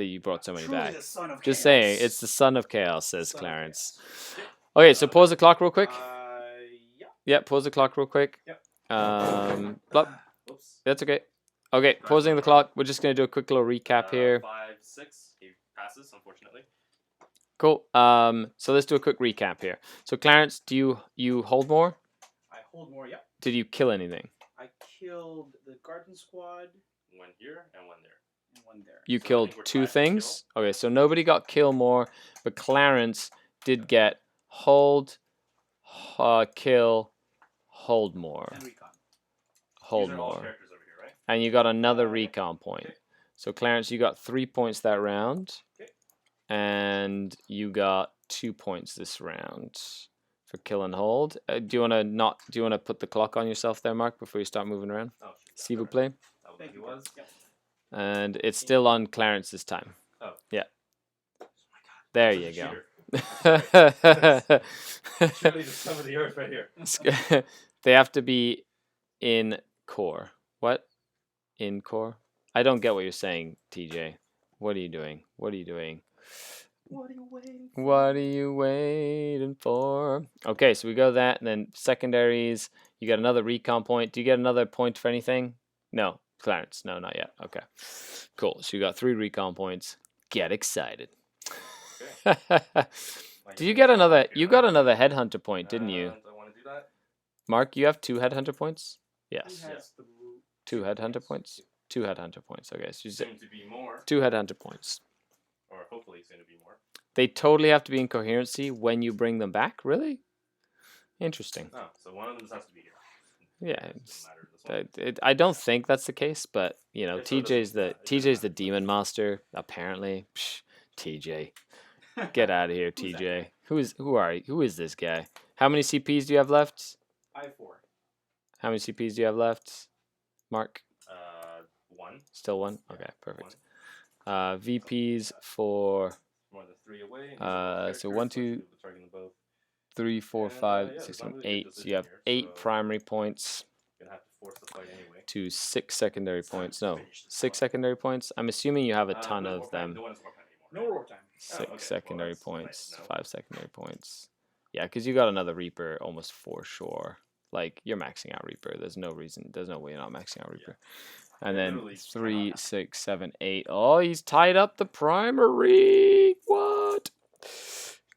you brought so many Truly back. the son of Just chaos. saying, it's the son of chaos, says Son of Clarence. Okay, so pause the clock real quick. Yeah. Yeah, pause the clock real quick. Yep. Plop. Whoops. That's okay. Okay, pausing the clock. We're just gonna do a quick little recap here. 5, 6. He passes, unfortunately. Cool. So let's do a quick recap here. So Clarence, do you hold more? I hold more. Yep. Did you kill anything? I killed the garden squad One here and one there. and one there. You So I killed think we're 2 tied for things. Okay, so nobody got kill more, but Clarence did get hold, kill, hold more, And recon. hold These are all more, characters over here, right? and you got another recon point. Okay. So Clarence, you got 3 points that round, Okay. and you got 2 points this round for kill and hold. Do you wanna put the clock on yourself there, Mark, before you start moving around? Oh, S'il vous plaît. That was Thank he you. was. Yep. And it's still on Clarence this time. Oh. Yeah. Oh There Such you a go. cheater. Surely the sum of the earth right here. They have to be in core. What? In core? I don't get what you're saying, TJ. What are you doing? What are you doing? What are you waiting for? What are you waiting for? Okay, so we go that, and then secondaries. You get another recon point. Do you get another point for anything? No, Clarence. No, not yet. Okay, cool. So you got 3 recon points. Get excited. Did you get another? You got another headhunter point, didn't you? I want to do that. Mark, you have 2 headhunter points. Who Yes, has the root? 2 headhunter points. 2 headhunter points. Okay, so you said Soon to be more, 2 headhunter points. or hopefully soon to be more. They totally have to be in coherency when you bring them back. Really? Interesting. Oh, so one of them has to be here. Yeah, Doesn't it's, matter this one. I don't think that's the case, but you know, Okay, so it doesn't- TJ's the demon master apparently. Psh, TJ, get out of here, Who's that TJ. guy? Who is this guy? How many CPs do you have left? I have 4. How many CPs do you have left? Mark, 1. still 1. Okay, perfect. VPs for More than 3 away. so 1, 2, 3, 4, And, 5, yeah, 6, as long 7, as we get 8. So decision you have here, 8 so- primary points Gonna have to force the fight anyway. to 6 secondary It's time points. to No, finish this 6 one. secondary points. I'm assuming you have a ton No of more time. them. No one has more time anymore. No roar time. 6 okay, well, secondary that's points, nice to know. 5 secondary points. Yeah, because you got another Reaper almost for sure. Like, you're maxing out Reaper. There's no way you're not maxing out Reaper. And You're then literally 3, 6, 7, 8. Oh, he's tied up the primary. What?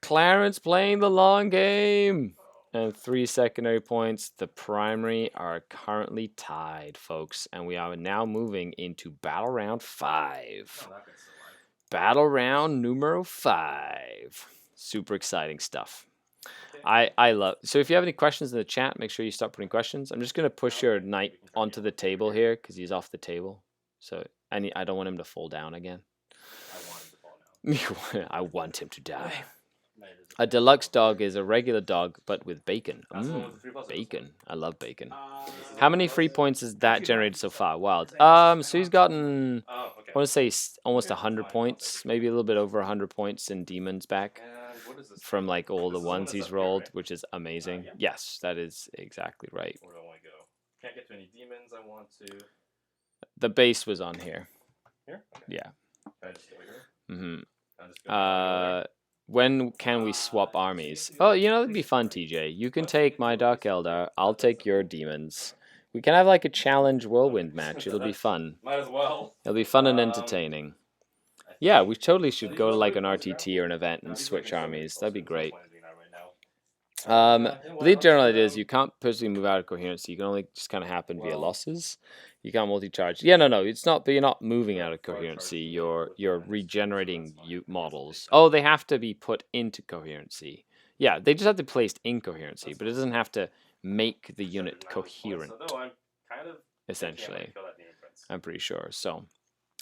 Clarence playing the long game. And 3 secondary points. The primary are currently tied, folks. And we are now moving into battle round 5. Oh, that guy's still alive. Battle round numero 5. Super exciting stuff. I love. So if you have any questions in the chat, make sure you start putting questions. I'm just gonna push your knight onto the table here because he's off the table. So I don't want him to fall down again. I want him to fall down. I want him to die. Nice. A deluxe dog is a regular dog, but with bacon. That's the one with the 3+. Bacon. I love bacon. Uh, How many free points has that generated so far? Wild. So he's gotten, Oh, I okay. want to say almost 100 points, maybe a little bit over 100 points in Demons back And what is this? from like all the This is the one ones that's he's up here, rolled, right? which is amazing. Yeah. Yes, that is exactly right. Where do I want to go? Can't get to any demons. I want to. The base was on here. Here? Okay. Yeah. Can I just go here? hmm Can I just go When can we swap armies? Oh, you know, it'd be fun, TJ. You can take my Dark Eldar, I'll take your demons. We can have like a challenge whirlwind match. It'll be fun. Might as well. It'll be fun and entertaining. Yeah, we totally should go to like an RTT or an event and switch armies. That'd be great. The general idea is you can't personally move out of coherency. You can only just kind of happen via losses. You can't multi-charge. Yeah, no, it's not. But you're not moving out of coherency. You're regenerating models. Oh, they have to be put into coherency. Yeah, they just have to be placed in coherency, but it doesn't have to make the unit coherent. Essentially, I'm pretty sure. So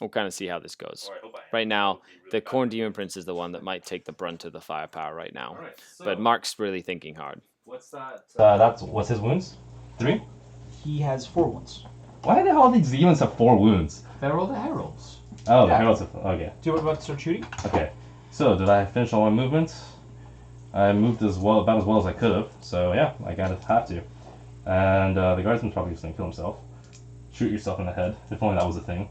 we'll kind of see how this goes. Right now, the Corn Demon Prince is the one that might take the brunt of the firepower right now. But Mark's really thinking hard. What's that? What's his wounds? 3? He has 4 wounds. Why the hell these demons have 4 wounds? They're all the heralds. Oh, Yeah. the heralds have, okay. Do you want to start shooting? Okay. So, did I finish all my movements? I moved about as well as I could have, so yeah, I kind of have to. And the guardsman's probably just gonna kill himself. Shoot yourself in the head, if only that was a thing.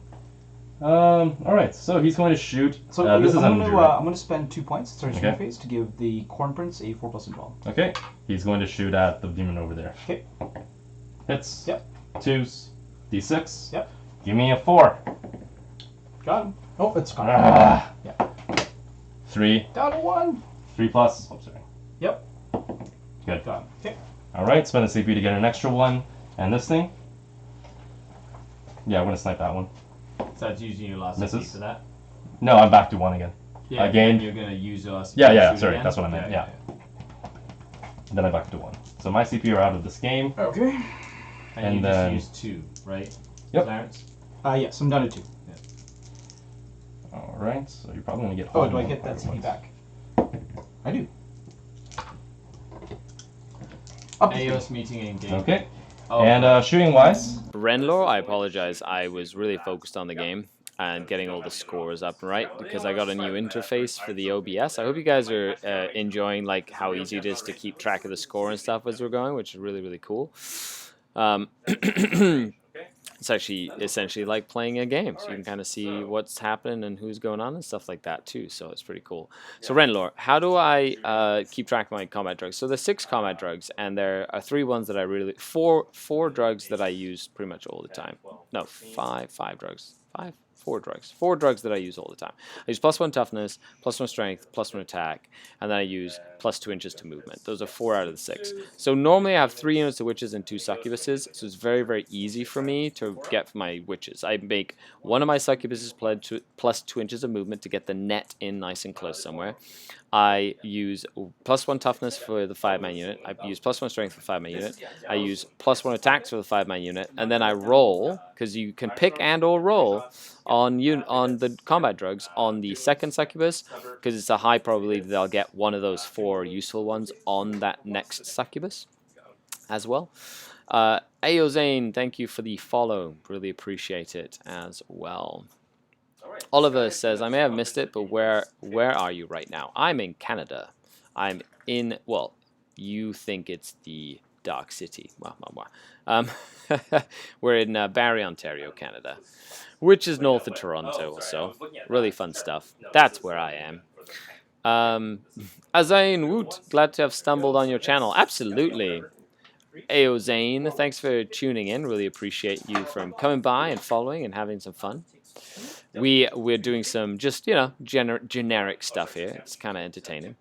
Alright, so he's going to shoot. So This is I'm uninjured. going to spend 2 points, starting Okay. phase, to give the Corn Prince a 4+ involve. Okay, he's going to shoot at the demon over there. Okay. Hits. Yep. 2s. D6. Yep. Give me a 4. Got him. Oh, it's gone. Ah. Yeah. 3. Down to 1. 3+. Oh, sorry. Yep. Good. Got him. Okay. Alright, spend a CP to get an extra 1. And this thing? Yeah, I'm going to snipe that one. So that's using your last Misses. CP for that? No, I'm back to 1 again. Yeah, Again. You're going to use your last CP Yeah, to yeah, shoot sorry, again? that's what I meant, yeah. Then I'm back to 1. So my CP are out of this game. Okay. And, And you then- just used 2, right? Yep. Clarence? Yes, I'm down to 2. Alright, so you're probably going to get Oh, all do I of get them that at CP once. back? I do. Up to 3. AOS meeting in game. Okay, Oh, and shooting wise, Renlor, I apologize. I was really focused on the game and getting all the scores up and right because I got a new interface for the OBS. I hope you guys are enjoying like how easy it is to keep track of the score and stuff as we're going, which is really, really cool. It's actually essentially like playing a game, so you can kind of see what's happening and who's going on and stuff like that too. So it's pretty cool. So Renlor, how do I keep track of my combat drugs? So there's 6 combat drugs, and there are 3 ones that I really four drugs that I use pretty much all the time. No, five drugs. 4 drugs. 4 drugs that I use all the time. I use +1 toughness, +1 strength, +1 attack, and then I use +2 inches to movement. Those are 4 out of the 6. So normally I have 3 units of witches and 2 succubuses, so it's very, very easy for me to get my witches. I make one of my succubuses +2 inches of movement to get the net in nice and close somewhere. I use +1 toughness for the 5-man unit. I use +1 strength for the 5-man unit. I use +1 attacks for the 5-man unit, and then I roll, because you can pick and or roll on the combat drugs on the second succubus, because it's a high probability that I'll get one of those 4 useful ones on that next succubus as well. Aozane, thank you for the follow. Really appreciate it as well. Oliver says, I may have missed it, but where are you right now? I'm in Canada. I'm in, well, you think it's the Dark City. We're in Barrie, Ontario, Canada, which is north of Toronto also. Really fun stuff. That's where I am. Azain Woot, glad to have stumbled on your channel. Absolutely. Aozane, thanks for tuning in. Really appreciate you from coming by and following and having some fun. We're doing some just, you know, generic stuff here. It's kind of entertaining.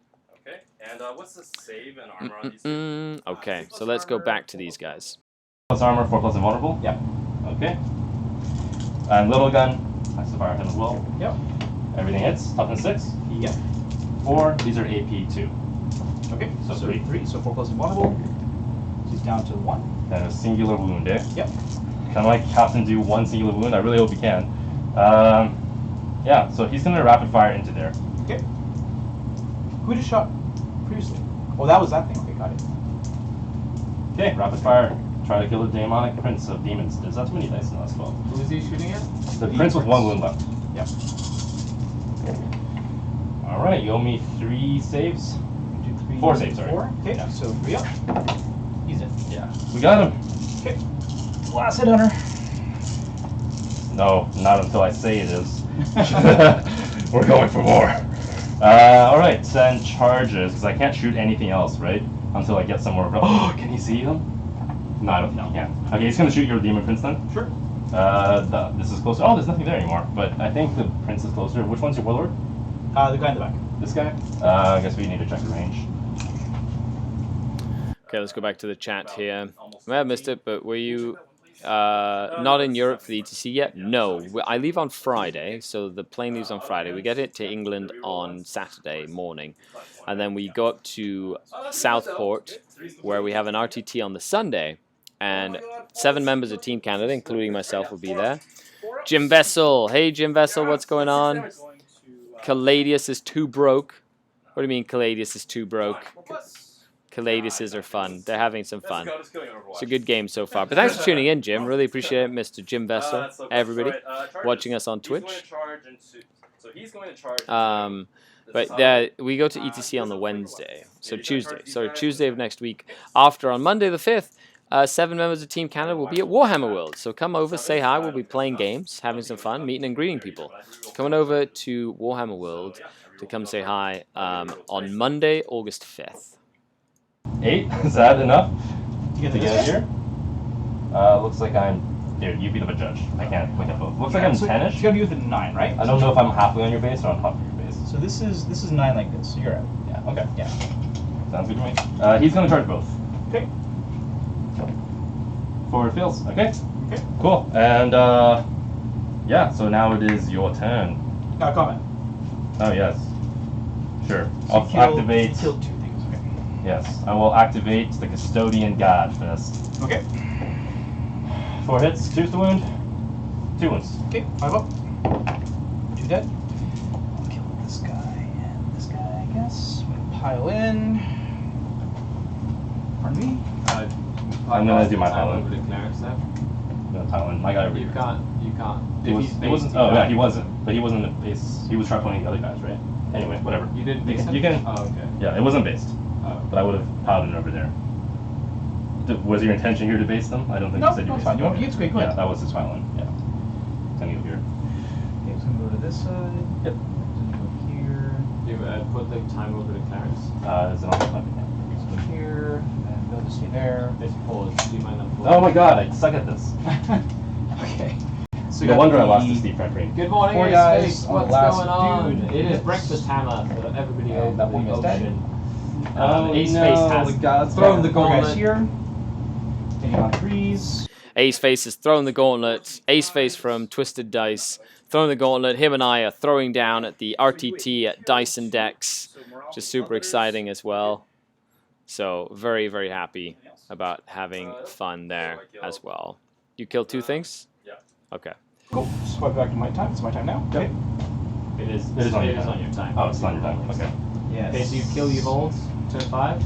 Okay, and what's the save and armor on these two? Okay, so let's go back to these guys. plus armor, 4+ invulnerable. Yep. Okay. And little gun, that's the fire him as well. Yep. Everything hits, toughness 6. Yep. 4, these are AP 2. Okay, So so 3. 3, so 4+ invulnerable. She's down to 1. And a singular wound, eh? Yep. Can my captain do 1 singular wound? I really hope he can. Yeah, so he's gonna rapid fire into there. Okay. Who just shot? previously. Oh, that was that thing. Okay, got it. Okay, rapid fire. Try to kill the demonic prince of demons. There's not too many dice in the last 12. Who is he shooting at? The prince with 1 wound left. Yep. Alright, you owe me 3 saves. 1, 2, 3, 4 saves, sorry. 4. Okay, Yeah. so 3 up. He's in. Yeah. We got him. Okay. Last hit, Hunter. No, not until I say it is. We're going for more. Alright, send charges, because I can't shoot anything else, right? Until I get somewhere. Oh, can you see them? No, I don't think you can. Okay, he's going to shoot your demon prince then? Sure. This is closer. Oh, there's nothing there anymore. But I think the prince is closer. Which one's your warlord? The guy in the back. This guy? I guess we need to check the range. Okay, let's go back to the chat here. I have missed it, but were you not in Europe for the ETC yet? No, I leave on Friday, so the plane leaves on Friday. We get it to England on Saturday morning, and then we go up to Southport, where we have an RTT on the Sunday, and 7 members of Team Canada, including myself, will be there. Jim Vessel, hey Jim Vessel, what's going on? Caladius is too broke. What do you mean Caladius is too broke? Caladiuses are fun. They're having some fun. It's a good game so far. But thanks for tuning in, Jim. Really appreciate it, Mr. Jim Vessel. Everybody watching us on Twitch. But we go to ETC on the Wednesday. So Tuesday. Sorry, Tuesday of next week. After on Monday the 5th, 7 members of Team Canada will be at Warhammer World. So come over, say hi. We'll be playing games, having some fun, meeting and greeting people. Coming over to Warhammer World to come say hi on Monday, August 5th. 8? Is that enough To get to get here? Looks like I'm... Here, you beat up a judge. I can't look at both. Looks like I'm 10-ish. You gotta be within 9, right? I don't know if I'm halfway on your base or on top of your base. So this is 9 like this. So you're out. Yeah, okay. Yeah. Sounds good to me. He's going to charge both. Okay. Forward feels. Okay. Okay. Cool. And, yeah, so now it is your turn. Comment. Oh, yes. Sure. So I'll activate... Kill 2 things. Okay. Yes, I will activate the Custodian God first. Okay. 4 hits, 2 to wound, 2 wounds. Okay. 5 up. 2 dead. I'll kill this guy and this guy, I guess. I'm gonna pile in. Pardon me. I'm gonna do my pile in. Over to clerics there. I'm gonna pile in. My guy over You here. can't. He wasn't. Oh yeah, he wasn't. But he wasn't in the base. He was sharpening the other guys, right? Anyway, whatever. You didn't You base can- him? you can- Oh, okay. Yeah, it wasn't based, Oh. but I would have piled in over there. Was your intention here to base them? I don't think No, you said you no, based it's fine. them. You want- it's great, go Yeah, ahead. that was his pile in. Yeah. Sending you here. Okay, so I'm gonna go to this side. Yep. Then go here. You put the time over to clerics. Is it on the front? So go here, and they'll just stay there. If pause, do you mind unpausing? Oh my god, I suck at this. Okay. So No wonder I lost the Steve prep rate. Good morning, 4 Ace guys Face. on the What's last going on? dude. It is breakfast hammer for everybody And over that one the is dead. ocean. Oh, Ace no, Face has the gods thrown the 4 guys gauntlet. here. Hitting on 3s. Ace Face has thrown the gauntlet. Ace Face from Twisted Dice throwing the gauntlet. Him and I are throwing down at the RTT at Dice and Decks, which is super exciting as well. So very, very happy about having fun there as well. You killed 2 things? Yeah. Okay. Cool. Swipe back to my time. It's my time now. Okay. It is It is on your time. on your time. Oh, it's on your time. Okay. Yes. Okay, so you kill, you hold. Turn 5.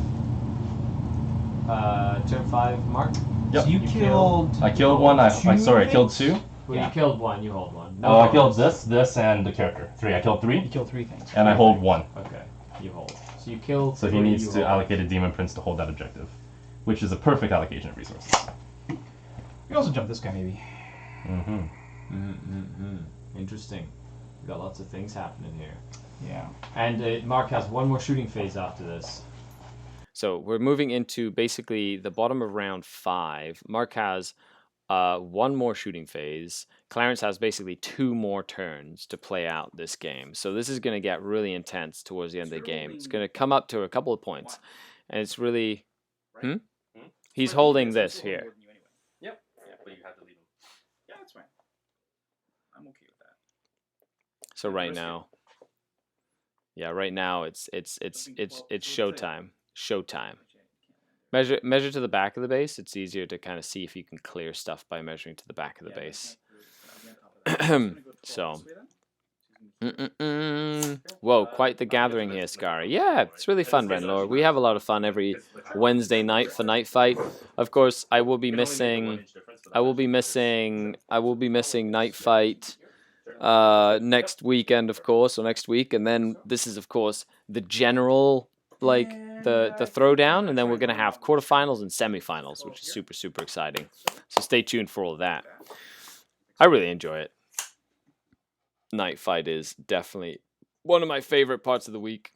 Turn 5, Mark. Yep. So you killed. I killed one. I two sorry, I killed things? 2. Well, Yeah. you killed 1, you hold 1. Oh, I killed this, and the character. 3. I killed 3, You killed 3 things. and I hold 1. Okay, you hold. So you killed. So he 3, needs you to hold. allocate a demon prince to hold that objective, which is a perfect allocation of resources. You can also jump this guy maybe. Mm-hmm. Interesting. We got lots of things happening here. Yeah. And Mark has 1 more shooting phase after this. So we're moving into basically the bottom of round 5. Mark has 1 more shooting phase. Clarence has basically 2 more turns to play out this game. So this is going to get really intense towards the end of the game. It's going to come up to a couple of points. And it's really... He's holding this here. Yep. Yeah, but you have to leave him. Yeah, that's fine. I'm okay with that. So right now... Yeah, right now it's showtime. Showtime. Measure to the back of the base. It's easier to kind of see if you can clear stuff by measuring to the back of the base. So Whoa, quite the gathering here, Skari. Yeah, it's really fun, Renlor. We have a lot of fun every Wednesday night for Night Fight. Of course, I will be missing Night Fight next weekend, of course, or next week, and then this is, of course, the general, like, the throwdown, and then we're gonna have quarterfinals and semifinals, which is super, super exciting. So stay tuned for all of that. I really enjoy it. Night Fight is definitely one of my favorite parts of the week.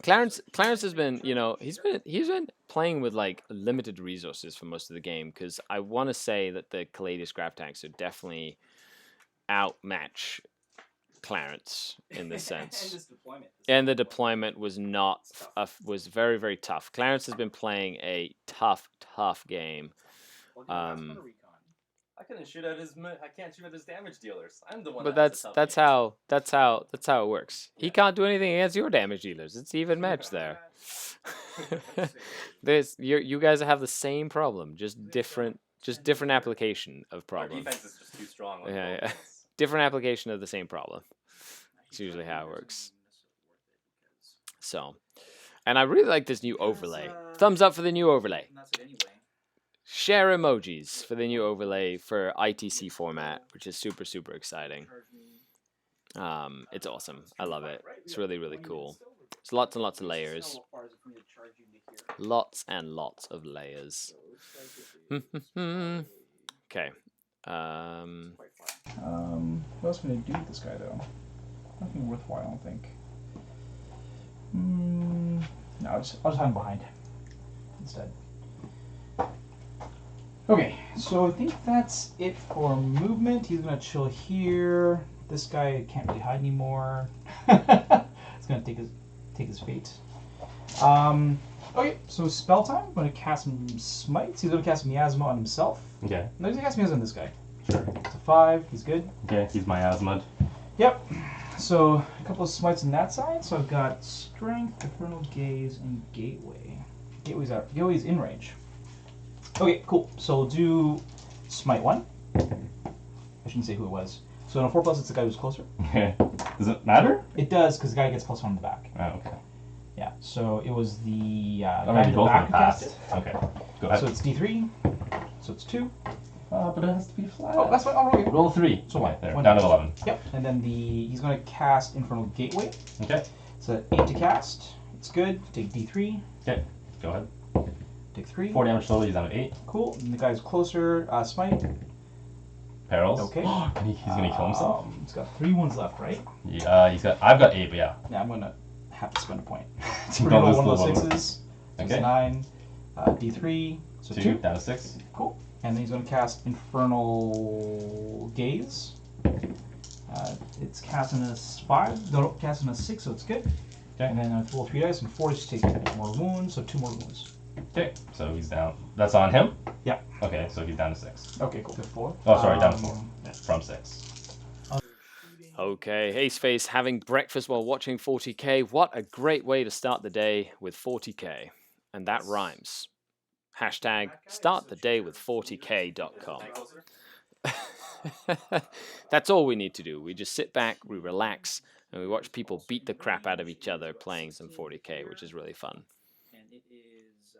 Clarence has been, you know, he's been playing with like limited resources for most of the game, because I want to say that the Caladius scrap tanks are definitely outmatch Clarence in this sense. And the deployment was not was very, very tough. Clarence has been playing a tough game. I couldn't shoot at his. I can't shoot at his damage dealers. I'm the one. But that that's how it works. He can't do anything against your damage dealers. It's even match there. You guys have the same problem, just different application of Our problem. defense is just too strong. Yeah. Different application of the same problem. It's usually how it works. So, and I really like this new overlay. Thumbs up for the new overlay. Share emojis for the new overlay for ITC format, which is super, super exciting. It's awesome. I love it. It's really, really cool. There's lots and lots of layers. Lots and lots of layers. Okay. What else can I do with this guy though? Nothing worthwhile, I don't think. No, I'll just hide him behind instead. Okay, so I think that's it for movement. He's gonna chill here. This guy can't really hide anymore. He's gonna take his fate. Okay, so spell time. I'm gonna cast some smites. He's gonna cast Miasma on himself. Okay. No, he's gonna cast Miasma on this guy. Sure. It's a 5. He's good. Okay, he's my Asmod. Yep. So a couple of smites on that side. So I've got Strength, Infernal Gaze, and Gateway. Gateway's in range. Okay, cool. So we'll do Smite 1. I shouldn't say who it was. So on a 4+, it's the guy who's closer. Okay. Does it matter? It does, because the guy gets +1 on the back. Oh, okay. Yeah. So it was the guy maybe in the both back of who them cast passed. it. Okay. Go ahead. So it's D3. So it's 2. But it has to be flat. Oh, that's fine. I'll roll it. Roll 3. So okay, what? there. One Down to damage. 11. Yep. And then he's going to cast Infernal Gateway. Okay. So 8 to cast. It's good. Take D3. Okay. Go ahead. Take 3. 4 damage total. He's down to 8. Cool. And the guy's closer. Smite. Perils. Okay. And he's gonna kill himself. He's got 3 wounds left, right? Yeah. I've got 8, but yeah. Yeah, I'm gonna have to spend a point to Don't roll lose one of the those one. 6s. So Okay. it's 9. D3. So 2. Down to 6. Cool. And then he's gonna cast Infernal Gaze. It's casting a 5. No, casting a 6, so it's good. Okay. And then I roll 3 dice and 4 just take more wounds, so 2 more wounds. Okay. So he's down. That's on him? Yeah. Okay, so he's down to 6. Okay, cool. 4. Oh, sorry, down to 4. From 6. Okay, Aceface having breakfast while watching 40k. What a great way to start the day with 40k. And that rhymes. Hashtag start the day with 40k.com. That's all we need to do. We just sit back, we relax, and we watch people beat the crap out of each other playing some 40k, which is really fun. And it is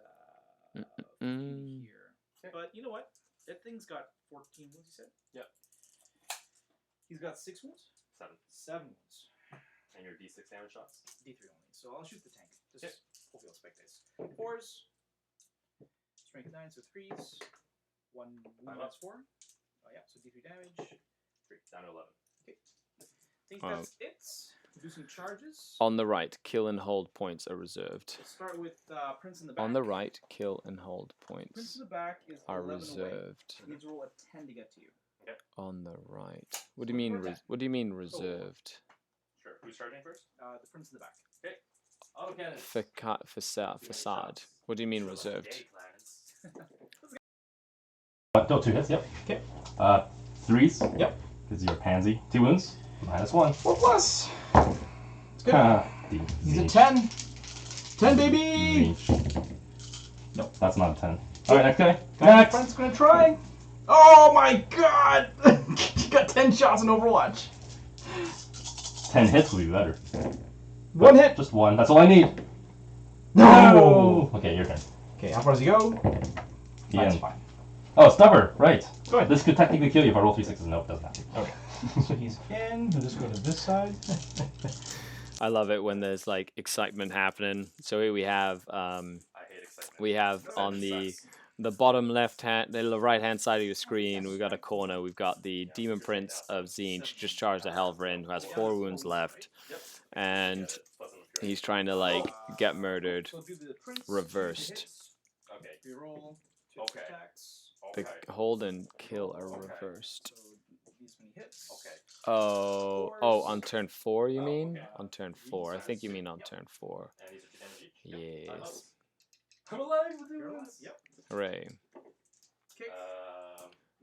15 here. But you know what? That thing's got 14 wounds, you said? Yep. He's got 6 wounds? 7 wounds. And your D6 damage shots. D3 only. So I'll shoot the tank. Just hopefully I'll spec dice. 4s. Strength 9, so 3s. 1 wound, that's 4. Oh yeah, so D3 damage. 3. Down to 11. Okay. I think that's it. We'll do some charges. On the right, kill and hold points are reserved. We'll start with Prince in the back. On the right, kill and hold Prince points in the back is are 11 away. reserved. He needs to roll a 10 to get to you. On the right. What do you mean? What do you mean reserved? Sure. Who's charging first? The Prince in the back. Okay. Autocannon. Facade. What do you mean reserved? Day, Clarence. No, 2 hits, yep. Okay. 3s. Yep. Because you're a pansy. 2 wounds. -1. 4+. It's good. He's a Zinch. 10. 10, baby! Zinch. Nope. That's not a 10. Alright, next guy. Next. Friend's gonna try. Oh my god! He got 10 shots in Overwatch. 10 hits will be better. One hit. Just one. That's all I need. No. Okay, your turn. Okay, how far does he go? That's Ian. fine. Oh, stubber. Right. Go ahead. This could technically kill you if I roll 3 6s. Nope, doesn't have to. Okay. So he's in. We'll just go to this side. I love it when there's like excitement happening. So here we have I hate excitement. we have on the bottom left hand, the right hand side of your screen, we've got a corner. We've got the Demon Prince of Tzeentch just charged the Helverin, who has 4 wounds left, and he's trying to like get murdered. So do the prince, Reversed. Okay. Reroll 2 Okay. attacks. The Okay. hold and kill are reversed. So these many hits. Okay. Oh, on turn 4 you mean? okay. On turn 4. I think you mean on turn 4. And these are 2 damage each. Yep. Yes. I'm alive with You're you. alive. Yep. Hooray. Okay.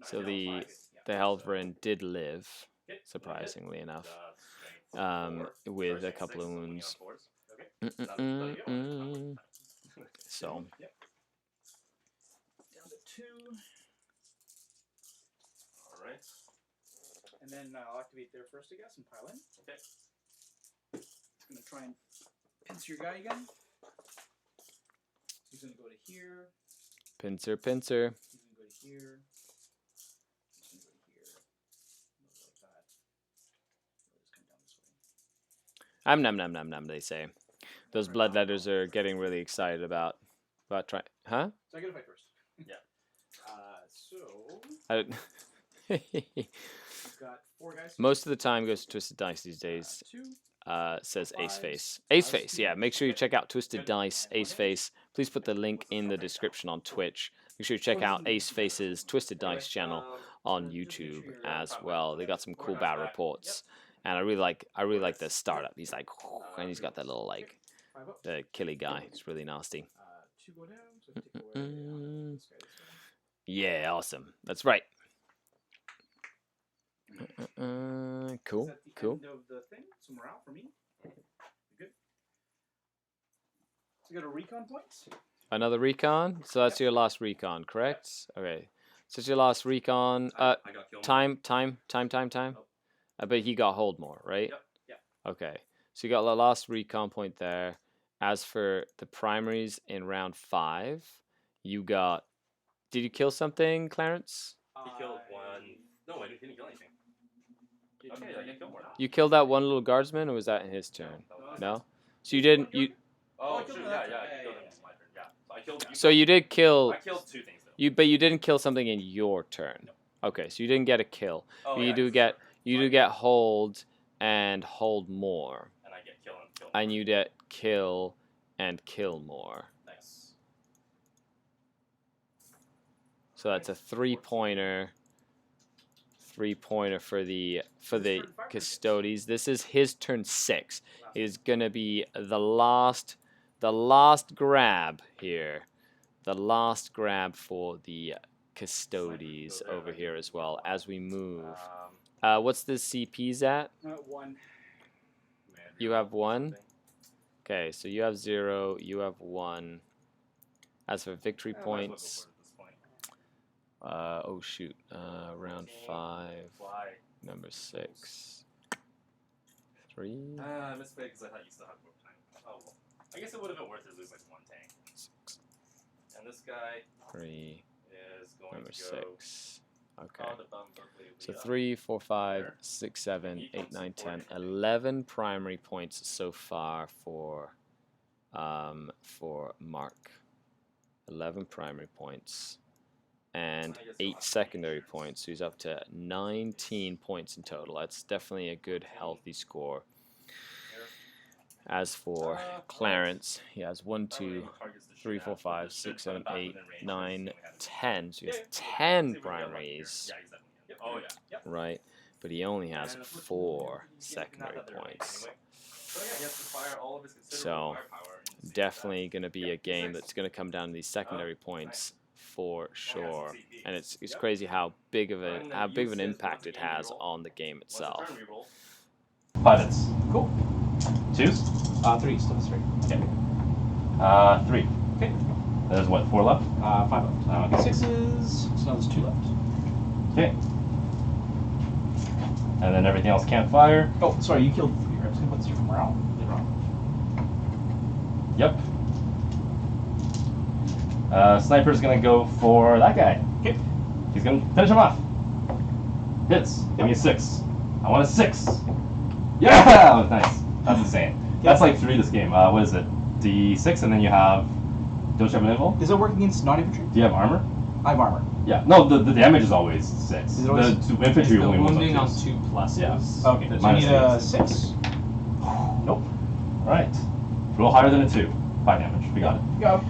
So the Yeah. the Helverin did live, Okay. surprisingly enough, Strength 4. with First a and couple of sixth, so only on wounds. 4s. Okay. So Yep. Down to 2. All right. And then I'll activate there first, I guess, and pile in. Okay. It's going to try and pincer your guy again. He's going to go to here. pincer. He's going to go to here. He's going to go to here. Like that. He'll just come down this way. Nom nom, they say. Those bloodletters are getting really excited about trying. Huh? So I get to fight first. Yeah. So Most we've got 4 guys. of the time goes to Twisted Dice these days. 2. Says Ace Fives. Face. Ace Face, yeah. Make sure you check out Twisted Dice, Ace Face. Please put the link in the description on Twitch. Make sure you check out Ace Face's Twisted Dice channel on YouTube as well. They got some cool battle reports, and I really like the startup. He's like, and he's got that little like 5 up. the killy guy. It's really nasty. 2 go down. So I take away this guy. Yeah, awesome. That's right. Cool, Is that the cool. end of the thing? So morale for me. Good. So you got a recon points. Another recon. So that's your last recon, correct? Okay. So it's your last recon. I got killed. Time. Oh. But he got hold more, right? Yep. Yeah. Okay. So you got the last recon point there. As for the primaries in round 5, you got. Did you kill something, Clarence? He killed one. No, I didn't kill anything. Okay, I get killed more now. You killed that one little guardsman, or was that in his turn? No. So you didn't. You. Oh, I killed shoot, him yeah, after. yeah, I Yeah, killed yeah, him in my turn. Yeah. So I killed. So you did kill. I killed 2 things though. But you didn't kill something in your turn. No. Okay, so you didn't get a kill. Oh, But yeah, you do get hold and hold more, And I get kill and kill. and you get kill and kill more. Nice. So that's a 3-pointer. 3-pointer for the Custodes. This is his turn 6. It is gonna be the last grab here. The last grab for the Custodes over here as well as we move. What's the CP's at? 1. You have 1. Okay, so you have 0. You have 1. As for victory points, oh shoot, round 5, number 6, 3, I missed it because I thought you still had more time. Oh well. I guess it would have been worth it to lose like 1 tank. 6, And this guy 3, is going number to go 6. Okay. on the bum Berkeley. So 3, 4, 5, 6, 7, 8, 9, 10, 11 primary points so far for Mark. 11 primary points and 8 secondary points. So he's up to 19 points in total. That's definitely a good, healthy score. As for Clarence, he has 1, 2, 3, 4, 5, 6, 7, 8, 9, 10. So he has 10 primaries, Oh yeah. right? But he only has 4 secondary points. So definitely going to be a game that's going to come down to these secondary points for sure. And it's crazy how big of an impact it has on the game itself. 5 hits. Cool. 2s? 3, still straight. Okay. 3. Okay. There's what, 4 left? 5 left. Okay. 6s. So now there's 2 left. Okay. And then everything else can't fire. Oh, sorry, you killed 3, What's your morale? Yep. Sniper's gonna go for that guy. Okay. He's gonna finish him off. Hits. Give me a 6. I want a 6. Yeah! Nice. That's insane. That's like 3 this game. What is it? D6, and then you have. Don't you have an invul? Does it work against non-infantry? Do you have armor? I have armor. Yeah. No, the damage is always 6. Is it always- the infantry The only moves wounding up on 2s. 2 pluses. Yeah. Okay. So you Minus need a 6. 6. Nope. Alright. Roll higher than a 2. 5 damage. We got it. Go.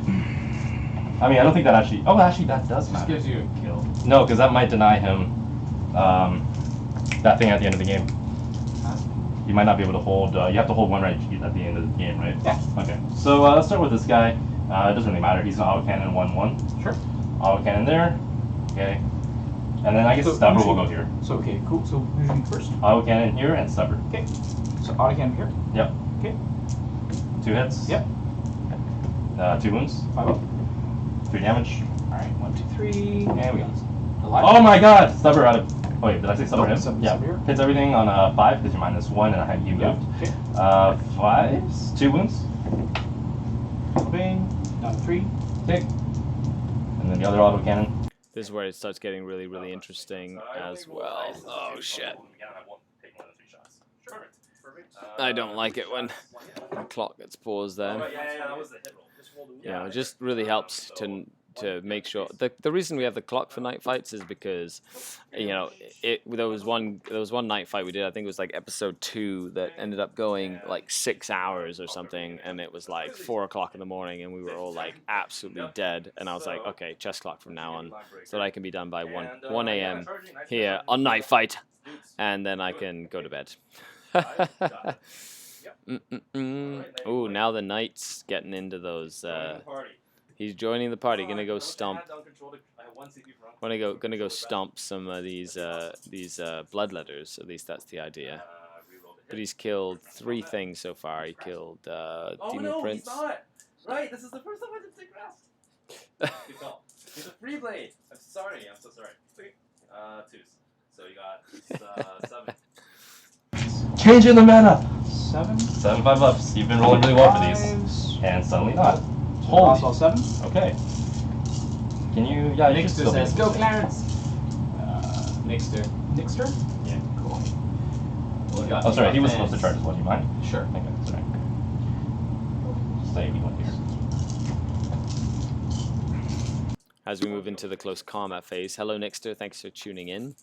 I mean, I don't think that actually. Oh, actually, that does Just matter. gives you a kill. No, because that might deny him that thing at the end of the game. You might not be able to hold. You have to hold 1 right at the end of the game, right? Yeah. Okay. So let's start with this guy. It doesn't really matter. He's an autocannon 1/1. Sure. Autocannon there. Okay. And then I guess So stubber who will should- go here. So okay, cool. So who's shooting first? Autocannon here and stubber. Okay. So autocannon here. Yep. Okay. 2 hits. Yep. 2 wounds. 5 up. 3 damage. All right. 1, 2, 3. And we got this. Alive. Oh my god! Stubber out of. Oh wait, did I say stubber No, him? stubber- Yeah. stubber here. Hits everything on 5 because you're -1 and I had you Yeah. moved. Okay. 5s, 2 wounds. Bang. Down to 3. Okay. And then the other autocannon. This is where it starts getting really, really interesting as well. Oh shit. You can't have one, take more than 3 shots. Perfect. I don't like it when the clock gets paused Oh, there. right, yeah, that was the hit roll. You know, it just really helps to make sure. The reason we have the clock for night fights is because, you know, there was one night fight we did. I think it was like episode 2 that ended up going like 6 hours or something, and it was like 4 o'clock in the morning, and we were all like absolutely dead. And I was like, okay, chess clock from now on, so that I can be done by 1 a.m. here on night fight, and then I can go to bed. Oh, now the knight's getting into those. He's joining the party. Gonna go stomp. Gonna go stomp some of these bloodletters. At least that's the idea. But he's killed 3 things so far. He killed Demon Prince. He's not. Right, this is the first time I didn't take rest. Good call. He's a free blade. I'm sorry. I'm so sorry. 2s. So you got 7. Changing the mana! 7. 7 5-ups. You've been rolling really well for these. And suddenly not. Lost Holy. all 7. Okay. Can you. Yeah, you should Nixter still be says, able go to- Clarence! Nixter. Nixter? Yeah. Cool. Oh, sorry, he was supposed to charge as well. Do you mind? Sure. Okay, sorry. Say we went here. As we move into the close combat phase. Hello, Nixter. Thanks for tuning in.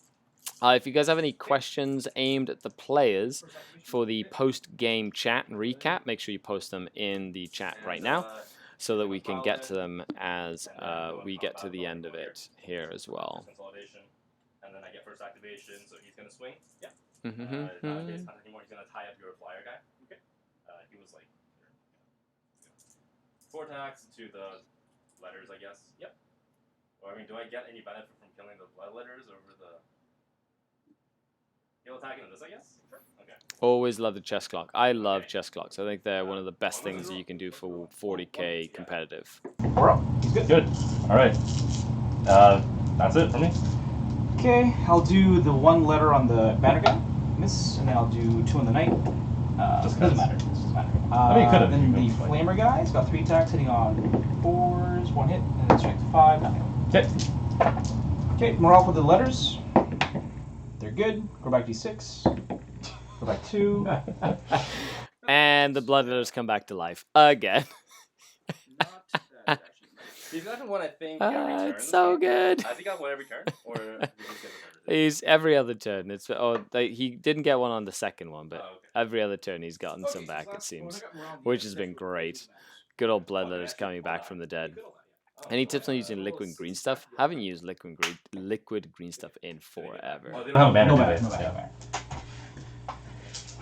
If you guys have any questions aimed at the players for the post-game chat and recap, make sure you post them in the chat right now so that we can get to them as we get to the end of it here as well. Consolidation, and then I get first activation, so he's gonna swing. Yeah. Mhm. He's gonna tie up your flyer guy. Okay. He was like 4 attacks to the letters, I guess. Yep. Or I mean, do I get any benefit from killing the blood letters over the? He'll attack into this, I guess. Sure. Okay. Always love the chess clock. I love chess clocks. I think they're one of the best things that you can do for 40k competitive. We're up. He's good. Good. Alright. That's it for me. Okay, I'll do the 1 letter on the banner guy. Miss. And then I'll do 2 on the knight. Just Doesn't 'cause. matter. Doesn't matter. I mean, you could've. Then You the could've. flamer guy's got 3 attacks, hitting on 4s, 1 hit, and then strength 5, nothing. Okay. Okay, morale for the letters. They're good. Go back D6. Go back 2. And the bloodletters come back to life again. Not bad, actually. He's gotten one, I think, every turn. It's so good. Has he got one every turn, or did he just get the turn? He's every other turn. He didn't get one on the second one, but Oh, okay. every other turn he's gotten some back. It seems, which has been great. Good old bloodletters coming back from the dead. Any tips on using liquid green stuff? Haven't used liquid green stuff in forever. They don't have mana, No do matter. they? No matter. Yeah. No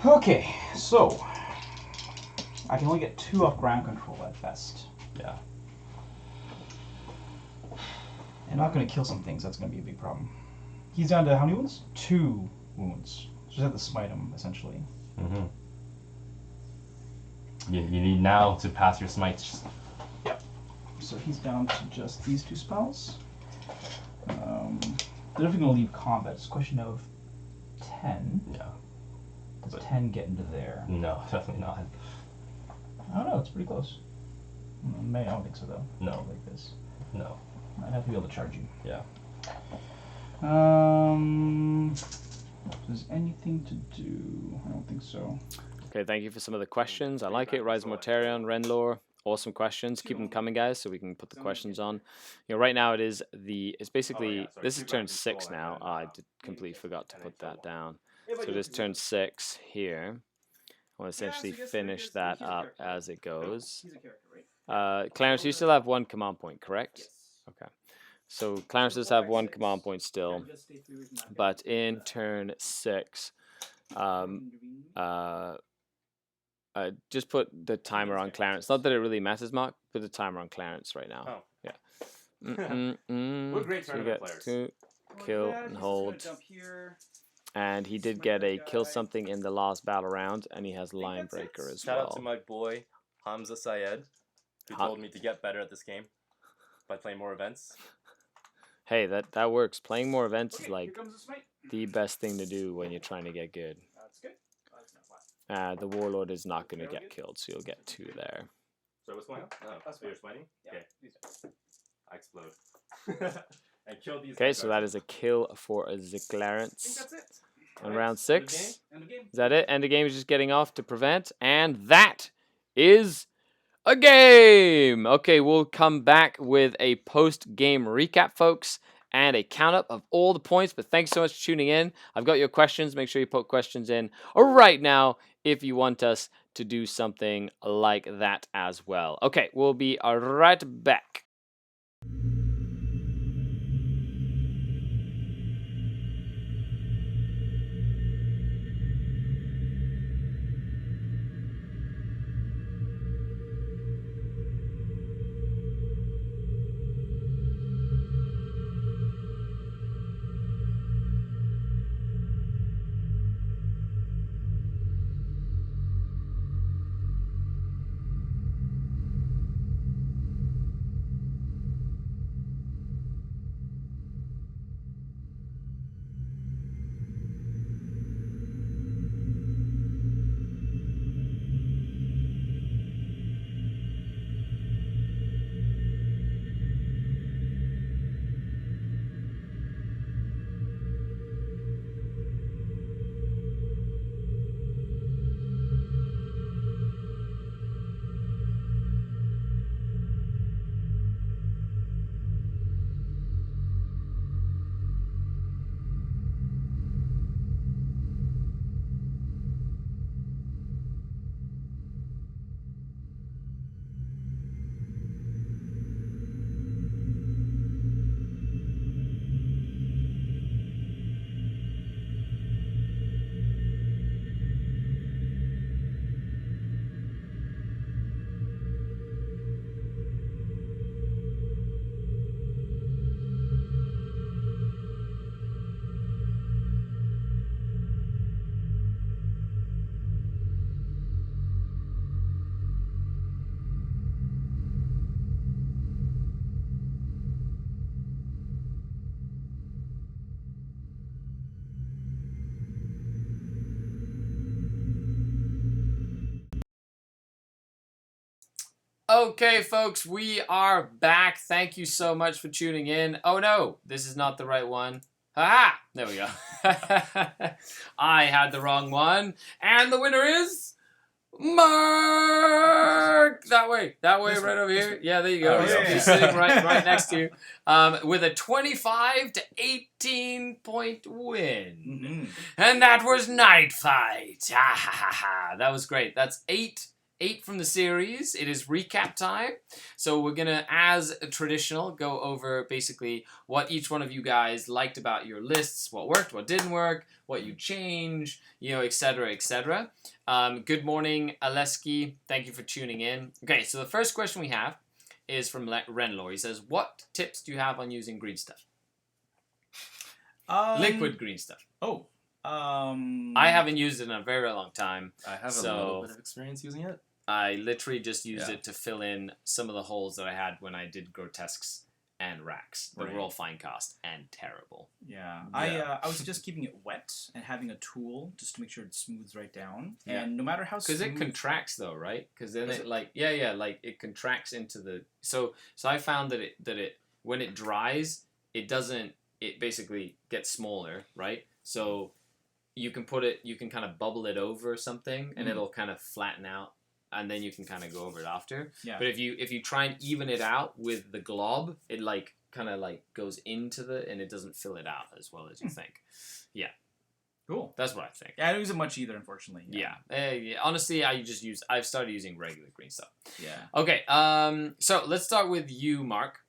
matter. Okay, so I can only get 2 off ground control at best. Yeah. And I'm not going to kill some things. That's going to be a big problem. He's down to how many wounds? 2 wounds. Just have to smite him, essentially. Mm-hmm. You need now to pass your smites. So he's down to just these 2 spells. They're definitely going to leave combat. It's a question of 10. Yeah. Does 10 get into there? No, definitely not. I don't know. It's pretty close. I don't think so though. No. Like this. No. I'd have to be able to charge you. Yeah. There's anything to do? I don't think so. Okay, thank you for some of the questions. I like it. Rise Mortarion, Renlor. Awesome questions. Keep them coming, guys, so we can put the questions on. You know, right now it's basically this is turn 6 now. I completely forgot to put that down. So it is turn 6 here. I want to essentially finish that up as it goes. He's a character, right? Clarence, you still have 1 command point, correct? Yes. Okay. So Clarence does have 1 command point still, Just stay 3 weeks and not get but it. in turn 6, just put the timer on Clarence. Not that it really matters, Mark. Put the timer on Clarence right now. Oh. Yeah. We're great So we tournament get players. 2, Well, kill, yeah, and he's just hold. gonna jump here. And he did get a kill something in the last battle round, and he has Line that's it. Breaker as Shout well. out to my boy Hamza Syed, who Ha- told me to get better at this game by playing more events. Hey, that works. Playing more events Okay, is here like comes the smite. the best thing to do when you're trying to get good. That's good. That's not flat. The Warlord is not going to get killed, so you'll get 2 there. So what's going on? Oh, That's so you're fine. smiting? Yeah, Okay, these are- I explode. And kill these. Okay, so that is a kill for I think Clarence. that's it. On Alright, round end of 6. game? End of game. Is that it? End of game is just getting off to prevent. And that is a game! Okay, we'll come back with a post-game recap, folks, and a count-up of all the points. But thanks so much for tuning in. I've got your questions. Make sure you put questions in right now if you want us to do something like that as well. Okay, we'll be right back. Okay, folks, we are back. Thank you so much for tuning in. Oh no, this is not the right one. Ha! There we go. I had the wrong one. And the winner is Mark! That way, right over here. Yeah, there you go. Oh, yeah. He's sitting right next to you. With a 25 to 18 point win. And that was Night Fight. That was great. That's 8 from the series. It is recap time. So we're going to, as traditional, go over basically what each one of you guys liked about your lists, what worked, what didn't work, what you changed, etc., etc. Good morning, Aleski. Thank you for tuning in. Okay, so the first question we have is from Renlor. He says, what tips do you have on using green stuff? Liquid green stuff. Oh. I haven't used it in a very long time. I have So- a little bit of experience using it. I literally just used Yeah. it to fill in some of the holes that I had when I did grotesques and racks that were all fine cast and terrible. Yeah. Yeah. I was just keeping it wet and having a tool just to make sure it smooths right down. Yeah. And no matter how Because smooth... it contracts though, right? Because then Does it it? like like it contracts into the so I found that it when it dries it basically gets smaller, right? So you can kind of bubble it over something and it'll kind of flatten out, and then you can kind of go over it after. Yeah. But if you try and even it out with the glob, it like kind of like goes into and it doesn't fill it out as well as you think. Yeah. Cool. That's what I think. Yeah, I don't use it much either, unfortunately. Yeah. Honestly, I've started using regular green stuff. Yeah. Okay. So let's start with you, Mark.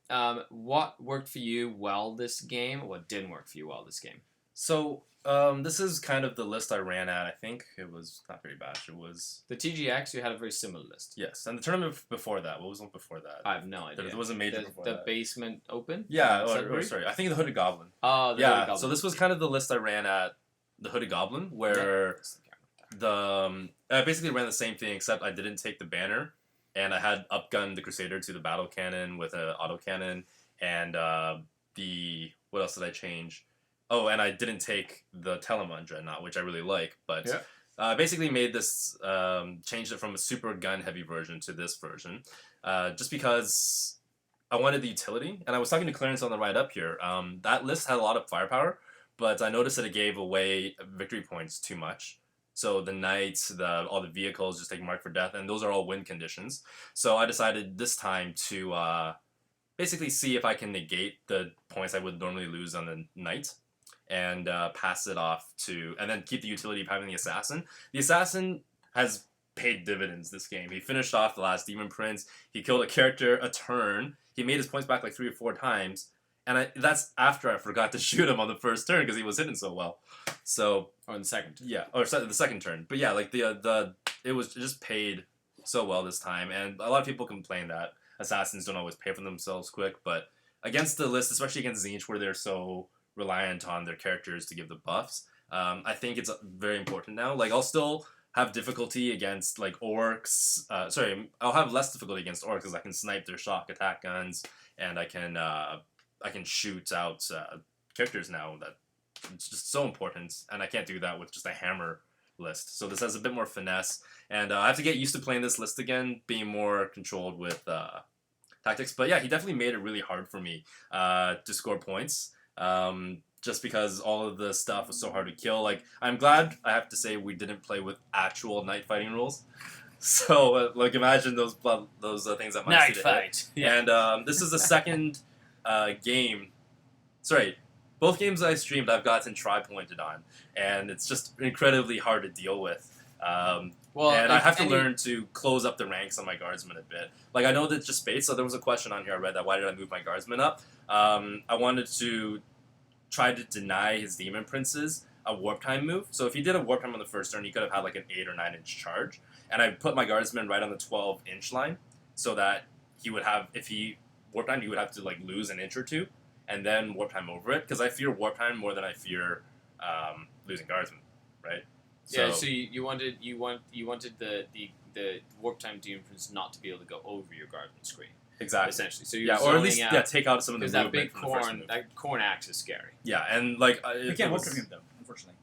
What worked for you well this game? What didn't work for you well this game? So, this is kind of the list I ran at. I think it was not very bad. It was The TGX. You had a very similar list. yes, and the tournament before that. What was one before that? I have no idea. There was a major the, before the that. basement open. Yeah. Or Sudbury? sorry, I think the Hooded Goblin. Oh, the Yeah. Hooded Goblin. So this was kind of the list I ran at the Hooded Goblin, where I basically ran the same thing except I didn't take the banner, and I had upgunned the Crusader to the battle cannon with an autocannon, and what else did I change? Oh, and I didn't take the Telemon Dreadnought, which I really like, but I basically made this, changed it from a super gun heavy version to this version, just because I wanted the utility, and I was talking to Clarence on the ride up here. That list had a lot of firepower, but I noticed that it gave away victory points too much. So the knights, all the vehicles just take mark for death, and those are all win conditions. So I decided this time to basically see if I can negate the points I would normally lose on the knight, and pass it off and then keep the utility of having the assassin. The assassin has paid dividends this game. He finished off the last Demon Prince. He killed a character a turn. He made his points back like 3 or 4 times. And that's after I forgot to shoot him on the first turn because he was hitting so well. So Or in the second. yeah, or the second turn. But yeah, like it just paid so well this time. And a lot of people complain that assassins don't always pay for themselves quick. But against the list, especially against Tzeentch, where they're so reliant on their characters to give the buffs, I think it's very important now. Like I'll still have difficulty against like orcs. I'll have less difficulty against orcs because I can snipe their shock attack guns, and I can shoot out characters now. That it's just so important, and I can't do that with just a hammer list. So this has a bit more finesse, and I have to get used to playing this list again, being more controlled with tactics. But yeah, he definitely made it really hard for me to score points. Just because all of the stuff was so hard to kill. Like, I'm glad, I have to say, we didn't play with actual night fighting rules. So, like, imagine those things that might Night fight. Yeah. And this is the second game. Sorry, both games I streamed, I've gotten tri-pointed on, and it's just incredibly hard to deal with. And I have to learn to close up the ranks on my guardsmen a bit. Like, I know that just space, so there was a question on here I read that, why did I move my guardsmen up? I wanted to try to deny his Demon Princes a warp time move. So if he did a warp time on the first turn, he could have had like an 8 or 9 inch charge. And I put my guardsman right on the 12 inch line so that he would have, if he warp time, he would have to like lose an inch or two and then warp time over it. Because I fear warp time more than I fear losing guardsmen, right? Yeah, so you wanted the warp time Demon Prince not to be able to go over your guardsman screen. Exactly. Essentially. So you're yeah, or at least out, take out some of the because that movement big from the first corn, move. that corn axe is scary. Yeah, and like You can't work with him though, unfortunately.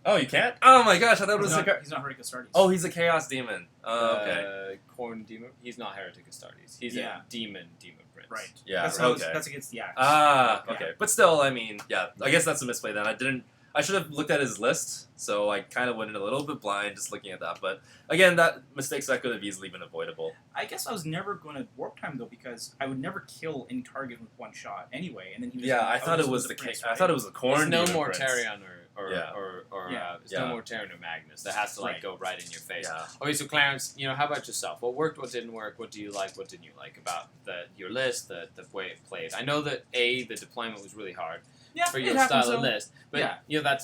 Oh, you can't? Oh my gosh, I thought it was He's not Heretic Astartes. Oh, he's a Chaos Demon. Okay. Corn demon. He's not Heretic Astartes. He's Yeah. a demon prince. Right. Yeah. That's, okay. that's against the axe. Ah, Yeah. okay. But still, I mean, yeah. I guess that's a misplay then. I should have looked at his list, so I kind of went in a little bit blind just looking at that. But again, mistakes that could have easily been avoidable. I guess I was never going to warp time though because I would never kill any target with one shot anyway, and then he was. Yeah, I thought it was the prince, I right? thought it was the corn. There's no Demon more Prince. Tarion or Yeah. there's no more Tarion or Magnus. That has to like Right. go right in your face. Yeah. Okay, so Clarence, how about yourself? What worked? What didn't work? What do you like? What didn't you like about your list? The way it played. I know that the deployment was really hard. Yeah, For it your happens, style of though. list, but Yeah.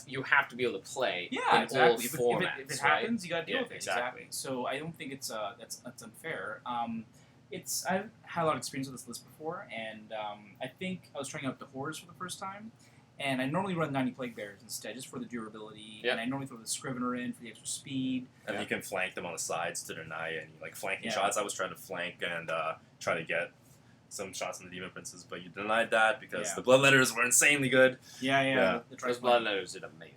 you have to be able to play Yeah, in exactly. all If formats, it right? happens, you got to deal Yeah, with it. exactly. So I don't think it's that's unfair. I've had a lot of experience with this list before, and I think I was trying out the horrors for the first time, and I normally run 90 Plague Bearers instead, just for the durability, Yeah. and I normally throw the Scrivener in for the extra speed. And you can flank them on the sides to deny any like flanking Yeah. shots. I was trying to flank and try to get some shots on the Demon Princes, but you denied that because Yeah. the Bloodletters were insanely good. Yeah. Yeah. The Those Trifling. blood letters did amazing.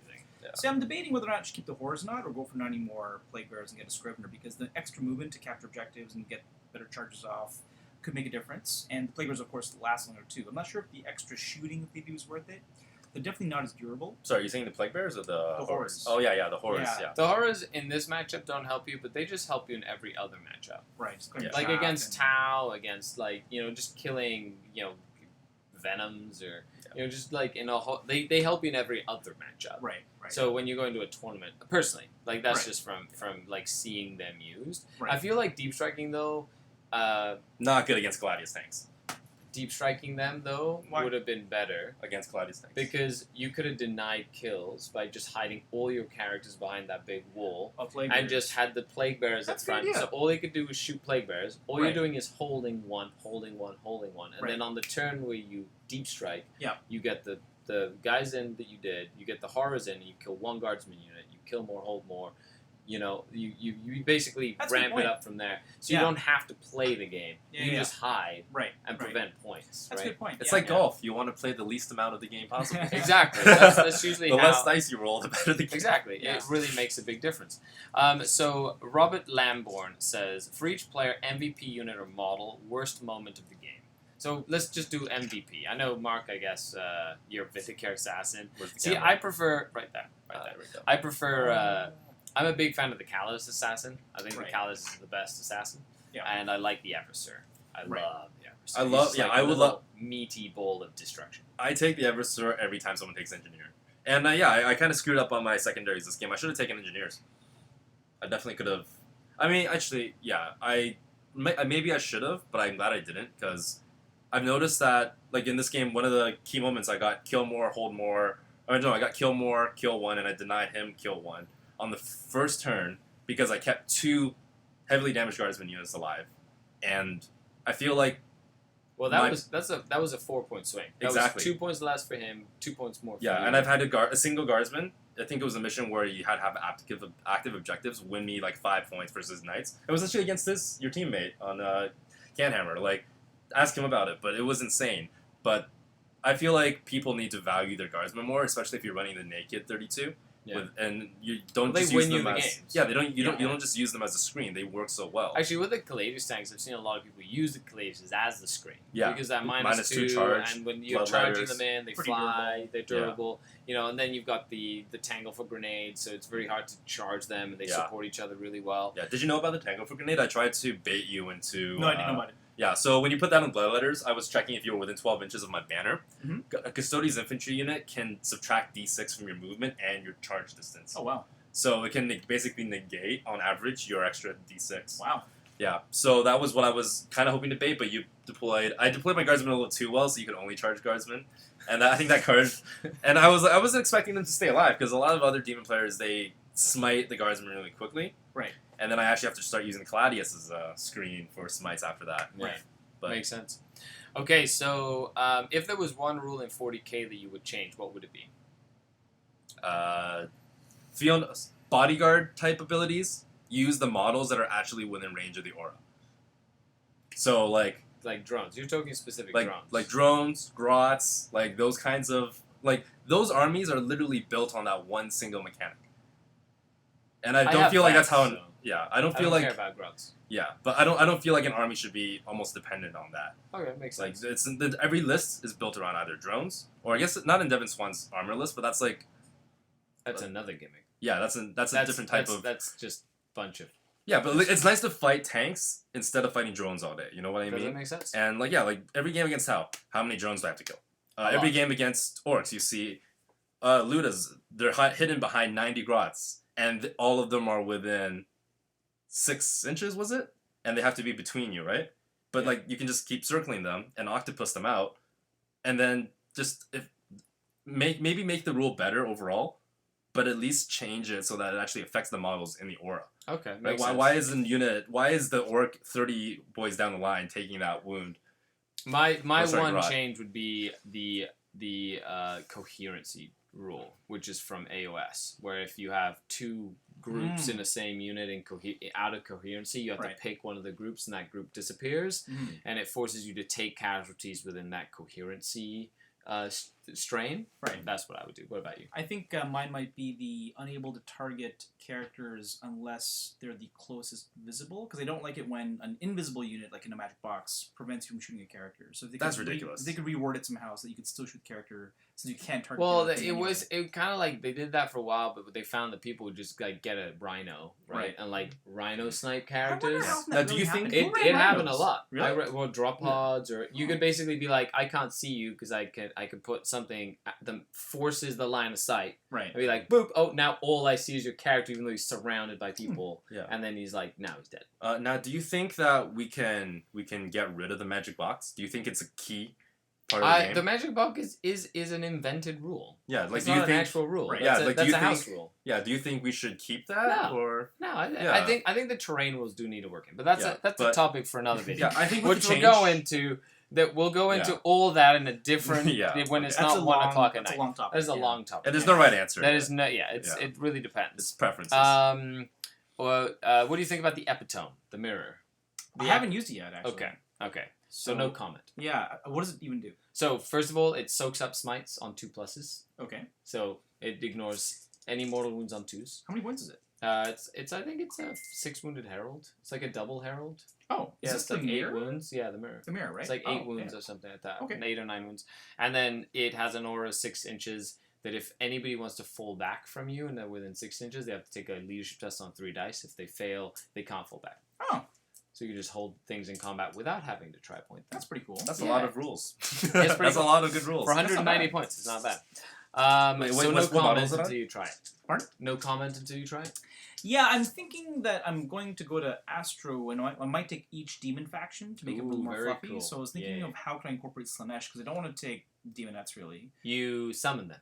See, I'm debating whether or not to keep the horrors or not, or go for 90 more Plague Bearers and get a Scrivener, because the extra movement to capture objectives and get better charges off could make a difference. And the Plague Bearers, of course, last longer too. I'm not sure if the extra shooting if they do is worth it. They're definitely not as durable. Sorry, are you saying the Plague Bears or the Horrors. Oh yeah, the Horrors. Yeah. Yeah. The horrors in this matchup don't help you, but they just help you in every other matchup. Right. Just clearing Yeah. the Like trap against and- Tau, against just killing Venoms or just like in a whole. They help you in every other matchup. Right. So when you go into a tournament, personally, like that's Right. just from like seeing them used. Right. I feel like deep striking though, Not good against Gladius tanks. deep striking them though Why? would have been better Against Gladius tanks. because you could have denied kills by just hiding all your characters behind that big wall. A Plague And Bearers. just had the Plague Bearers That's up a good front. idea. So all they could do was shoot Plague Bearers. All Right. you're doing is holding one. And Right. then on the turn where you deep strike, Yeah. you get the guys in that you did, you get the horrors in, and you kill one guardsman unit, you kill more, hold more. You basically That's a good ramp point. it up from there. So Yeah. you don't have to play the game. Yeah, you yeah. just hide Right. and right. prevent points. That's a right? good point. It's Yeah, like golf. You want to play the least amount of the game possible. Exactly. That's usually the how. less dice you roll, the better the game. Exactly. Yeah. It really makes a big difference. So Robert Lamborn says, for each player, MVP unit or model, worst moment of the game. So let's just do MVP. I know, Mark, I guess you're Vitiker Assassin. Where's the See, camera? I prefer... Right there. There we go. I prefer... I'm a big fan of the Callous Assassin. I think Right. the Callous is the best assassin. Yeah. And I like the Eversur. I Right. love the Eversur. I He's love- just yeah, like I a would little love- meaty bowl of destruction. I take the Eversur every time someone takes Engineer. And I kind of screwed up on my secondaries this game. I should have taken Engineers. I definitely could have. I mean, actually, yeah. Maybe I should have, but I'm glad I didn't, because I've noticed that, like, in this game, one of the key moments I got kill more, hold more. Or no, I got kill more, kill one, and I denied him kill one on the first turn because I kept 2 heavily damaged guardsman units alive. And I feel like Well, that was a 4-point swing. That Exactly. was 2 points less for him, 2 points more for yeah, you. and I've had a single guardsman. I think it was a mission where you had to have active objectives win me like 5 points versus knights. It was actually against your teammate on Canhammer. Like, ask him about it, but it was insane. But I feel like people need to value their guardsmen more, especially if you're running the naked 32. Yeah. And you don't Well, they just win use you them the as games. yeah. They don't you Yeah. don't you don't just use them as a screen. They work so well. Actually, with the Caladius tanks, I've seen a lot of people use the Caladius as the screen. Yeah. Because that Minus minus 2 two charge, and when you're blood charging letters. them in, they Pretty fly, they're Yeah. durable. And then you've got the tangle for grenades, so it's very hard to charge them, and they Yeah. support each other really well. Yeah. Did you know about the Tango for Grenade? I tried to bait you into. No, I didn't know about it. Yeah, so when you put that on blood letters, I was checking if you were within 12 inches of my banner. Mhm. A Custodes infantry unit can subtract d6 from your movement and your charge distance. Oh wow. So it can basically negate, on average, your extra d6. Wow. Yeah, so that was what I was kind of hoping to bait, but you deployed. I deployed my guardsmen a little too well, so you could only charge guardsmen. And I think that card. And I wasn't expecting them to stay alive, because a lot of other demon players, they smite the guardsmen really quickly. Right. And then I actually have to start using Claudius as a screen for smites after that. Yeah. But Makes sense. Okay, so if there was one rule in 40k that you would change, what would it be? Fiona's bodyguard type abilities use the models that are actually within range of the aura. So like Drones. You're talking specific like drones. like drones, grots, like those kinds of those armies are literally built on that one single mechanic. And I don't have feel like that's how that, so yeah, I don't I feel don't like care about grunts. yeah, but I don't feel like an army should be almost dependent on that. Okay, makes Like sense. every list is built around either drones or I guess not in Devin Swan's armor list, but that's like That's another gimmick. yeah, that's a different type of That's just bunch of. yeah, but it's nice to fight tanks instead of fighting drones all day. You know what I Does that mean? make sense? And like every game against Tau, how many drones do I have to kill? A Every lot. game against orcs, you see Ludas. They're hidden behind 90 grots, and all of them are within 6 inches. Was it? And they have to be between you, right? But Yeah. like you can just keep circling them and octopus them out, and then just maybe make the rule better overall, but at least change it so that it actually affects the models in the aura. Okay, Like, makes sense. why is the orc 30 boys down the line taking that wound? My Oh, sorry, one Rod. change would be the coherency rule, which is from AOS, where if you have two groups in the same unit out of coherency, you have to pick one of the groups, and that group disappears, and it forces you to take casualties within that coherency strain. Right. That's what I would do. What about you? I think mine might be the unable to target characters unless they're the closest visible, because I don't like it when an invisible unit, like in a magic box, prevents you from shooting a character. So if they That's could ridiculous. If they could reword it somehow so that you could still shoot the character, since you can't target. Well, the it kind of like they did that for a while, but they found that people would just like get a rhino, right? And like rhino snipe characters. Now, do you think it happened a lot? Really? Well, drop pods, or you could basically be like, I can't see you because I could put something that forces the line of sight. Right. And be like, boop. Oh, now all I see is your character, even though he's surrounded by people. Yeah. And then he's like, now he's dead. Now, do you think that we can get rid of the magic box? Do you think it's a key part of the game? The magic box is an invented rule. Yeah, like It's do you not think? an actual rule. Right. That's Yeah, like, do that's you a house think- rule. Yeah, do you think we should keep that No. or? No, I Yeah. think the terrain rules do need to work in, but that's Yeah, a but- topic for another video. Yeah, I think we Which could we'll change. go into. That we'll go into Yeah. all that in a different Yeah, when it's That's not a 1 long- o'clock at that's night. a long topic. That is a yeah. long topic. And there's no right answer. That is no. Yeah, it really It's depends. preferences. Well, what do you think about the epitome, the mirror? I haven't used it yet, actually. Okay. So no comment. Yeah. What does it even do? So first of all, it soaks up smites on 2 pluses. Okay. So it ignores any mortal wounds on 2s. How many points is it? It's I think it's a 6 wounded herald. It's like a double herald. Oh, Yeah, is it's this like the 8 mirror? wounds. Yeah, the mirror. The mirror, right? It's like 8 wounds okay. or something like that. Okay. 8 or 9 wounds. And then it has an aura of 6 inches that if anybody wants to fall back from you and they're within 6 inches, they have to take a leadership test on 3 dice. If they fail, they can't fall back. Oh, So you can just hold things in combat without having to try point them. that's pretty cool. That's a Yeah. lot of rules. pretty That's cool. a lot of good rules. For That's not 190 bad. points, it's not bad. Wait, So no what model comment is it on? until you try it. Pardon? No comment until you try it? Yeah, I'm thinking that I'm going to go to Astro, and I might take each demon faction to make it a little Ooh, more very fluffy. cool. So I was thinking Yeah. of how can I incorporate Slanesh, because I don't want to take demonettes really. You summon them.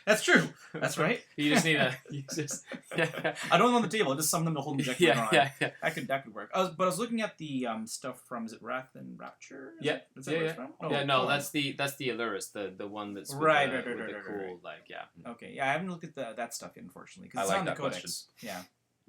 That's true. That's right. You just need a... You just, yeah, I don't want on the table. I just summon them to hold them yeah, yeah. That could work. But I was looking at the stuff from, is it Wrath and Rapture? Yeah. Is that where it's from? Oh, No, cool. that's the Allurus, the one that's with Right, the, right, with right, the right, cool, right. like, yeah. Okay, yeah, I haven't looked at that stuff yet, unfortunately, I because it's like not in the that question. codex. Yeah.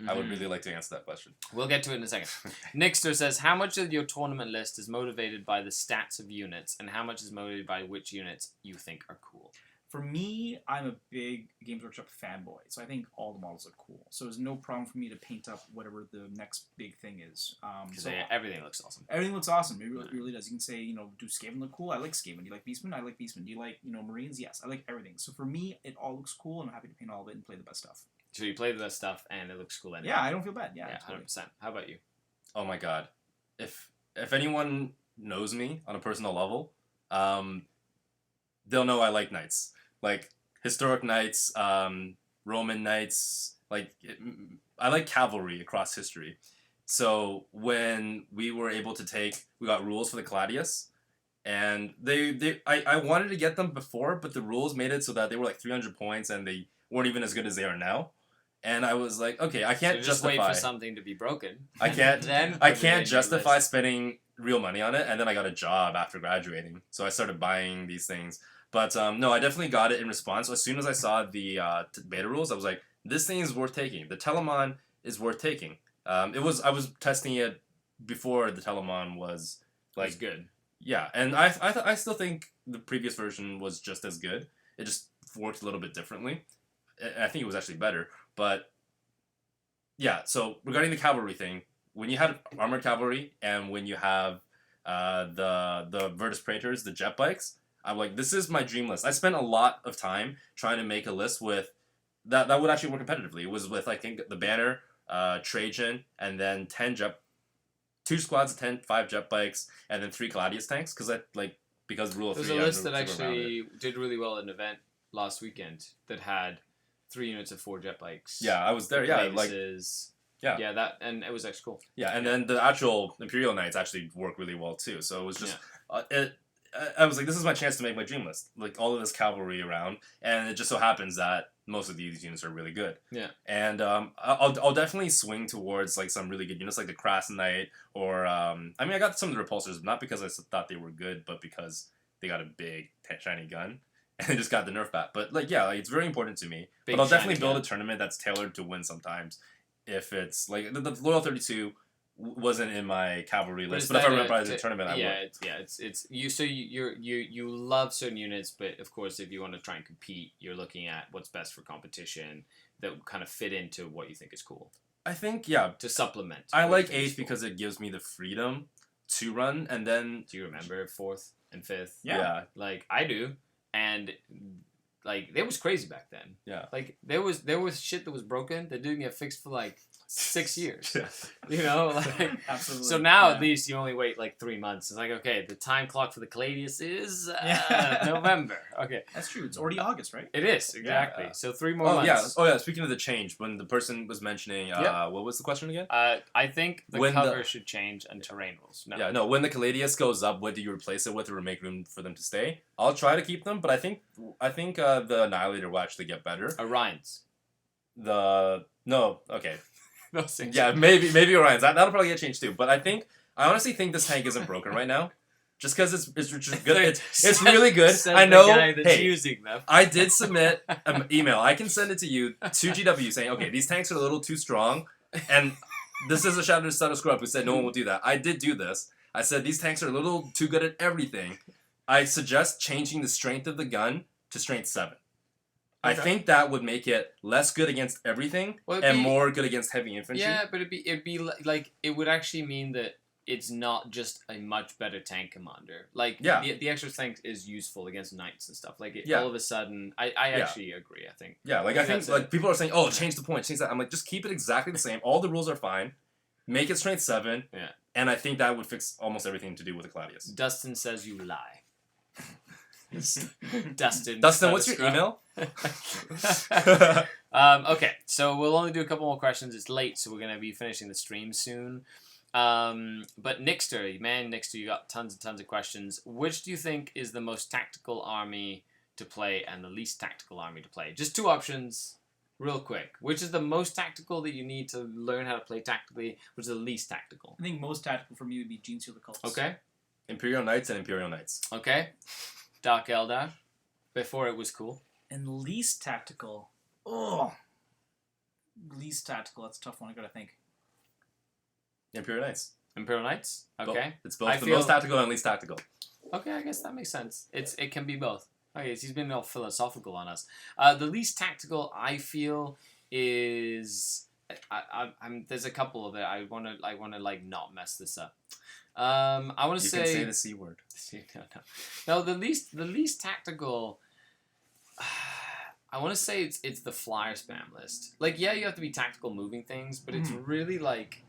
I would Mhm. really like to answer that question. We'll get to it in a second. Nixter says, how much of your tournament list is motivated by the stats of units, and how much is motivated by which units you think are cool? For me, I'm a big Games Workshop fanboy, so I think all the models are cool. So there's no problem for me to paint up whatever the next big thing is. Because So everything looks awesome. everything looks awesome. It really does. You can say, do Skaven look cool? I like Skaven. Do you like Beastmen? I like Beastmen. Do you like, Marines? Yes, I like everything. So for me, it all looks cool, and I'm happy to paint all of it and play the best stuff. So you play the best stuff, and it looks cool anyway. Yeah, I don't feel bad. Yeah, Yeah, totally. 100%. How about you? Oh my god. If anyone knows me on a personal level, they'll know I like knights. Like historic knights, Roman knights, I like cavalry across history. So when we were able to we got rules for the Gladius, and I wanted to get them before, but the rules made it so that they were like 300 points and they weren't even as good as they are now. And I was like, okay, I can't So just wait justify. for something to be broken. I can't. Then I put it in can't your justify list. spending real money on it, and then I got a job after graduating, so I started buying these things. But no, I definitely got it in response. As soon as I saw the beta rules, I was like, this thing is worth taking. The Telemon is worth taking. I was testing it before the Telemon was like It's good. Yeah, and I still think the previous version was just as good. It just worked a little bit differently. I think it was actually better, but yeah. So regarding the cavalry thing, when you had armored cavalry and when you have the Virtus Praetors, the jet bikes, I'm like, this is my dream list. I spent a lot of time trying to make a list with that would actually work competitively. It was with I think the Banner, Trajan, and then 2 squads of 5 jet bikes, and then 3 Gladius tanks. Because rule of There's 3. a I list was that super around it. actually did really well at an event last weekend that had 3 units of 4 jet bikes. Yeah, I was there. Yeah, yeah. Yeah, that, and it was actually cool. Yeah, and then the actual Imperial Knights actually work really well too. So it was just, I was like, this is my chance to make my dream list. Like all of this cavalry around, and it just so happens that most of these units are really good. Yeah. And I'll definitely swing towards like some really good units like the Crass Knight or I got some of the Repulsors not because I thought they were good, but because they got a big shiny gun. and they just got the nerf back. But like, yeah, like, it's very important to me. Big but I'll shiny definitely build gun. a tournament that's tailored to win sometimes. If it's like the Loyal 32 wasn't in my cavalry list, but if I remember the tournament, I would. It's you. So you love certain units, but of course, if you want to try and compete, you're looking at what's best for competition that would kind of fit into what you think is cool I think yeah. to supplement. I what you like think is 8th cool. because it gives me the freedom to run, and then Do you remember 4th and 5th? yeah. Like I do, and like it was crazy back then. Yeah. Like there was shit that was broken that didn't get fixed for like 6 years. Yeah. You know, like Absolutely. so now Yeah. at least you only wait like 3 months. It's like okay, the time clock for the Caladius is Yeah. November. Okay, That's true. It's already August, right? it is exactly. Yeah. So 3 more Oh yeah. months. Oh yeah. Speaking of the change, when the person was mentioning, Yep. what was the question again? I think the When cover the- should change and terrain rules. No. Yeah, no. When the Caladius goes up, what do you replace it with to make room for them to stay? I'll try to keep them, but I think the Annihilator will actually get better. Orions. Okay, Those things. yeah, maybe Orions. That'll probably get changed too. But I honestly think this tank isn't broken right now, just because it's just good. It's really good. Says I the know. guy that's Hey, using them. I did submit an email. I can send it to you to GW saying, okay, these tanks are a little too strong, and this is a shout out to Sutter Scrub who said no one will do that. I did do this. I said these tanks are a little too good at everything. I suggest changing the strength of the gun to strength 7. I Okay. think that would make it less good against everything Well, it'd and be- more good against heavy infantry. Yeah, but it'd be like it would actually mean that it's not just a much better tank commander. Like Yeah. the extra strength is useful against knights and stuff. Like Yeah. all of a sudden, I actually agree. I think. Yeah, like I I think think like that's people are saying, oh, change the point, change that. I'm like, just keep it exactly the same. All the rules are fine. Make it strength 7. Yeah. And I think that would fix almost everything to do with the Claudius. Dustin says you lie. Dustin. Dustin, what's your Scrub. email? Okay, so we'll only do a couple more questions. It's late, so we're gonna be finishing the stream soon. But Nixter, you got tons and tons of questions. Which do you think is the most tactical army to play and the least tactical army to play? Just 2 options, real quick. Which is the most tactical that you need to learn how to play tactically? Which is the least tactical? I think most tactical for me would be Gene Seal the Cults. Okay, Imperial Knights and Imperial Knights. okay. Dark Eldar, before it was cool. And least tactical. Oh. Least tactical. That's a tough one. I gotta think. Imperial Knights. Imperial Knights. Okay. It's both I the feel- most tactical and least tactical. Okay, I guess that makes sense. It can be both. Okay, so he's been all philosophical on us. The least tactical I feel is I'm there's a couple of it. I wanna like not mess this up. I wanna You say can say the C word. no. The least tactical. I want to say it's the flyer spam list. Like yeah, you have to be tactical moving things, but it's really like.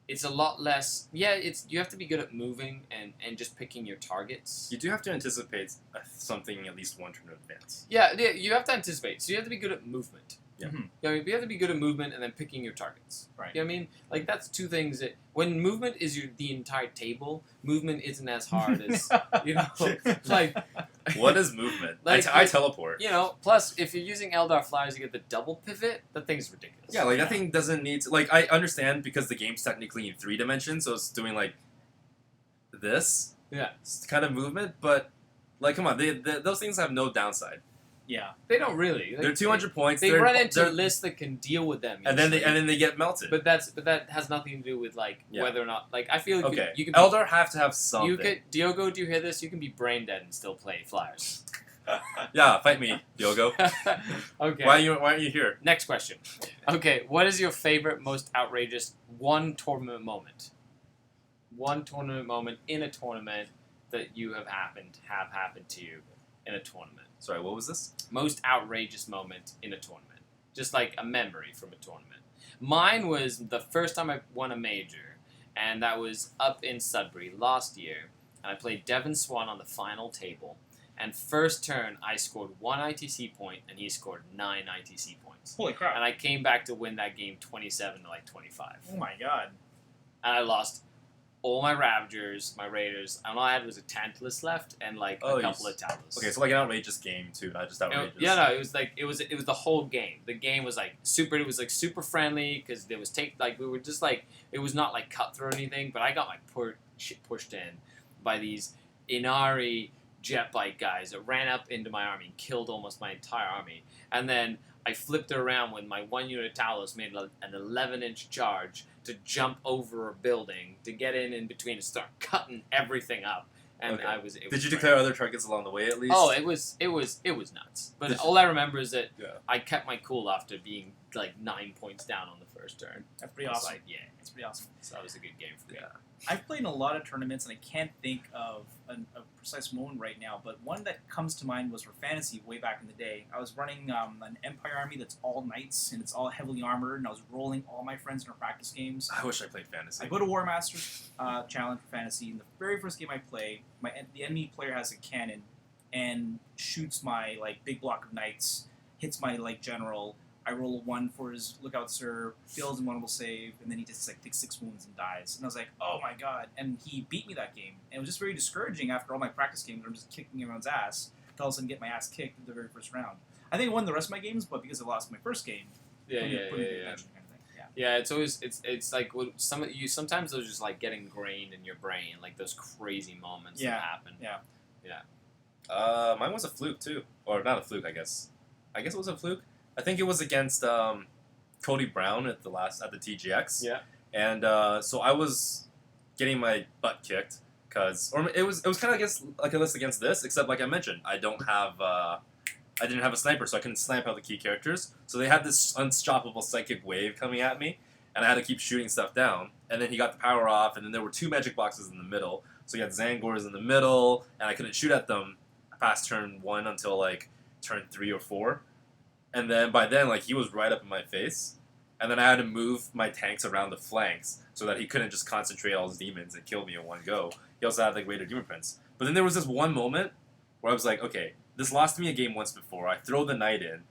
It's a lot less. Yeah, you have to be good at moving and just picking your targets. You do have to anticipate something at least one turn in advance. Yeah, you have to anticipate. So you have to be good at movement. Yeah. Mhm. You know, you have to be good at movement and then picking your targets. Right. You know what I mean? Like that's 2 things that when movement is the entire table, movement isn't as hard as you know. Like What is movement? Like, I teleport. you know. Plus, if you're using Eldar flyers, you get the double pivot. That thing's ridiculous. Yeah, like that thing doesn't need to, like I understand because the game's technically in 3 dimensions, so it's doing like this Yeah. kind of movement, but like come on, those things have no downside. Yeah. They don't really. Like, They're 200 points. They they're, run into they're- lists that can deal with them. and then easily. they get melted. But that has nothing to do with like Yeah. whether or not like I feel like okay, you can Eldar have to have something. you could Diogo, do you hear this? You can be brain dead and still play flyers. Yeah, fight me, Diogo. Okay. Why aren't you here? Next question. Okay, what is your favorite, most outrageous tournament moment? One tournament moment in a tournament that you have happened to you in a tournament. Sorry, what was this? Most outrageous moment in a tournament. Just like a memory from a tournament. Mine was the first time I won a major, and that was up in Sudbury last year, and I played Devon Swan on the final table, and first turn I scored 1 ITC point, and he scored 9 ITC points. Holy crap. And I came back to win that game 27 to like 25. Oh my god. And I lost all my Ravagers, my Raiders, and all I had was a Tantalus left and like Oh, a couple of Talus. Okay, so like an outrageous game too, not just outrageous. Yeah, no, it was like it was the whole game. The game was like super. It was like super friendly because there was we were just like it was not like cutthroat or anything. But I got my shit pushed in by these Inari jet bike guys that ran up into my army and killed almost my entire army. And then I flipped it around when my 1 unit Talos made an 11-inch charge to jump over a building to get in between and start cutting everything up. And Okay. it Did was you great. declare other targets along the way at least? Oh, it was nuts. But all I remember is that Yeah. I kept my cool after being like 9 points down on the first turn. That's pretty I was awesome. like, yeah, That's pretty awesome. so that was a good game for me. Yeah. I've played in a lot of tournaments, and I can't think of a precise moment right now, but one that comes to mind was for Fantasy way back in the day. I was running an Empire army that's all knights, and it's all heavily armored, and I was rolling all my friends in our practice games. I wish I played Fantasy. I go to War Masters Challenge for Fantasy, and the very first game I play, the enemy player has a cannon and shoots my big block of knights, hits my general. I roll a 1 for his Lookout Sir, fails an invulnerable save, and then he just takes 6 wounds and dies. And I was like, oh my god. And he beat me that game. And it was just very discouraging after all my practice games where I'm just kicking everyone's ass to all of a sudden get my ass kicked in the very first round. I think I won the rest of my games, but because I lost my first game, Yeah, put me yeah, through the yeah. bench kind of thing. Yeah. Yeah, it's always it's like sometimes those just like get ingrained in your brain, like those crazy moments Yeah, that happen. yeah. Mine was a fluke too, or not a fluke, I guess. I guess it was a fluke. I think it was against Cody Brown at the TGX. Yeah. And so I was getting my butt kicked or it was kind of like a list against this, except like I mentioned, I didn't have a sniper, so I couldn't snipe out the key characters. So they had this unstoppable psychic wave coming at me, and I had to keep shooting stuff down. And then he got the power off, and then there were 2 magic boxes in the middle. So you had Zangors in the middle, and I couldn't shoot at them past turn 1 until like turn 3 or 4. And then by then, he was right up in my face. And then I had to move my tanks around the flanks so that he couldn't just concentrate all his demons and kill me in one go. He also had the Greater Demon Prince. But then there was this one moment where I was like, okay, this lost me a game once before. I throw the knight in.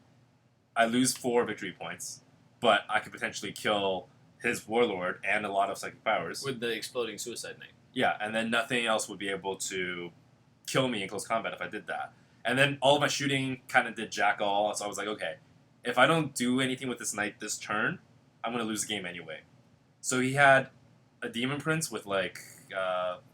I lose 4 victory points. But I could potentially kill his warlord and a lot of psychic powers. With the exploding suicide knight. Yeah, and then nothing else would be able to kill me in close combat if I did that. And then all of my shooting kind of did jack all, so I was like, okay, if I don't do anything with this knight this turn, I'm going to lose the game anyway. So he had a Demon Prince with a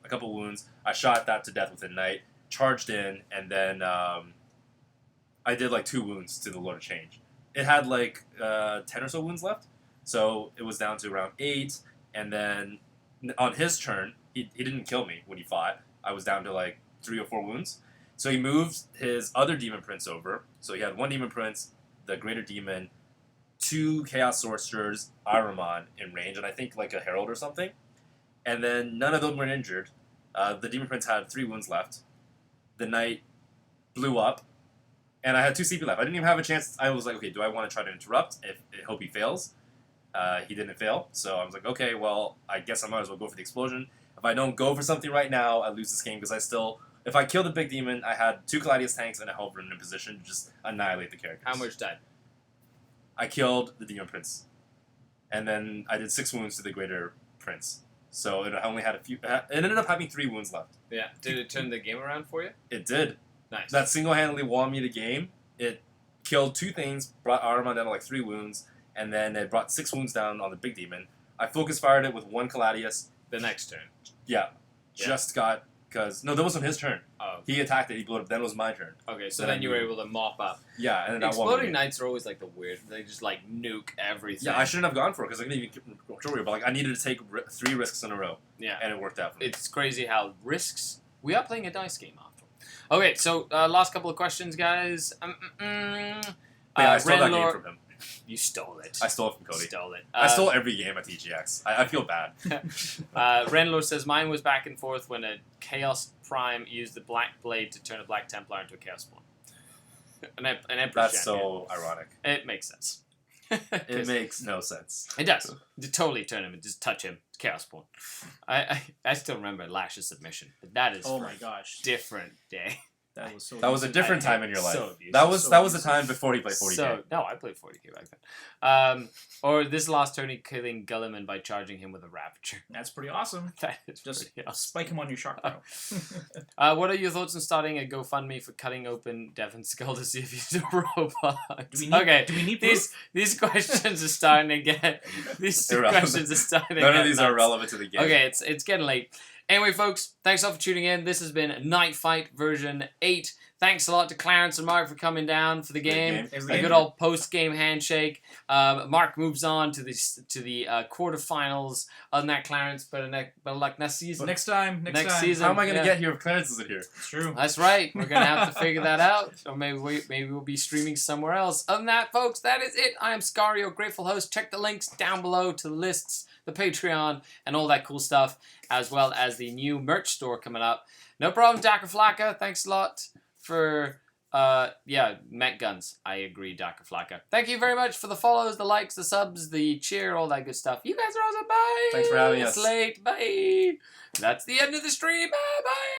couple wounds. I shot that to death with a knight, charged in, and then I did 2 wounds to the Lord of Change. It had 10 or so wounds left, so it was down to around 8, and then on his turn, he didn't kill me when he fought. I was down to 3 or 4 wounds. So he moved his other Demon Prince over. So he had 1 Demon Prince, the Greater Demon, 2 Chaos Sorcerers, Ahriman in range, and I think a Herald or something. And then none of them were injured. The Demon Prince had 3 wounds left. The Knight blew up, and I had 2 CP left. I didn't even have a chance. I was like, okay, do I want to try to interrupt? I hope he fails. He didn't fail, so I was like, okay, well, I guess I might as well go for the explosion. If I don't go for something right now, I lose this game because if I kill the big demon, I had 2 Gladius tanks and a Helverin in position to just annihilate the characters. How much died? I killed the Demon Prince. And then I did 6 wounds to the Greater Prince. So it only had it ended up having 3 wounds left. Yeah. Did it turn the game around for you? It did. Nice. That single-handedly won me the game. It killed 2 things, brought Ahriman down to 3 wounds, and then it brought 6 wounds down on the big demon. I focus fired it with 1 Caladius. The next turn. Yeah. Yeah. Just got... No, that wasn't his turn. Oh. He attacked it, he blew it up, then it was my turn. Okay, so Then then you were able to mop up. Yeah, and then that won me the Exploding game. Knights are always the weird. They just nuke everything. Yeah, I shouldn't have gone for it because I couldn't even control it, but I needed to take 3 risks in a row, Yeah. and it worked out for me. It's crazy how risks. We are playing a dice game after. Okay, so last couple of questions, guys. But yeah, I stole that game Renlor- from him. You stole it. I stole it from Cody. Stole it. I stole every game at TGX. I feel bad. Renlor says mine was back and forth when a Chaos Prime used the Black Blade to turn a Black Templar into a Chaos Spawn. An Emperor That's champion. so ironic. It makes sense. It makes no sense. It does. To totally turn him and just touch him. Chaos Spawn. I still remember Lash's submission, but that is Oh for my gosh. a different day. That was so That was a different time in your life. So abusive. That was So the abusive. time before he played 40k. So, no, I played 40k back then. Or this last turn, killing Gulliman by charging him with a Ravager. That's pretty awesome. That is Just pretty awesome. spike him on your shark throw. What are your thoughts on starting a GoFundMe for cutting open Devin's skull to see if he's a robot? Okay, Do we need these questions are starting to get... These Irrelevant. questions are starting to None get of these are nuts. relevant to the game. Okay, it's getting late. Anyway, folks, thanks a lot for tuning in. This has been Night Fight version 8. Thanks a lot to Clarence and Mark for coming down for the game. A good old post-game handshake. Mark moves on to the quarterfinals. Other than that, Clarence, better luck next season. Next time. Next season. How am I going to get here if Clarence isn't here? It's true. That's right. We're going to have to figure that out. Or maybe we'll be streaming somewhere else. Other than that, folks, that is it. I am Skari, your grateful host. Check the links down below to the lists, the Patreon, and all that cool stuff, as well as the new merch store coming up. No problem, Daka Flaka. Thanks a lot for, Met Guns. I agree, Daka Flaka. Thank you very much for the follows, the likes, the subs, the cheer, all that good stuff. You guys are awesome. Bye. Thanks for having us. It's late. Bye. That's the end of the stream. Bye. Bye.